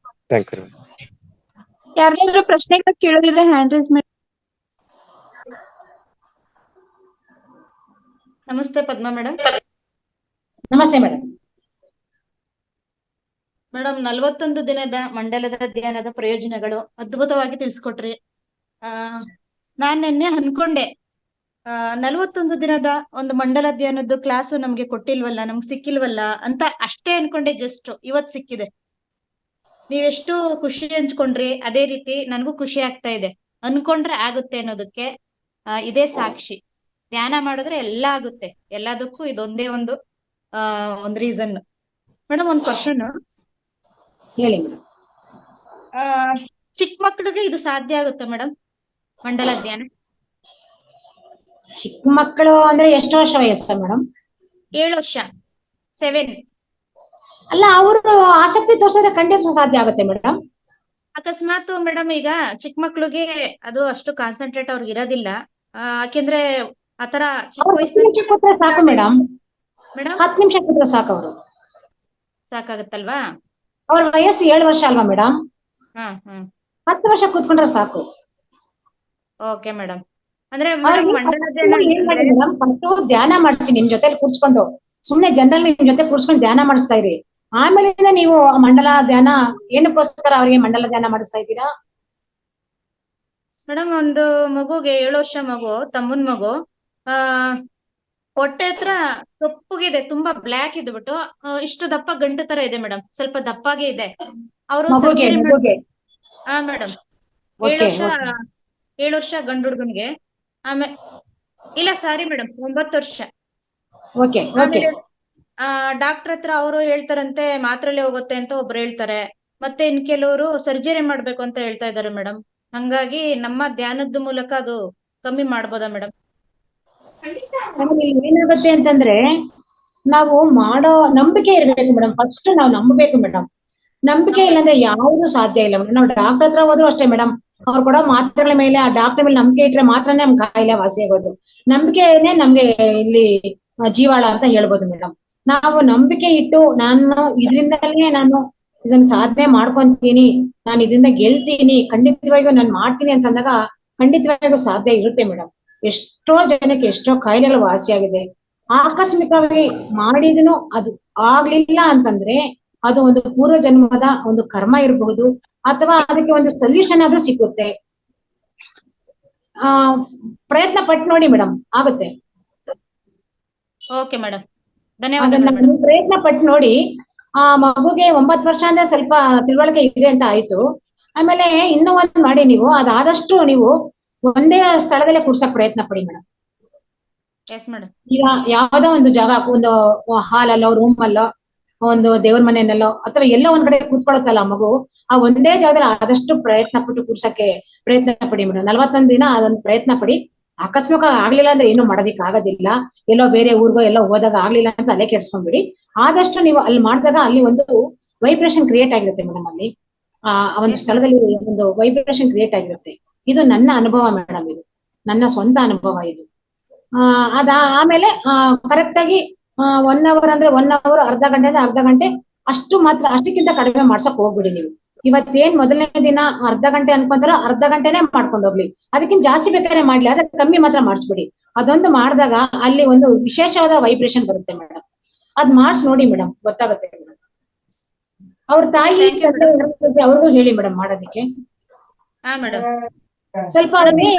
Thank you. ಯಾರ್ದಾದ್ರು ಪ್ರಶ್ನೆಗಳು ಕೇಳೋದಿದ್ರೆ ಹ್ಯಾಂಡ್ ರೈಸ್ ಮಾಡಿ. ನಮಸ್ತೆ ಪದ್ಮಾ ಮೇಡಮ್. ನಮಸ್ತೆ ಮೇಡಮ್. ಮೇಡಮ್ 41 ದಿನದ ಮಂಡಲದ ಧ್ಯಾನದ ಪ್ರಯೋಜನಗಳು ಅದ್ಭುತವಾಗಿ ತಿಳಿಸ್ಕೊಟ್ರಿ. ನಾನ್ ನಿನ್ನೆ ಅನ್ಕೊಂಡೆ 41 ದಿನದ ಒಂದು ಮಂಡಲ ಧ್ಯಾನದ್ದು ಕ್ಲಾಸ್ ನಮ್ಗೆ ಕೊಟ್ಟಿಲ್ವಲ್ಲ, ನಮ್ಗೆ ಸಿಕ್ಕಿಲ್ವಲ್ಲ ಅಂತ ಅಷ್ಟೇ ಅನ್ಕೊಂಡೆ. ಜಸ್ಟ್ ಇವತ್ ಸಿಕ್ಕಿದೆ. ನೀವೆಷ್ಟು ಖುಷಿ ಹಂಚ್ಕೊಂಡ್ರಿ, ಅದೇ ರೀತಿ ನನಗೂ ಖುಷಿ ಆಗ್ತಾ ಇದೆ. ಅನ್ಕೊಂಡ್ರೆ ಆಗುತ್ತೆ ಅನ್ನೋದಕ್ಕೆ ಇದೇ ಸಾಕ್ಷಿ. ಧ್ಯಾನ ಮಾಡಿದ್ರೆ ಎಲ್ಲ ಆಗುತ್ತೆ, ಎಲ್ಲದಕ್ಕೂ ಇದೊಂದೇ ಒಂದು ರೀಸನ್. ಮೇಡಮ್ ಒಂದ್ ಕ್ವಶನ್ ಹೇಳಿ ಮೇಡಮ್. ಚಿಕ್ಕ ಮಕ್ಕಳಿಗೆ ಇದು ಸಾಧ್ಯ ಆಗುತ್ತೆ ಮೇಡಮ್ ಮಂಡಲ ಧ್ಯಾನ? ಚಿಕ್ಕ ಮಕ್ಕಳು ಅಂದ್ರೆ ಎಷ್ಟು ವರ್ಷ ವಯಸ್ಸ ಮೇಡಮ್? 7 ವರ್ಷ, 7. ಅಲ್ಲ, ಅವರು ಆಸಕ್ತಿ ತೋರಿಸಿದ್ರೆ ಖಂಡಿತ ಸಾಧ್ಯ ಆಗುತ್ತೆ ಮೇಡಮ್. ಅಕಸ್ಮಾತ್ ಮೇಡಮ್ ಈಗ ಚಿಕ್ಕ ಮಕ್ಳಿಗೆ ಅದು ಅಷ್ಟು ಕಾನ್ಸಂಟ್ರೇಟ್ ಅವ್ರಿಗೆ ಇರೋದಿಲ್ಲ. ಯಾಕೆಂದ್ರೆ ಆತರ ಚಿಕ್ಕ ವಯಸ್ಸಿನಲ್ಲಿ ಸಾಕು ಮೇಡಮ್. ಮೇಡಮ್ 10 ನಿಮಿಷ ಕೂತ್ರೆ ಸಾಕು. ಅವರು ಸಾಕಾಗತ್ತಲ್ವಾ? ಅವ್ರ ವಯಸ್ಸು 7 ವರ್ಷ ಅಲ್ವಾ ಮೇಡಮ್? 10 ವರ್ಷ ಕೂತ್ಕೊಂಡ್ರೆ ಸಾಕು. Okay madam. ಅಂದ್ರೆ ಫಸ್ಟ್ ಧ್ಯಾನ ಮಾಡಿಸಿ ನಿಮ್ ಜೊತೆ ಕೂರ್ಸ್ಕೊಂಡು, ಸುಮ್ನೆ ಜನರಲ್ ನಿಮ್ ಜೊತೆ ಕೂರ್ಸ್ಕೊಂಡು ಧ್ಯಾನ ಮಾಡಿಸ್ತಾ ಇರಿ. ಆಮೇಲೆ ನೀವು ಮಂಡಲ ಧ್ಯಾನ ಏನಕ್ಕೋಸ್ಕರ ಅವರಿಗೆ ಮಂಡಲ ಧ್ಯಾನ ಮಾಡಿಸ್ತಾ ಇದ್ದೀರಾ ಮೇಡಮ್? ಒಂದು ಮಗುಗೆ 7 ವರ್ಷ ಮಗು, ತಮ್ಮನ್ ಮಗು, ಹೊಟ್ಟೆ ಹತ್ರ ಕಪ್ಪುಗಿದೆ, ತುಂಬಾ ಬ್ಲ್ಯಾಕ್ ಇದ್ಬಿಟ್ಟು ಇಷ್ಟು ದಪ್ಪ ಗಂಟು ತರ ಇದೆ ಮೇಡಮ್. ಸ್ವಲ್ಪ ದಪ್ಪಾಗೆ ಇದೆ. ಅವರು ಮೇಡಮ್ 7 ವರ್ಷ ಗಂಡು ಹುಡುಗನ್ಗೆ. ಆಮೇಲೆ ಇಲ್ಲ ಸಾರಿ ಮೇಡಮ್, 9 ವರ್ಷ. ಡಾಕ್ಟರ್ ಹತ್ರ ಅವರು ಹೇಳ್ತಾರಂತೆ ಮಾತ್ರಲ್ಲೇ ಹೋಗುತ್ತೆ ಅಂತ ಒಬ್ರು ಹೇಳ್ತಾರೆ. ಮತ್ತೆ ಇನ್ ಕೆಲವರು ಸರ್ಜರಿ ಮಾಡ್ಬೇಕು ಅಂತ ಹೇಳ್ತಾ ಇದಾರೆ ಮೇಡಮ್. ಹಂಗಾಗಿ ನಮ್ಮ ಧ್ಯಾನದ ಮೂಲಕ ಅದು ಕಮ್ಮಿ ಮಾಡ್ಬೋದಾ ಮೇಡಮ್? ಏನಾಗುತ್ತೆ ಅಂತಂದ್ರೆ, ನಾವು ಮಾಡೋ ನಂಬಿಕೆ ಇರ್ಬೇಕು ಮೇಡಮ್. ಫಸ್ಟ್ ನಾವು ನಂಬಬೇಕು ಮೇಡಮ್. ನಂಬಿಕೆ ಇಲ್ಲಂದ್ರೆ ಯಾವುದು ಸಾಧ್ಯ ಇಲ್ಲ ಮೇಡಮ್. ನಾವು ಡಾಕ್ಟರ್ ಹತ್ರ ಹೋದ್ರು ಅಷ್ಟೇ ಮೇಡಮ್, ಅವ್ರು ಕೊಡೋ ಮಾತ್ರೆಗಳ ಮೇಲೆ, ಆ ಡಾಕ್ಟರ್ ಮೇಲೆ ನಂಬಿಕೆ ಇಟ್ರೆ ಮಾತ್ರನೇ ನಮ್ ಕಾಯಿಲೆ ವಾಸಿ ಆಗೋದು. ನಂಬಿಕೆನೇ ನಮ್ಗೆ ಇಲ್ಲಿ ಜೀವಾಳ ಅಂತ ಹೇಳ್ಬೋದು ಮೇಡಮ್. ನಾವು ನಂಬಿಕೆ ಇಟ್ಟು ನಾನು ಇದರಿಂದಲೇ ನಾನು ಇದನ್ನ ಸಾಧನೆ ಮಾಡ್ಕೊಂತೀನಿ, ನಾನು ಇದರಿಂದ ಗೆಲ್ತೀನಿ, ಖಂಡಿತವಾಗಿಯೂ ನಾನು ಮಾಡ್ತೀನಿ ಅಂತಂದಾಗ ಖಂಡಿತವಾಗಿಯೂ ಸಾಧ್ಯ ಇರುತ್ತೆ ಮೇಡಮ್. ಎಷ್ಟೋ ಜನಕ್ಕೆ ಎಷ್ಟೋ ಕಾಯಿಲೆಗಳು ವಾಸಿಯಾಗಿದೆ. ಆಕಸ್ಮಿಕವಾಗಿ ಮಾಡಿದನು ಅದು ಆಗ್ಲಿಲ್ಲ ಅಂತಂದ್ರೆ ಅದು ಒಂದು ಪೂರ್ವ ಜನ್ಮದ ಒಂದು ಕರ್ಮ ಇರಬಹುದು, ಅಥವಾ ಅದಕ್ಕೆ ಒಂದು ಸೊಲ್ಯೂಷನ್ ಆದ್ರೂ ಸಿಗುತ್ತೆ. ಪ್ರಯತ್ನ ಪಟ್ಟು ನೋಡಿ ಮೇಡಮ್, ಆಗುತ್ತೆ. ಓಕೆ ಮೇಡಮ್, ಧನ್ಯವಾದ. ಪ್ರಯತ್ನ ಪಟ್ಟು ನೋಡಿ. ಆ ಮಗುಗೆ 9 ವರ್ಷ ಅಂದ್ರೆ ಸ್ವಲ್ಪ ತಿಳುವಳಿಕೆ ಇದೆ ಅಂತ ಆಯ್ತು. ಆಮೇಲೆ ಇನ್ನೂ ಒಂದ್ ಮಾಡಿ, ನೀವು ಅದಾದಷ್ಟು ನೀವು ಒಂದೇ ಸ್ಥಳದಲ್ಲೇ ಕೂರ್ಸಕ್ ಪ್ರಯತ್ನ ಪಡಿ ಮೇಡಮ್. ಈಗ ಯಾವ್ದೋ ಒಂದು ಜಾಗ, ಒಂದು ಹಾಲಲ್ಲೋ, ರೂಮ್ ಅಲ್ಲೋ, ಒಂದು ದೇವ್ರ ಮನೆಯಲ್ಲೋ, ಅಥವಾ ಎಲ್ಲೋ ಒಂದ್ ಕಡೆ ಕೂತ್ಕೊಳತ್ತಲ್ಲ ಮಗು, ಆ ಒಂದೇ ಜಾಗದಲ್ಲಿ ಆದಷ್ಟು ಪ್ರಯತ್ನ ಪಟ್ಟು ಕೂರ್ಸಕ್ಕೆ ಪ್ರಯತ್ನ ಪಡಿ ಮೇಡಮ್. 41 ದಿನ ಅದೊಂದು ಪ್ರಯತ್ನ ಪಡಿ. ಆಕಸ್ಮಿಕ ಆಗ್ಲಿಲ್ಲ ಅಂದ್ರೆ ಏನು ಮಾಡೋದಿಕ್ ಆಗೋದಿಲ್ಲ. ಎಲ್ಲೋ ಬೇರೆ ಊರ್ಗೋ ಎಲ್ಲೋ ಹೋದಾಗ ಆಗ್ಲಿಲ್ಲ ಅಂತ ಅಲ್ಲೇ ಕೆಡ್ಸ್ಕೊಂಡ್ಬಿಡಿ. ಆದಷ್ಟು ನೀವು ಅಲ್ಲಿ ಮಾಡಿದಾಗ ಅಲ್ಲಿ ಒಂದು ವೈಬ್ರೇಷನ್ ಕ್ರಿಯೇಟ್ ಆಗಿರುತ್ತೆ ಮೇಡಮ್. ಅಲ್ಲಿ ಆ ಒಂದು ಸ್ಥಳದಲ್ಲಿ ಒಂದು ವೈಬ್ರೇಷನ್ ಕ್ರಿಯೇಟ್ ಆಗಿರುತ್ತೆ. ಇದು ನನ್ನ ಅನುಭವ ಮೇಡಮ್, ಇದು ನನ್ನ ಸ್ವಂತ ಅನುಭವ ಇದು. ಆಮೇಲೆ ಕರೆಕ್ಟ್ ಆಗಿ 1 ಅವರ್ ಅಂದ್ರೆ 1 ಅವರ್, ಅರ್ಧ ಗಂಟೆ ಅಂದ್ರೆ ಅರ್ಧ ಗಂಟೆ, ಅಷ್ಟು ಮಾತ್ರ, ಅಷ್ಟಕ್ಕಿಂತ ಕಡಿಮೆ ಮಾಡ್ಸಕ್ ಹೋಗ್ಬಿಡಿ ನೀವು. ಇವತ್ತೇನ್ ಮೊದಲನೇ ದಿನ ಅರ್ಧ ಗಂಟೆ ಅನ್ಕೊಂತಾರೋ ಅರ್ಧ ಗಂಟೆನೆ ಮಾಡ್ಕೊಂಡು ಹೋಗ್ಲಿ, ಅದಕ್ಕಿಂತ ಜಾಸ್ತಿ ಬೇಕಾದ್ರೆ ಮಾಡ್ಲಿ, ಅದ್ರ ಕಮ್ಮಿ ಮಾತ್ರ ಮಾಡಿಸ್ಬಿಡಿ. ಅದೊಂದು ಮಾಡಿದಾಗ ಅಲ್ಲಿ ಒಂದು ವಿಶೇಷವಾದ ವೈಬ್ರೇಷನ್ ಬರುತ್ತೆ ಮೇಡಮ್. ಅದ್ ಮಾಡ್ಸ್ ನೋಡಿ ಮೇಡಮ್, ಗೊತ್ತಾಗುತ್ತೆ ಮೇಡಮ್. ಅವ್ರ ತಾಯಿ ಅವ್ರಿಗೂ ಹೇಳಿ ಮೇಡಮ್ ಮಾಡೋದಕ್ಕೆ. ಹಾ ಮೇಡಮ್. ಸ್ವಲ್ಪ ಅವ್ರಿಗೆ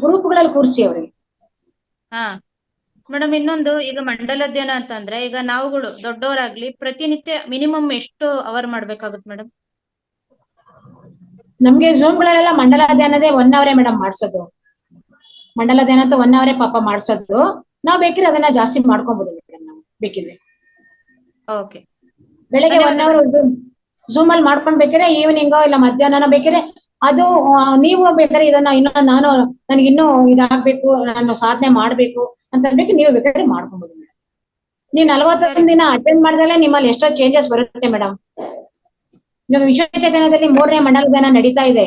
ಗ್ರೂಪ್ಗಳಲ್ಲಿ ಕೂರಿಸಿ ಅವ್ರಿಗೆ. ಹಾ ಮೇಡಮ್, ಇನ್ನೊಂದು ಈಗ ಮಂಡಲ ಧ್ಯಾನ ಅಂತಂದ್ರೆ ಈಗ ನಾವುಗಳು ದೊಡ್ಡವರಾಗ್ಲಿ ಪ್ರತಿನಿತ್ಯ ಮಿನಿಮಮ್ ಎಷ್ಟು ಅವರ್ ಮಾಡ್ಬೇಕಾಗುತ್ತೆ ಮೇಡಮ್? ನಮ್ಗೆ ಝೂಮ್ಗಳಲ್ಲೆಲ್ಲ ಮಂಡಲ ಧ್ಯಾನದೇ 1 ಅವರೇ ಮೇಡಮ್ ಮಾಡ್ಸೋದು. ಮಂಡಲ ಧ್ಯಾನ ಅಂತ 1 ಅವರೇ ಪಾಪ ಮಾಡ್ಸೋದು. ನಾವ್ ಬೇಕಿದ್ರೆ ಅದನ್ನ ಜಾಸ್ತಿ ಮಾಡ್ಕೊಬಹುದು ಮೇಡಮ್, ನಾವು ಬೇಕಿದ್ರೆ. ಓಕೆ. ಬೆಳಗ್ಗೆ 1 ಅವರ್ ಝೂಮ್ ಅಲ್ಲಿ ಮಾಡ್ಕೊಂಡ್ ಬೇಕಿದ್ರೆ ಈವ್ನಿಂಗ್ ಇಲ್ಲ ಮಧ್ಯಾಹ್ನ ಬೇಕಿದ್ರೆ ಅದು ನೀವು ಬೇಕಾದ್ರೆ ಇದನ್ನ ಇನ್ನೂ ನನಗೆ ಇನ್ನೂ ಇದಾಗ್ಬೇಕು, ನಾನು ಸಾಧನೆ ಮಾಡ್ಬೇಕು ಅಂತ ಅನ್ಬೇಕು, ನೀವು ಬೇಕಾದ್ರೆ ಮಾಡ್ಕೊಬಹುದು ಮೇಡಮ್. ನೀವು 41 ದಿನ ಅಟೆಂಡ್ ಮಾಡಿದಾಗಲೇ ನಿಮ್ಮಲ್ಲಿ ಎಷ್ಟೋ ಚೇಂಜಸ್ ಬರುತ್ತೆ ಮೇಡಮ್. ಇವಾಗ ವಿಶ್ವಚೇತನದಲ್ಲಿ 3ನೇ ಮಂಡಲ ಧ್ಯಾನ ನಡೀತಾ ಇದೆ.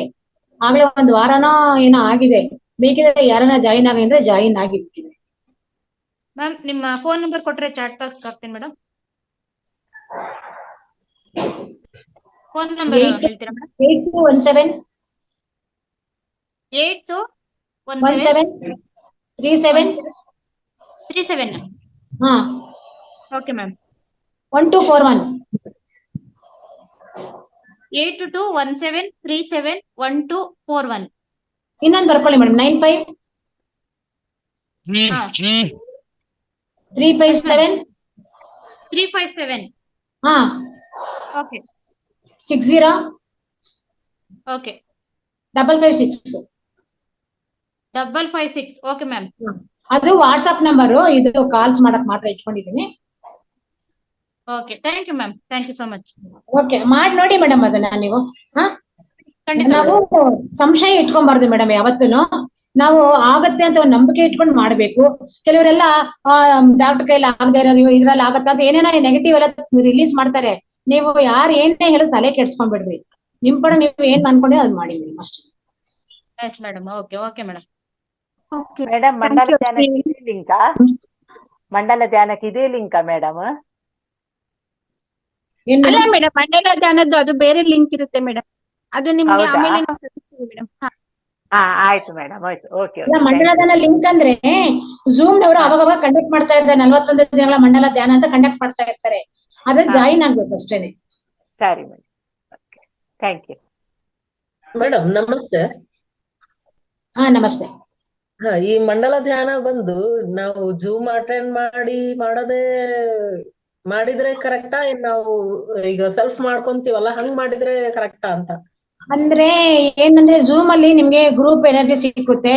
ಆಗ್ಲೇ 1 ವಾರನೋ ಏನೋ ಆಗಿದೆ. ಬೇಕಿದ್ರೆ ಯಾರನ್ನ ಜಾಯಿನ್ ಆಗಿ ಅಂದ್ರೆ ಜಾಯಿನ್ ಆಗಿ ಬೇಕಿದ್ರೆ. ಮ್ಯಾಮ್, ನಿಮ್ಮ ಫೋನ್ ನಂಬರ್ ಕೊಟ್ರೆ ಚಾಟ್ ಬಾಕ್ಸ್ ಹಾಕ್ತೀನಿ ಮೇಡಮ್. ಫೋನ್ ನಂಬರ್ ಹೇಳ್ತೀರಾ ಮೇಡಮ್? 8217 37 ಹಾ ಓಕೆ ಮ್ಯಾಮ್. 1241 8217371241. ಇನ್ನೊಂದು ಬರ್ಕೊಳ್ಳಿ ಮೇಡಮ್, 95 357 357 ಹಾ ಓಕೆ 60 ಓಕೆ 556. 556 okay ma'am. ಅದು ವಾಟ್ಸ್ಆಪ್ ನಂಬರು, ಇದು ಕಾಲ್ಸ್ ಮಾಡಕ್ ಮಾತ್ರ ಇಟ್ಕೊಂಡಿದ್ದೀನಿ. Okay, thank you ma'am, thank you so much. Okay, ಮಾಡಿ ನೋಡಿ ಮೇಡಮ್ ಅದನ್ನ ನೀವು. ಖಂಡಿತ ನಾವು ಸಂಶಯ ಇಟ್ಕೊಬಾರ್ದು ಮೇಡಮ್ ಯಾವತ್ತೂನು. ನಾವು ಆಗತ್ತೆ ಅಂತ ಒಂದು ನಂಬಿಕೆ ಇಟ್ಕೊಂಡು ಮಾಡ್ಬೇಕು. ಕೆಲವರೆಲ್ಲ ಡಾಕ್ಟರ್ ಕೈಲಿ ಆಗದೆ ಇರೋದು, ಇದ್ರಲ್ಲಿ ಆಗತ್ತ ಅಂತ ಏನೇನೋ ನೆಗೆಟಿವ್ ಎಲ್ಲ ರಿಲೀಸ್ ಮಾಡ್ತಾರೆ. ನೀವು ಯಾರು ಏನೇ ಹೇಳೋದು ತಲೆ ಕೆಡ್ಸ್ಕೊಂಡ್ಬಿಡ್ರಿ. ನಿಮ್ ಕಡೆ ನೀವು ಏನ್ ಅನ್ಕೊಂಡ್ರೆ ಅದ್ ಮಾಡಿ ಮೇಡಮ್ ಅಷ್ಟೇ. Yes madam. Okay okay madam. Madam, ಮಂಡಲ ಧ್ಯಾನಕ್ಕೆ ಇದೇ ಲಿಂಕಾ? ಮಂಡಲ ಧ್ಯಾನಕ್ಕೆ ಇದೇ ಲಿಂಕಾ ಮೇಡಮ್? ಅಲ್ಲ ಮೇಡಮ್, ಮಂಡಲ ಧ್ಯಾನದ್ದು ಅದು ಬೇರೆ ಲಿಂಕ್ ಇರುತ್ತೆ ಮೇಡಮ್. ಅದು ನಿಮ್ಗೆ ಆಮೇಲೆ ನಾವು ಕಳಿಸ್ತೀವಿ ಮೇಡಮ್. ಹಾ ಆಯ್ತು ಮೇಡಮ್, ಆಯ್ತು. ಓಕೆ. ಮಂಡಲ ಧ್ಯಾನ ಲಿಂಕ್ ಅಂದ್ರೆ ಝೂಮ್ ನವರು ಅವಾಗ ಕಂಡಕ್ಟ್ ಮಾಡ್ತಾ ಇರ್ತಾರೆ. 41 ದಿನಗಳ ಮಂಡಲ ಧ್ಯಾನ ಅಂತ ಕಂಡಕ್ಟ್ ಮಾಡ್ತಾ ಇರ್ತಾರೆ. ಅದ್ರಲ್ಲಿ ಜಾಯಿನ್ ಆಗ್ಬೇಕು ಅಷ್ಟೇನೆ. ಸರಿ ಮೇಡಮ್, ಥ್ಯಾಂಕ್ ಯು. ಮೇಡಮ್ ನಮಸ್ತೆ. ಹಾ ನಮಸ್ತೆ. ಈ ಮಂಡಲ ಧ್ಯಾನ ಬಂದು ನಾವು ಝೂಮ್ ಅಟೆಂಡ್ ಮಾಡಿದ್ರೆ ಕರೆಕ್ಟಾ, ಏನ್ ನಾವು ಈಗ ಸೆಲ್ಫ್ ಮಾಡ್ಕೊಂತೀವಲ್ಲ ಹಂಗ್ ಮಾಡಿದ್ರೆ ಕರೆಕ್ಟಾ ಅಂತ? ಅಂದ್ರೆ ಏನಂದ್ರೆ ಝೂಮ್ ಅಲ್ಲಿ ನಿಮ್ಗೆ ಗ್ರೂಪ್ ಎನರ್ಜಿ ಸಿಕ್ಕುತ್ತೆ.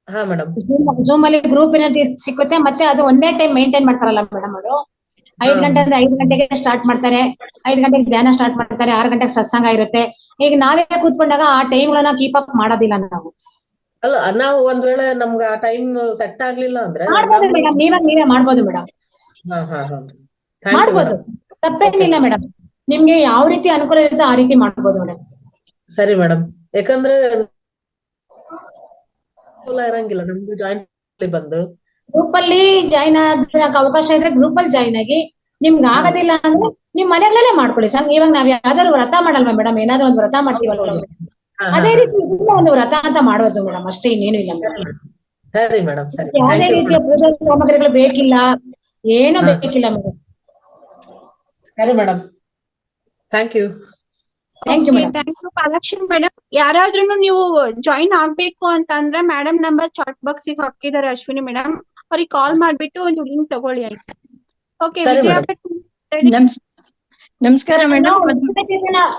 ಹಾ ಮೇಡಮ್. ಝೂಮ್ ಅಲ್ಲಿ ಗ್ರೂಪ್ ಎನರ್ಜಿ ಸಿಕ್ಕುತ್ತೆ. ಮತ್ತೆ ಅದು ಒಂದೇ ಟೈಮ್ ಮೇಂಟೈನ್ ಮಾಡ್ತಾರಲ್ಲ ಮೇಡಮ್ ಅವರು. 5 ಗಂಟೆ ಅಂದ್ರೆ 5 ಗಂಟೆಗೆ ಸ್ಟಾರ್ಟ್ ಮಾಡ್ತಾರೆ, 5 ಗಂಟೆಗೆ ಧ್ಯಾನ ಸ್ಟಾರ್ಟ್ ಮಾಡ್ತಾರೆ, 6 ಗಂಟೆಗೆ ಸತ್ಸಂಗ ಇರುತ್ತೆ. ಈಗ ನಾವೇ ಕೂತ್ಕೊಂಡಾಗ ಆ ಟೈಮ್ಗಳನ್ನ ಕೀಪ್ ಅಪ್ ಮಾಡೋದಿಲ್ಲ ನಾವು. ಅಲ್ಲ, ನಾವು ಒಂದ್ ವೇಳೆ ನಮ್ಗೆ ಆ ಟೈಮ್ ಸೆಟ್ ಆಗ್ಲಿಲ್ಲ ಅಂದ್ರೆ ಮಾಡ್ಬೋದು ಮೇಡಮ್, ನೀವೇ ಮಾಡ್ಬೋದು ಮೇಡಮ್. ಮಾಡ್ಬೋದು, ತಪ್ಪೇನಿಲ್ಲ ಮೇಡಮ್. ನಿಮ್ಗೆ ಯಾವ ರೀತಿ ಅನುಕೂಲ ಇರುತ್ತೆ ಆ ರೀತಿ ಮಾಡ್ಬೋದು ಮೇಡಮ್. ಸರಿ ಮೇಡಮ್. ಯಾಕಂದ್ರೆ ಇರಂಗಿಲ್ಲ ನಮ್ದು ಜಾಯಿಂಟ್ ಬಂದು ಗ್ರೂಪ್ ಅಲ್ಲಿ ಜಾಯಿನ್ ಆಗೋಕೆ ಅವಕಾಶ ಇದ್ರೆ ಗ್ರೂಪ್ ಅಲ್ಲಿ ಜಾಯಿನ್ ಆಗಿ. ನಿಮ್ಗೆ ಆಗೋದಿಲ್ಲ ಅಂದ್ರೆ ನಿಮ್ ಮನೆಗಳಲ್ಲೇ ಮಾಡ್ಕೊಳ್ಳಿ. ಇವಾಗ ನಾವ್ ಯಾವ್ದಾದ್ರು ವ್ರತ ಮಾಡಲ್ವಾ ಮೇಡಮ್? ಏನಾದ್ರು ಒಂದು ವ್ರತ ಮಾಡ್ತೀವಲ್ಲ, ಅದೇ ರೀತಿ ಒಂದು ವ್ರತ ಅಂತ ಮಾಡೋದು ಮೇಡಮ್, ಅಷ್ಟೇ, ಇನ್ನೇನು ಇಲ್ಲ ಮೇಡಮ್. ಸರಿ ಮೇಡಮ್, ಸರಿ. ಯಾವುದೇ ರೀತಿಯ ಪೂಜಾ ಸಾಮಗ್ರಿಗಳು ಬೇಕಿಲ್ಲ, ಏನೂ ಬೇಕಿಲ್ಲ ಮೇಡಮ್. ಸರಿ madam, thank you. Thank you madam. Thank you Palakshi madam. ಯಾರಾದ್ರೂ ನೀವು ಜಾಯಿನ್ ಆಗ್ಬೇಕು ಅಂತ ಅಂದ್ರೆ ಮೇಡಮ್ ನಂಬರ್ ಚಾಟ್ ಬಾಕ್ಸ್ ಹಾಕಿದ್ದಾರೆ ಅಶ್ವಿನಿ ಮೇಡಮ್, ಅವ್ರಿಗೆ ಕಾಲ್ ಮಾಡ್ಬಿಟ್ಟು ಒಂದು ಲಿಂಕ್ ತಗೊಳ್ಳಿ ಆಯ್ತು. ಓಕೆ, ವಿಜಯ ನಮಸ್ಕಾರ ಮೇಡಮ್.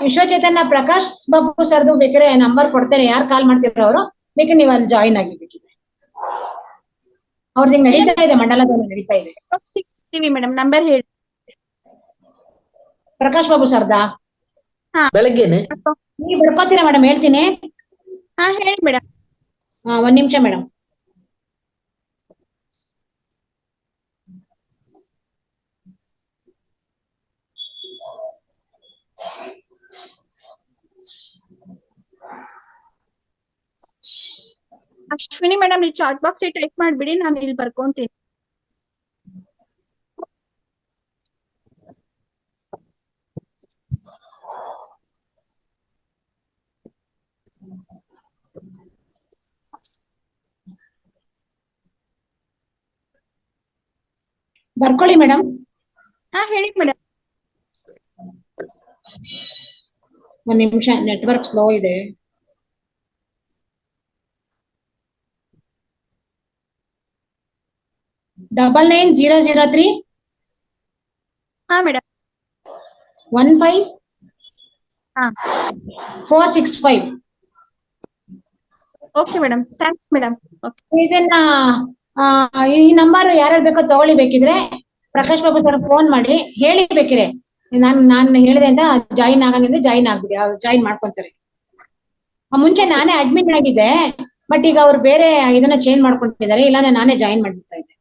ವಿಶ್ವಚೇತನ ಪ್ರಕಾಶ್ ಬಾಬು ಸರ್ದು ಬೇಕಾದ್ರೆ ನಂಬರ್ ಕೊಡ್ತೇನೆ, ಯಾರು ಕಾಲ್ ಮಾಡ್ತಿದ್ರು ಅವರು ಬೇಕಾದ್ರೆ ನೀವು ಅಲ್ಲಿ ಜಾಯಿನ್ ಆಗಿ ಬೇಕಿದ್ರೆ. ಅವ್ರದ್ದು ನಡೀತಾ ಇದೆ, ಮಂಡಲ ನಡೀತಾ ಇದೆ. ಸಿಗ್ತೀವಿ ಮೇಡಮ್, ನಂಬರ್ ಹೇಳಿ. ಪ್ರಕಾಶ್ ಬಾಬು ಸರ್ದಾ? ಬೆಳಗ್ಗೆನೆ ನೀವು ಬರ್ಕೋತೀರಾ ಮೇಡಮ್? ಹೇಳ್ತೀನಿ. ಹಾ ಹೇಳಿ ಮೇಡಮ್. 1 ನಿಮಿಷ ಮೇಡಮ್. ಅಶ್ವಿನಿ ಮೇಡಮ್, ನೀವು ಚಾಟ್ ಬಾಕ್ಸ್ ಟೈಪ್ ಮಾಡ್ಬಿಡಿ, ನಾನು ಇಲ್ಲಿ ಬರ್ಕೊಂತೀನಿ. ಬರ್ಕೊಳ್ಳಿ ಮೇಡಮ್. ಹಾ ಹೇಳಿ ಮೇಡಮ್. ಒಂದ್ ನಿಮಿಷ, ನೆಟ್ವರ್ಕ್ ಸ್ಲೋ ಇದೆ. ಡಬಲ್ 9003 ಹಾ ಮೇಡಮ್. 15 ಹಾ 465. Okay madam, thanks madam. Okay. ಇದನ್ನ ಈ ನಂಬರ್ ಯಾರ್ಯಾರು ಬೇಕೋ ತಗೊಳ್ಳಿ. ಬೇಕಿದ್ರೆ ಪ್ರಕಾಶ್ ಬಾಬು ಸರ್ ಫೋನ್ ಮಾಡಿ ಹೇಳಿ. ಬೇಕಿದ್ರೆ ನಾನು ಹೇಳಿದೆ ಅಂತ ಜಾಯಿನ್ ಆಗಂಗಿದ್ರೆ ಜಾಯಿನ್ ಆಗ್ಬಿಡಿ, ಅವ್ರು ಜಾಯಿನ್ ಮಾಡ್ಕೊಂತಾರೆ. ಮುಂಚೆ ನಾನೇ ಅಡ್ಮಿಟ್ ಆಗಿದ್ದೆ, ಬಟ್ ಈಗ ಅವ್ರು ಬೇರೆ ಇದನ್ನ ಚೇಂಜ್ ಮಾಡ್ಕೊಂಡಿದ್ದಾರೆ. ಇಲ್ಲ ನಾನೇ ಜಾಯಿನ್ ಮಾಡ್ಬಿಡ್ತಾ ಇದ್ದೆ.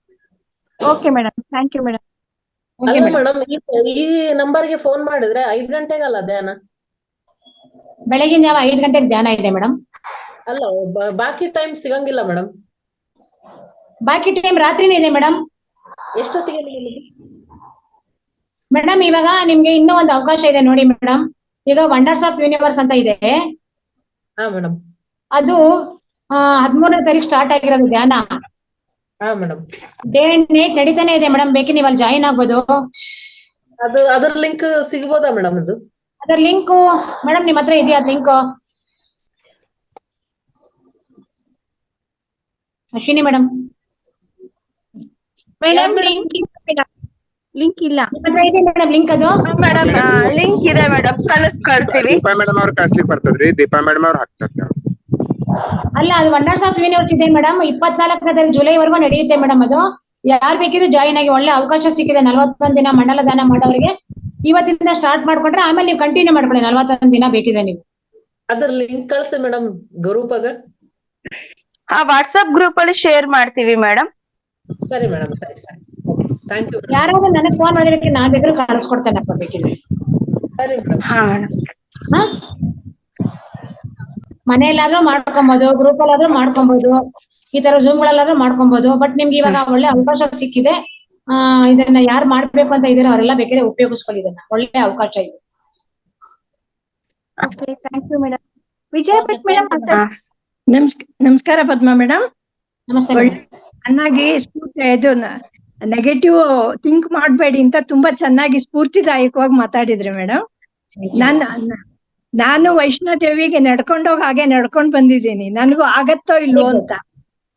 Okay madam, thank you madam. Okay ಅಲ್ಲ ಮೇಡಮ್. ಮೇಡಮ್, ಈ ನಂಬರ್ಗೆ ಫೋನ್ ಮಾಡಿದ್ರೆ 5 ಗಂಟೆಗಲ್ಲ ಧ್ಯಾನ? ಬೆಳಗಿನ ಜಾವ 5 ಗಂಟೆಗೆ ಧ್ಯಾನ ಇದೆ ಮೇಡಮ್. ಅಲ್ಲ, ಬಾಕಿ ಟೈಮ್ ಸಿಗಂಗಿಲ್ಲ ಮೇಡಮ್? ಬಾಕಿ ಟೈಮ್ ರಾತ್ರಿನೇ ಇದೆ ಮೇಡಮ್. ಎಷ್ಟೊತ್ತಿಗೆ? ಮೇಡಮ್ ಇವಾಗ ನಿಮ್ಗೆ ಇನ್ನೂ ಒಂದು ಅವಕಾಶ ಇದೆ ನೋಡಿ ಮೇಡಮ್. ಈಗ ವಂಡರ್ಸ್ ಆಫ್ ಯೂನಿವರ್ಸ್ ಅಂತ ಇದೆ. ಹಾ ಮೇಡಮ್. ಅದು 13ನೇ ತಾರೀಕು ಸ್ಟಾರ್ಟ್ ಆಗಿರೋದು ಧ್ಯಾನ. ಹಾ ಮೇಡಮ್. ಡೇ ಅಂಡ್ ನೈಟ್ ನಡೀತಾನೆ ಇದೆ ಮೇಡಮ್. ಬೇಕಿ ನೀವು ಅಲ್ಲಿ ಜಾಯಿನ್ ಆಗ್ಬೋದು. ಅದ್ರ ಲಿಂಕ್ ಸಿಗ್ಬೋದಾ ಮೇಡಮ್? ಅದರ ಲಿಂಕ್ ಮೇಡಮ್ ನಿಮ್ ಹತ್ರ ಇದೆಯಾ link? Ashwini madam madam link ಇಲ್ಲ ಮೇಡಮ್, ಲಿಂಕ್ ಇಲ್ಲ. ನಿಮ್ ಹತ್ರ ಇದೆ ಮೇಡಮ್ ಲಿಂಕ್? ಅದು ಮೇಡಮ್ ಲಿಂಕ್ ಇದೆ ಮೇಡಮ್, ಕಳ್ಸ್ತೀವಿ. ದೀಪಾ ಮೇಡಮ್ ಅವ್ರು ಕಳ್ಸ್ಲಿಕ್ ಬರ್ತದ್ರಿ. ದೀಪಾ ಮೇಡಮ್ ಅವ್ರು ಹಾಕ್ತಾರೆ. ಅಲ್ಲ, ಅದು ವಂಡರ್ಸ್ ಆಫ್ ಯೂನಿವರ್ಸ್ ಇದೆ ಮೇಡಮ್. 24ನೇ ತಾರೀಕು ಜುಲೈವರೆಗೂ ನಡೆಯುತ್ತೆ ಮೇಡಮ್. ಅದು ಯಾರು ಬೇಕಿದ್ರು ಜಾಯಿನ್ ಆಗಿ. ಒಳ್ಳೆ ಅವಕಾಶ ಸಿಕ್ಕಿದೆ 41 ದಿನ ಮಂಡಲ ದಾನ ಮಾಡೋರಿಗೆ. ಇವತ್ತಿಂದ ಸ್ಟಾರ್ಟ್ ಮಾಡ್ಕೊಂಡ್ರೆ ಆಮೇಲೆ ನೀವು ಕಂಟಿನ್ಯೂ ಮಾಡ್ಕೊಳ್ಳಿ 41 ದಿನ ಬೇಕಿದ್ರೆ ನೀವು. ಅದ್ರ ಲಿಂಕ್ ಕಳ್ಸಿ ಮೇಡಮ್ ಗ್ರೂಪ್. ಹಾ, ವಾಟ್ಸ್ಆಪ್ ಗ್ರೂಪ್ ಅಲ್ಲಿ ಶೇರ್ ಮಾಡ್ತೀವಿ ಮೇಡಮ್. ಸರಿ ಮೇಡಮ್, ಸರಿ ಸರಿ. Thank you. ಯಾರಾದ್ರೂ ನನಗೆ ಫೋನ್ ಮಾಡಿದ್ರೆ ನಾನು ಬೇಕಾದ್ರೆ ಕಳಿಸ್ಕೊಡ್ತೇನಪ್ಪ ಬೇಕಿದ್ರೆ. ಸರಿ ಮೇಡಮ್. ಹಾ ಮೇಡಮ್. ಹಾ, ಮನೆಯಲ್ಲಾದ್ರೂ ಮಾಡ್ಕೊಬಹುದು, ಗ್ರೂಪ್ ಅಲ್ಲಾದ್ರೂ ಮಾಡ್ಕೊಬಹುದು, ಈ ತರ ಜೂಮ್ ಗಳಲ್ಲಾದ್ರೂ ಮಾಡ್ಕೊಬಹುದು. ಬಟ್ ನಿಮ್ಗೆ ಇವಾಗ ಒಳ್ಳೆ ಅವಕಾಶ ಸಿಕ್ಕಿದೆ. ಇದನ್ನ ಯಾರು ಮಾಡ್ಬೇಕು ಅಂತ ಇದೀರೋ ಅವರೆಲ್ಲ ಬೇಕಾದ್ರೆ ಉಪಯೋಗಿಸ್ಕೊಳ್ಳಿ. ಇದನ್ನ ಒಳ್ಳೆ ಅವಕಾಶ ಇದೆ. Okay, thank you madam. Vijaya Bhat madam ನಮಸ್ಕಾರ ಪದ್ಮಾ ಮೇಡಮ್. ನಮಸ್ತೆ ಮೇಡಮ್. ಚೆನ್ನಾಗಿ ಇದು ನೆಗೆಟಿವ್ ಥಿಂಕ್ ಮಾಡ್ಬೇಡಿ ಅಂತ ತುಂಬಾ ಚೆನ್ನಾಗಿ ಸ್ಫೂರ್ತಿದಾಯಕವಾಗಿ ಮಾತಾಡಿದ್ರಿ ಮೇಡಮ್. ನಾನು ವೈಷ್ಣೋದೇವಿಗೆ ನಡ್ಕೊಂಡೋಗಿ ಹಾಗೆ ನಡ್ಕೊಂಡ್ ಬಂದಿದ್ದೀನಿ. ನನಗೂ ಆಗತ್ತೋ ಇಲ್ವೋ ಅಂತ.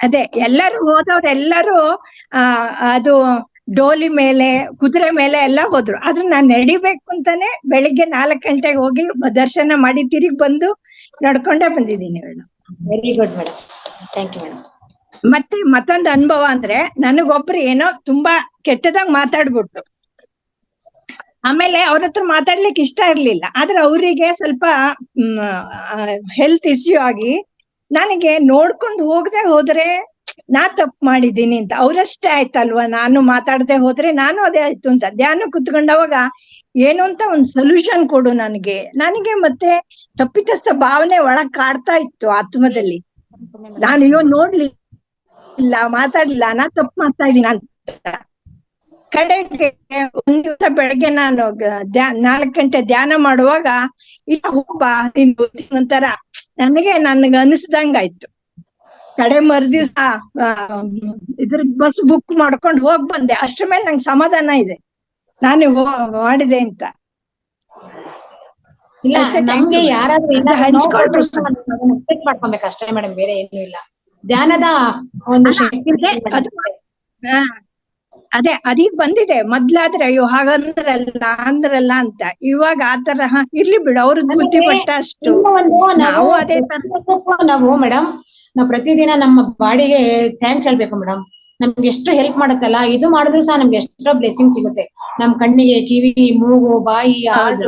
ಅದೇ ಎಲ್ಲರೂ ಹೋದವ್ರೆಲ್ಲರೂ ಅದು ಡೋಲಿ ಮೇಲೆ, ಕುದುರೆ ಮೇಲೆ ಎಲ್ಲ ಹೋದ್ರು. ಆದ್ರೆ ನಾನ್ ನಡಿಬೇಕು ಅಂತಾನೆ ಬೆಳಿಗ್ಗೆ 4 ಗಂಟೆಗೆ ಹೋಗಿ ದರ್ಶನ ಮಾಡಿ ತಿರುಗಿ ಬಂದು ನಡ್ಕೊಂಡೇ ಬಂದಿದ್ದೀನಿ madam. Very good madam, thank you madam. ಮತ್ತೆ ಮತ್ತೊಂದು ಅನುಭವ ಅಂದ್ರೆ, ನನಗೊಬ್ರು ಏನೋ ತುಂಬಾ ಕೆಟ್ಟದಾಗ ಮಾತಾಡ್ಬಿಟ್ರು. ಆಮೇಲೆ ಅವ್ರ ಹತ್ರ ಮಾತಾಡ್ಲಿಕ್ಕೆ ಇಷ್ಟ ಇರ್ಲಿಲ್ಲ. ಆದ್ರೆ ಅವರಿಗೆ ಸ್ವಲ್ಪ ಹೆಲ್ತ್ ಇಶ್ಯೂ ಆಗಿ ನನಗೆ ನೋಡ್ಕೊಂಡು ಹೋಗದೆ ಹೋದ್ರೆ ನಾ ತಪ್ಪು ಮಾಡಿದೀನಿ ಅಂತ. ಅವ್ರಷ್ಟೇ ಆಯ್ತಲ್ವಾ, ನಾನು ಮಾತಾಡದೆ ಹೋದ್ರೆ ನಾನು ಅದೇ ಆಯ್ತು ಅಂತ. ಧ್ಯಾನ ಕುತ್ಕೊಂಡವಾಗ ಏನು ಅಂತ ಒಂದ್ ಸೊಲ್ಯೂಷನ್ ಕೊಡು ನನಗೆ ಮತ್ತೆ ತಪ್ಪಿತಸ್ಥ ಭಾವನೆ ಒಳಗ್ ಕಾಡ್ತಾ ಇತ್ತು ಆತ್ಮದಲ್ಲಿ. ನಾನು ಅಯ್ಯೋ ನೋಡ್ಲಿಲ್ಲ, ಮಾತಾಡ್ಲಿಲ್ಲ, ನಾ ತಪ್ಪು ಮಾಡ್ತಾ ಇದ್ದೀನಿ ಅಂತ. ಕಡೆಗೆ ಒಂದ್ ದಿವಸ ಬೆಳಗ್ಗೆ ನಾನು 4 ಗಂಟೆ ಧ್ಯಾನ ಮಾಡುವಾಗ, ಇಲ್ಲ ಹೋಗ್ಬ ಒಂಥರ ನನಗೆ ಅನಿಸ್ದಂಗಾಯ್ತು. ಕಡೆ ಮರುದಿವ್ಸ ಇದ್ರ ಬಸ್ ಬುಕ್ ಮಾಡ್ಕೊಂಡು ಹೋಗ್ ಬಂದೆ. ಅಷ್ಟ್ರ ಮೇಲೆ ನಂಗೆ ಸಮಾಧಾನ ಇದೆ, ನಾನು ಮಾಡಿದೆ ಅಂತ. ಇಲ್ಲ, ನಮ್ಗೆ ಯಾರಾದ್ರೂ ಮಾಡ್ಕೊಬೇಕು ಅಷ್ಟೇ ಮೇಡಮ್, ಬೇರೆ ಏನು ಇಲ್ಲ. ಧ್ಯಾನದ ಒಂದು ಶಕ್ತಿ ಅದೇ ಅದೀಗ ಬಂದಿದೆ. ಮೊದ್ಲಾದ್ರೆ ಅಯ್ಯೋ ಅಂದ್ರಲ್ಲ ಅಂತ. ಇವಾಗ ಆತರ ಇರ್ಲಿ ಬಿಡು, ಅವ್ರದ್ ಬುದ್ಧಿ ಪಟ್ಟ ಅಷ್ಟು. ನಾವು ಅದೇ ನಾವು ಮೇಡಮ್, ನಾವು ಪ್ರತಿದಿನ ನಮ್ಮ ಬಾಡಿಗೆ ಥ್ಯಾಂಕ್ಸ್ ಹೇಳ್ಬೇಕು ಮೇಡಮ್. ನಮ್ಗೆ ಎಷ್ಟು ಹೆಲ್ಪ್ ಮಾಡುತ್ತಲ್ಲ, ಇದು ಮಾಡಿದ್ರು ಸಹ ನಮ್ಗೆ ಎಷ್ಟೋ ಬ್ಲೆಸ್ಸಿಂಗ್ ಸಿಗುತ್ತೆ. ನಮ್ ಕಣ್ಣಿಗೆ, ಕಿವಿ, ಮೂಗು, ಬಾಯಿ, ಹಾರ್ಟ್,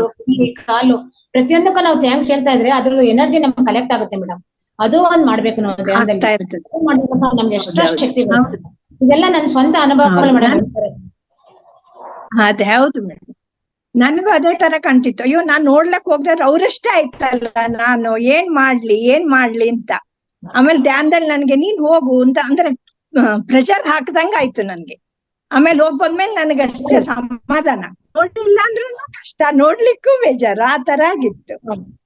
ಕಾಲು, ಪ್ರತಿಯೊಂದಕ್ಕೂ ನಾವು ಥ್ಯಾಂಕ್ಸ್ ಹೇಳ್ತಾ ಇದ್ರೆ ಅದ್ರದ್ದು ಎನರ್ಜಿ ನಮ್ಗೆ ಕಲೆಕ್ಟ್ ಆಗುತ್ತೆ ಮೇಡಮ್. ಅದು ಒಂದ್ ಮಾಡ್ಬೇಕು ನಾವು ಧ್ಯಾನದಲ್ಲಿ. ನಮ್ಗೆ ಎಷ್ಟೋ ಶಕ್ತಿ ಬರುತ್ತೆ. ಇದೆಲ್ಲ ನನ್ನ ಸ್ವಂತ ಅನುಭವಗಳು ಮೇಡಮ್. ಅದೇ ಹೌದು ಮೇಡಮ್, ನನಗೂ ಅದೇ ತರ ಕಾಣ್ತಿತ್ತು. ಅಯ್ಯೋ ನಾನ್ ನೋಡ್ಲಕ್ ಹೋಗ್ದಾರ ಅವ್ರಷ್ಟೇ ಆಯ್ತಲ್ಲ, ನಾನು ಏನ್ ಮಾಡ್ಲಿ ಅಂತ. ಆಮೇಲೆ ಧ್ಯಾನದಲ್ಲಿ ನನ್ಗೆ ನೀನ್ ಹೋಗು ಅಂತ ಅಂದ್ರೆ ಪ್ರೆಷರ್ ಹಾಕ್ದಂಗ ಆಯ್ತು ನನ್ಗೆ. ಆಮೇಲೆ ಹೋಗ್ ಬಂದ್ಮೇಲೆ ನನಗೆ ಅಷ್ಟೇ ಸಮಾಧಾನ. ನೋಡ್ಲಿಲ್ಲ ಅಂದ್ರೂ ಕಷ್ಟ, ನೋಡ್ಲಿಕ್ಕೂ ಬೇಜಾರು, ಆ ತರ ಆಗಿತ್ತು.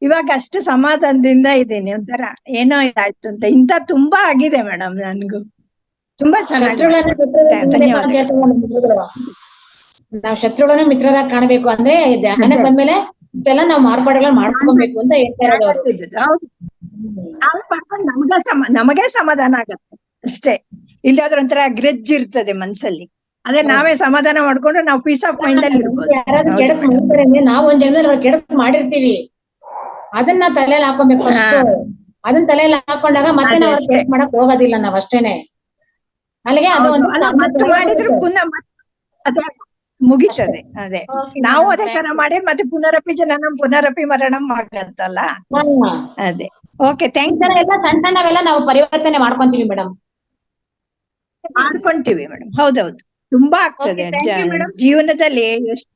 ಇವಾಗ ಅಷ್ಟು ಸಮಾಧಾನದಿಂದ ಇದ್ದೀನಿ. ಒಂಥರ ಏನೋ ಇದಾಯ್ತು ಅಂತ. ಇಂತ ತುಂಬಾ ಆಗಿದೆ ಮೇಡಮ್ ನನ್ಗೂ. ತುಂಬಾ ಚೆನ್ನಾಗಿ ಶತ್ರುಗಳನ್ನ ಧನ್ಯವಾದಗಳು. ನಾವು ಶತ್ರುಗಳನ್ನ ಮಿತ್ರರಾಗಿ ಕಾಣಬೇಕು ಅಂದ್ರೆ ಧ್ಯಾನಕ್ಕೆ ಬಂದ್ಮೇಲೆ ಇಷ್ಟೆಲ್ಲ ನಾವು ಮಾರ್ಪಾಡುಗಳನ್ನ ಮಾಡ್ಕೊಬೇಕು ಅಂತ ಹೇಳ್ತಾ ಇರೋದು ಅವರು. ಹೌದು. ನಾವು ಮಾಡ್ಕೊಂಡು ನಮಗೇ ಸಮಾಧಾನ ಆಗತ್ತೆ ಅಷ್ಟೇ. ಇಲ್ಲಾದ್ರೆ ಒಂಥರ ಗ್ರೆಜ್ ಇರ್ತದೆ ಮನ್ಸಲ್ಲಿ. ಅದೇ ನಾವೇ ಸಮಾಧಾನ ಮಾಡ್ಕೊಂಡ್ರೆ ನಾವು ಪೀಸ್ ಆಫ್ ಮೈಂಡ್ ಅಲ್ಲಿ ಇರ್ಬೋದು. ಯಾರಾದ್ರೂ ಕೆಡಕ್ ಮಾಡ್ತಾರೆ ಅಂದ್ರೆ ನಾವು ಒಂದ್ ಜನ್ಮದಲ್ಲಿ ಅವ್ರು ಕೆಡಕ್ ಮಾಡಿರ್ತೀವಿ, ಅದನ್ನ ತಲೆಯಲ್ಲಿ ಹಾಕೊಬೇಕು ಫಸ್ಟ್. ಅದನ್ನ ತಲೆಯಲ್ಲಿ ಹಾಕೊಂಡಾಗ ಮತ್ತೆ ನಾವು ಕೆಡಕ್ ಮಾಡಕ್ ಹೋಗೋದಿಲ್ಲ ನಾವ್ ಅಷ್ಟೇನೆ. ಅಲ್ಲಿಗೆ ಅದು ಮತ್ತೆ ಮಾಡಿದ್ರು ಪುನಃ ಅದೇ ಮುಗಿತದೆ. ಅದೇ ನಾವು ಅದೇ ತರ ಮಾಡಿ ಮತ್ತೆ ಪುನರಪಿ ಜನನಂ ಪುನರಪಿ ಮರಣಂ ಆಗತ್ತಲ್ಲ. ಅದೇ ಓಕೆ ಥ್ಯಾಂಕ್ ಯು. ಎಲ್ಲ ಸಣ್ಣ ಸಣ್ಣವೆಲ್ಲ ನಾವು ಪರಿವರ್ತನೆ ಮಾಡ್ಕೊಂತೀವಿ ಮೇಡಮ್. ಮಾಡ್ಕೊಂತೀವಿ ಮೇಡಮ್. ಹೌದೌದು, ತುಂಬಾ ಆಗ್ತದೆ ಜೀವನದಲ್ಲಿ. ಎಷ್ಟು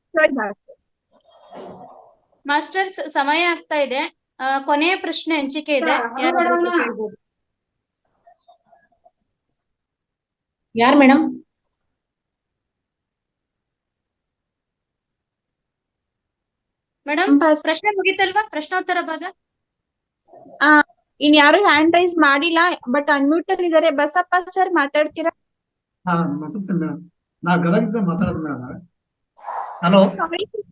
ಮಾಸ್ಟರ್ಸ್ ಸಮಯ ಆಗ್ತಾ ಇದೆ. ಕೊನೆಯ ಪ್ರಶ್ನೆ ಹಂಚಿಕೆ ಇದೆ. ಯಾರು ಮೇಡಮ್? ಮೇಡಮ್ ಪ್ರಶ್ನೆ ಮುಗಿತಲ್ವಾ? ಪ್ರಶ್ನೋತ್ತರ ಭಾಗ ಇನ್ ಯಾರು ಹ್ಯಾಂಡ್ ರೈಸ್ ಮಾಡಿಲ್ಲ, ಬಟ್ ಅನ್ಮ್ಯೂಟ್ ಅಲ್ಲಿ ಇದಾರೆ. ಬಸಪ್ಪ ಸರ್ ಮಾತಾಡ್ತೀರಾ? ಹಲೋ,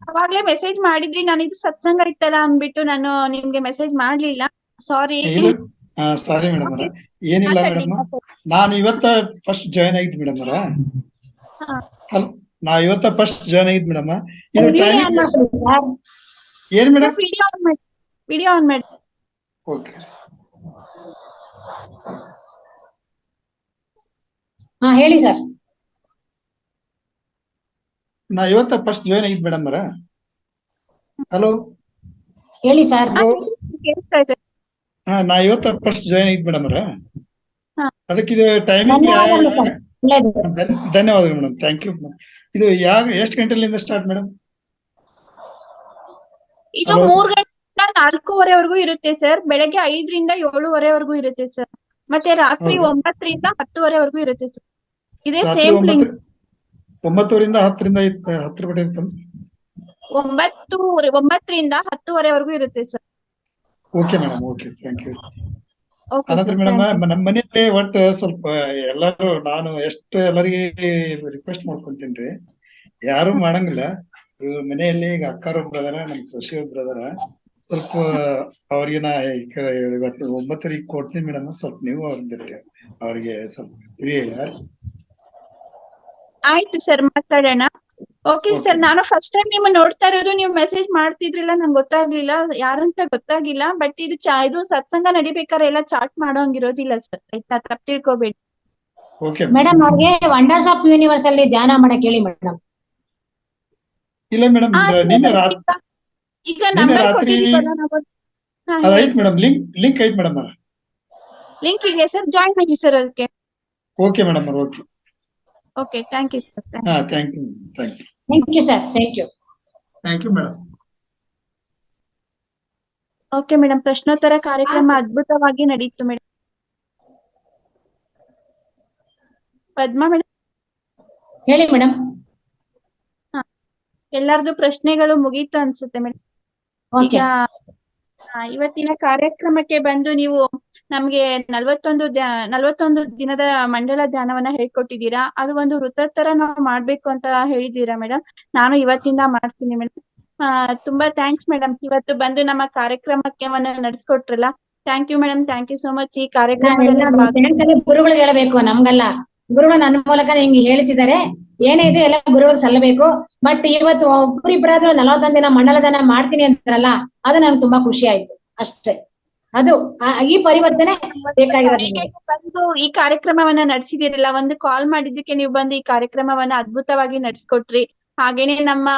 ಅವಾಗ್ಲೇ ಮೆಸೇಜ್ ಮಾಡಿದ್ರಿ, ನಾನು ಇದು ಸತ್ಸಂಗ ಇತ್ತಲ್ಲ ಅಂದ್ಬಿಟ್ಟು ನಾನು ನಿಮ್ಗೆ ಮೆಸೇಜ್ ಮಾಡ್ಲಿಲ್ಲ. ಸಾರಿ. ಸಾರಿ ಮೇಡಮ್ ಅವರ. ಏನಿಲ್ಲ ಮೇಡಮ್, ನಾನು ಇವತ್ತ ಫಸ್ಟ್ ಜಾಯ್ನ್ ಆಗಿದ್ ಮೇಡಮ್ ಅವರ. ನಾ ಇವತ್ತ ಫಸ್ಟ್ ಜಾಯ್ನ್ ಆಗಿದ್ ಮೇಡಮ್. ಇದು ಟೈಮಿಂಗ್ ಏನ್ ಮೇಡಮ್? ವಿಡಿಯೋ ಆನ್ ಮಾಡಿ. ಓಕೆ. ಹಾ ಹೇಳಿ ಸರ್. ನಾ ಇವತ್ತ ಫಸ್ಟ್ ಜಾಯ್ನ್ ಆಗಿದ್ ಮೇಡಮ್ ಅವರ. ಹಲೋ ಹೇಳಿ ಸರ್. ಹಾ, ನಾ ಇವತ್ತ ಫಸ್ಟ್ ಜಾಯ್ನ್ ಆಗಿದ್ ಮೇಡಮ್ ಅವರ. ಅದಕ್ಕೆ ಇದು ಟೈಮಿಂಗ್. ಧನ್ಯವಾದಗಳು ಮೇಡಮ್, ಥ್ಯಾಂಕ್ ಯು. ಇದು ಎಷ್ಟು ಗಂಟೆಲಿಂದ ಸ್ಟಾರ್ಟ್ ಮೇಡಮ್? ಇದು 3 ಗಂಟೆಯಿಂದ 4:30ವರೆಗೂ ಇರುತ್ತೆ ಸರ್. ಬೆಳಗ್ಗೆ 5ರಿಂದ 7:30ವರೆಗೂ ಇರುತ್ತೆ ಸರ್. ಮತ್ತೆ ರಾತ್ರಿ 9ರಿಂದ 10:00ವರೆಗೂ ಇರುತ್ತೆ ಸರ್. ಇದೇ ಸೇಮ್ ಲಿಂಕ್. 9ರಿಂದ 10ರಿಂದ 10 ಗಂಟೆ ಇರುತ್ತೆ. 9ರಿಂದ 10:30ವರೆಗೂ ಇರುತ್ತೆ sir. Okay madam, okay, thank you. ಅದಂದ್ರೆ ಮೇಡಮ್, ನಮ್ಮ ಮನೆಯಲ್ಲಿ ಒಟ್ಟು ಸ್ವಲ್ಪ ಎಲ್ಲಾರು, ನಾನು ಎಷ್ಟು ಎಲ್ಲರಿಗೆ ರಿಕ್ವೆಸ್ಟ್ ಮಾಡ್ಕೊಂತೀನಿ, ಯಾರು ಮಾಡಂಗಿಲ್ಲ. ಮನೆಯಲ್ಲಿ ಈಗ ಅಕ್ಕಾರ ಒಬ್ರು ಅದಾರ, ನಮ್ ಸೊಸೆ ಒಬ್ರು ಅದಾರ. ಸ್ವಲ್ಪ ಅವ್ರಿಗೆ ನಾ ಇವತ್ತು 9ರಿಗೆ ಕೊಡ್ತೀನಿ ಮೇಡಮ್. ಸ್ವಲ್ಪ ನೀವು ಅವ್ರಿಗೆ ಸ್ವಲ್ಪ ಹೇಳಿ. ಆಯ್ತು ಸರ್, ಮಾತಾಡೋಣ. ಓಕೆ ಸರ್, ನಾನು ಫಸ್ಟ್ ಟೈಮ್ ನಿಮ್ಮ ನೋಡ್ತಾ ಇರೋದು. ನೀವು ಮೆಸೇಜ್ ಮಾಡ್ತಿದ್ರಿಲ್ಲ, ನಂಗೆ ಗೊತ್ತಾಗ್ಲಿಲ್ಲ ಯಾರಂತ ಗೊತ್ತಾಗಿಲ್ಲ. ಬಟ್ ಇದು ಇದು ಸತ್ಸಂಗ ನಡಿಬೇಕಾದ್ರೆ ಎಲ್ಲ ಚಾಟ್ ಮಾಡೋಂಗಿರೋದಿಲ್ಲ ಸರ್, ಆಯ್ತಾ? ತಪ್ಪು ತಿಳ್ಕೊಬೇಡಿ ಮೇಡಮ್. ಅವ್ರಿಗೆ ವಂಡರ್ಸ್ ಆಫ್ ಯೂನಿವರ್ಸ್ ಅಲ್ಲಿ ಧ್ಯಾನ ಮಾಡಕ್ ಹೇಳಿ ಮೇಡಮ್. ಇಲ್ಲ ಮೇಡಮ್, ನಿನ್ನೆ ಈಗ ನಂಬರ್ ಕೊಟ್ಟಿದ್ದೀವಲ್ಲ ನಾವು. ಐತ್ ಮೇಡಮ್, ಲಿಂಕ್ ಐತ್ ಮೇಡಮ್. ಲಿಂಕ್ ಇದೆ ಸರ್, ಜಾಯಿನ್ ಆಗಿ ಸರ್ ಅದಕ್ಕೆ. Okay madam, okay. Okay, thank you sir. Thank you, thank you. Thank you sir, thank you. Thank you madam. Okay madam, ಪ್ರಶ್ನೋತ್ತರ ಕಾರ್ಯಕ್ರಮ ಅದ್ಭುತವಾಗಿ ನಡೀತು ಮೇಡಮ್. ಪದ್ಮಾ ಮೇಡಮ್ ಹೇಳಿ ಮೇಡಮ್. ಎಲ್ಲಾರ್ದು ಪ್ರಶ್ನೆಗಳು ಮುಗೀತು ಅನ್ಸುತ್ತೆ ಮೇಡಮ್. ಈಗ ಇವತ್ತಿನ ಕಾರ್ಯಕ್ರಮಕ್ಕೆ ಬಂದು ನೀವು ನಮ್ಗೆ 41 ದಿನದ ಮಂಡಲ ಧ್ಯಾನವನ್ನ ಹೇಳ್ಕೊಟ್ಟಿದ್ದೀರಾ. ಅದು ಒಂದು ವೃತ್ತತರ ನಾವು ಮಾಡ್ಬೇಕು ಅಂತ ಹೇಳಿದ್ದೀರಾ ಮೇಡಮ್. ನಾನು ಇವತ್ತಿಂದ ಮಾಡ್ತೀನಿ ಮೇಡಮ್. ತುಂಬಾ ಥ್ಯಾಂಕ್ಸ್ ಮೇಡಮ್, ಇವತ್ತು ಬಂದು ನಮ್ಮ ಕಾರ್ಯಕ್ರಮಕ್ಕೆ ನಡೆಸ್ಕೊಟ್ರಲ್ಲ. Thank you madam, thank you so much. ಈ ಕಾರ್ಯಕ್ರಮದಲ್ಲಿ ಗುರುಗಳು ಹೇಳಬೇಕು, ನಮ್ಗಲ್ಲ. ಗುರುಗಳು ನನ್ನ ಮೂಲಕ ನಿಮ್ಗೆ ಹೇಳಿಸಿದ್ದಾರೆ. ಏನೇ ಇದೆ ಎಲ್ಲ ಗುರುಗಳು ಸಲ್ಲಬೇಕು. ಬಟ್ ಇವತ್ತು ಒಬ್ಬರಿಬ್ಬರಾದ್ರೂ 41 ದಿನ ಮಂಡಲ ಧ್ಯಾನ ಮಾಡ್ತೀನಿ ಅಂತಾರಲ್ಲ, ಅದು ನನಗೆ ತುಂಬಾ ಖುಷಿ ಆಯ್ತು ಅಷ್ಟೇ. ಅದು ಈ ಪರಿವರ್ತನೆ ಬೇಕಾಗಿರೋದು. ಬಂದು ಈ ಕಾರ್ಯಕ್ರಮವನ್ನ ನಡೆಸಿದಿರಲ್ಲ, ಒಂದು ಕಾಲ್ ಮಾಡಿದ್ದಕ್ಕೆ ನೀವು ಬಂದು ಈ ಕಾರ್ಯಕ್ರಮವನ್ನ ಅದ್ಭುತವಾಗಿ ನಡೆಸ್ಕೊಟ್ರಿ. ಹಾಗೇನೆ ನಮ್ಮ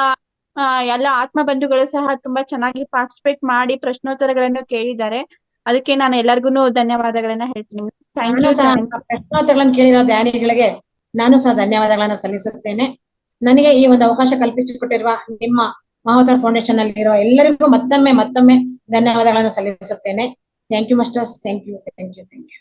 ಎಲ್ಲ ಆತ್ಮ ಬಂಧುಗಳು ಸಹ ತುಂಬಾ ಚೆನ್ನಾಗಿ ಪಾರ್ಟಿಸಿಪೇಟ್ ಮಾಡಿ ಪ್ರಶ್ನೋತ್ತರಗಳನ್ನು ಕೇಳಿದ್ದಾರೆ. ಅದಕ್ಕೆ ನಾನು ಎಲ್ಲರಿಗೂ ಧನ್ಯವಾದಗಳನ್ನ ಹೇಳ್ತೀನಿ. ಪ್ರಶ್ನೋತ್ತರಗಳನ್ನು ಕೇಳಿರೋ ಧ್ಯಾನಿಗಳಿಗೆ ನಾನು ಸಹ ಧನ್ಯವಾದಗಳನ್ನ ಸಲ್ಲಿಸುತ್ತೇನೆ. ನನಗೆ ಈ ಒಂದು ಅವಕಾಶ ಕಲ್ಪಿಸಿಕೊಟ್ಟಿರುವ ನಿಮ್ಮ ಮಹಾವತಾರ್ ಫೌಂಡೇಶನ್ ಅಲ್ಲಿ ಇರುವ ಎಲ್ಲರಿಗೂ ಮತ್ತೊಮ್ಮೆ ಧನ್ಯವಾದಗಳನ್ನ ಸಲ್ಲಿಸುತ್ತೇನೆ. Thank you masters, thank you, thank you, thank you.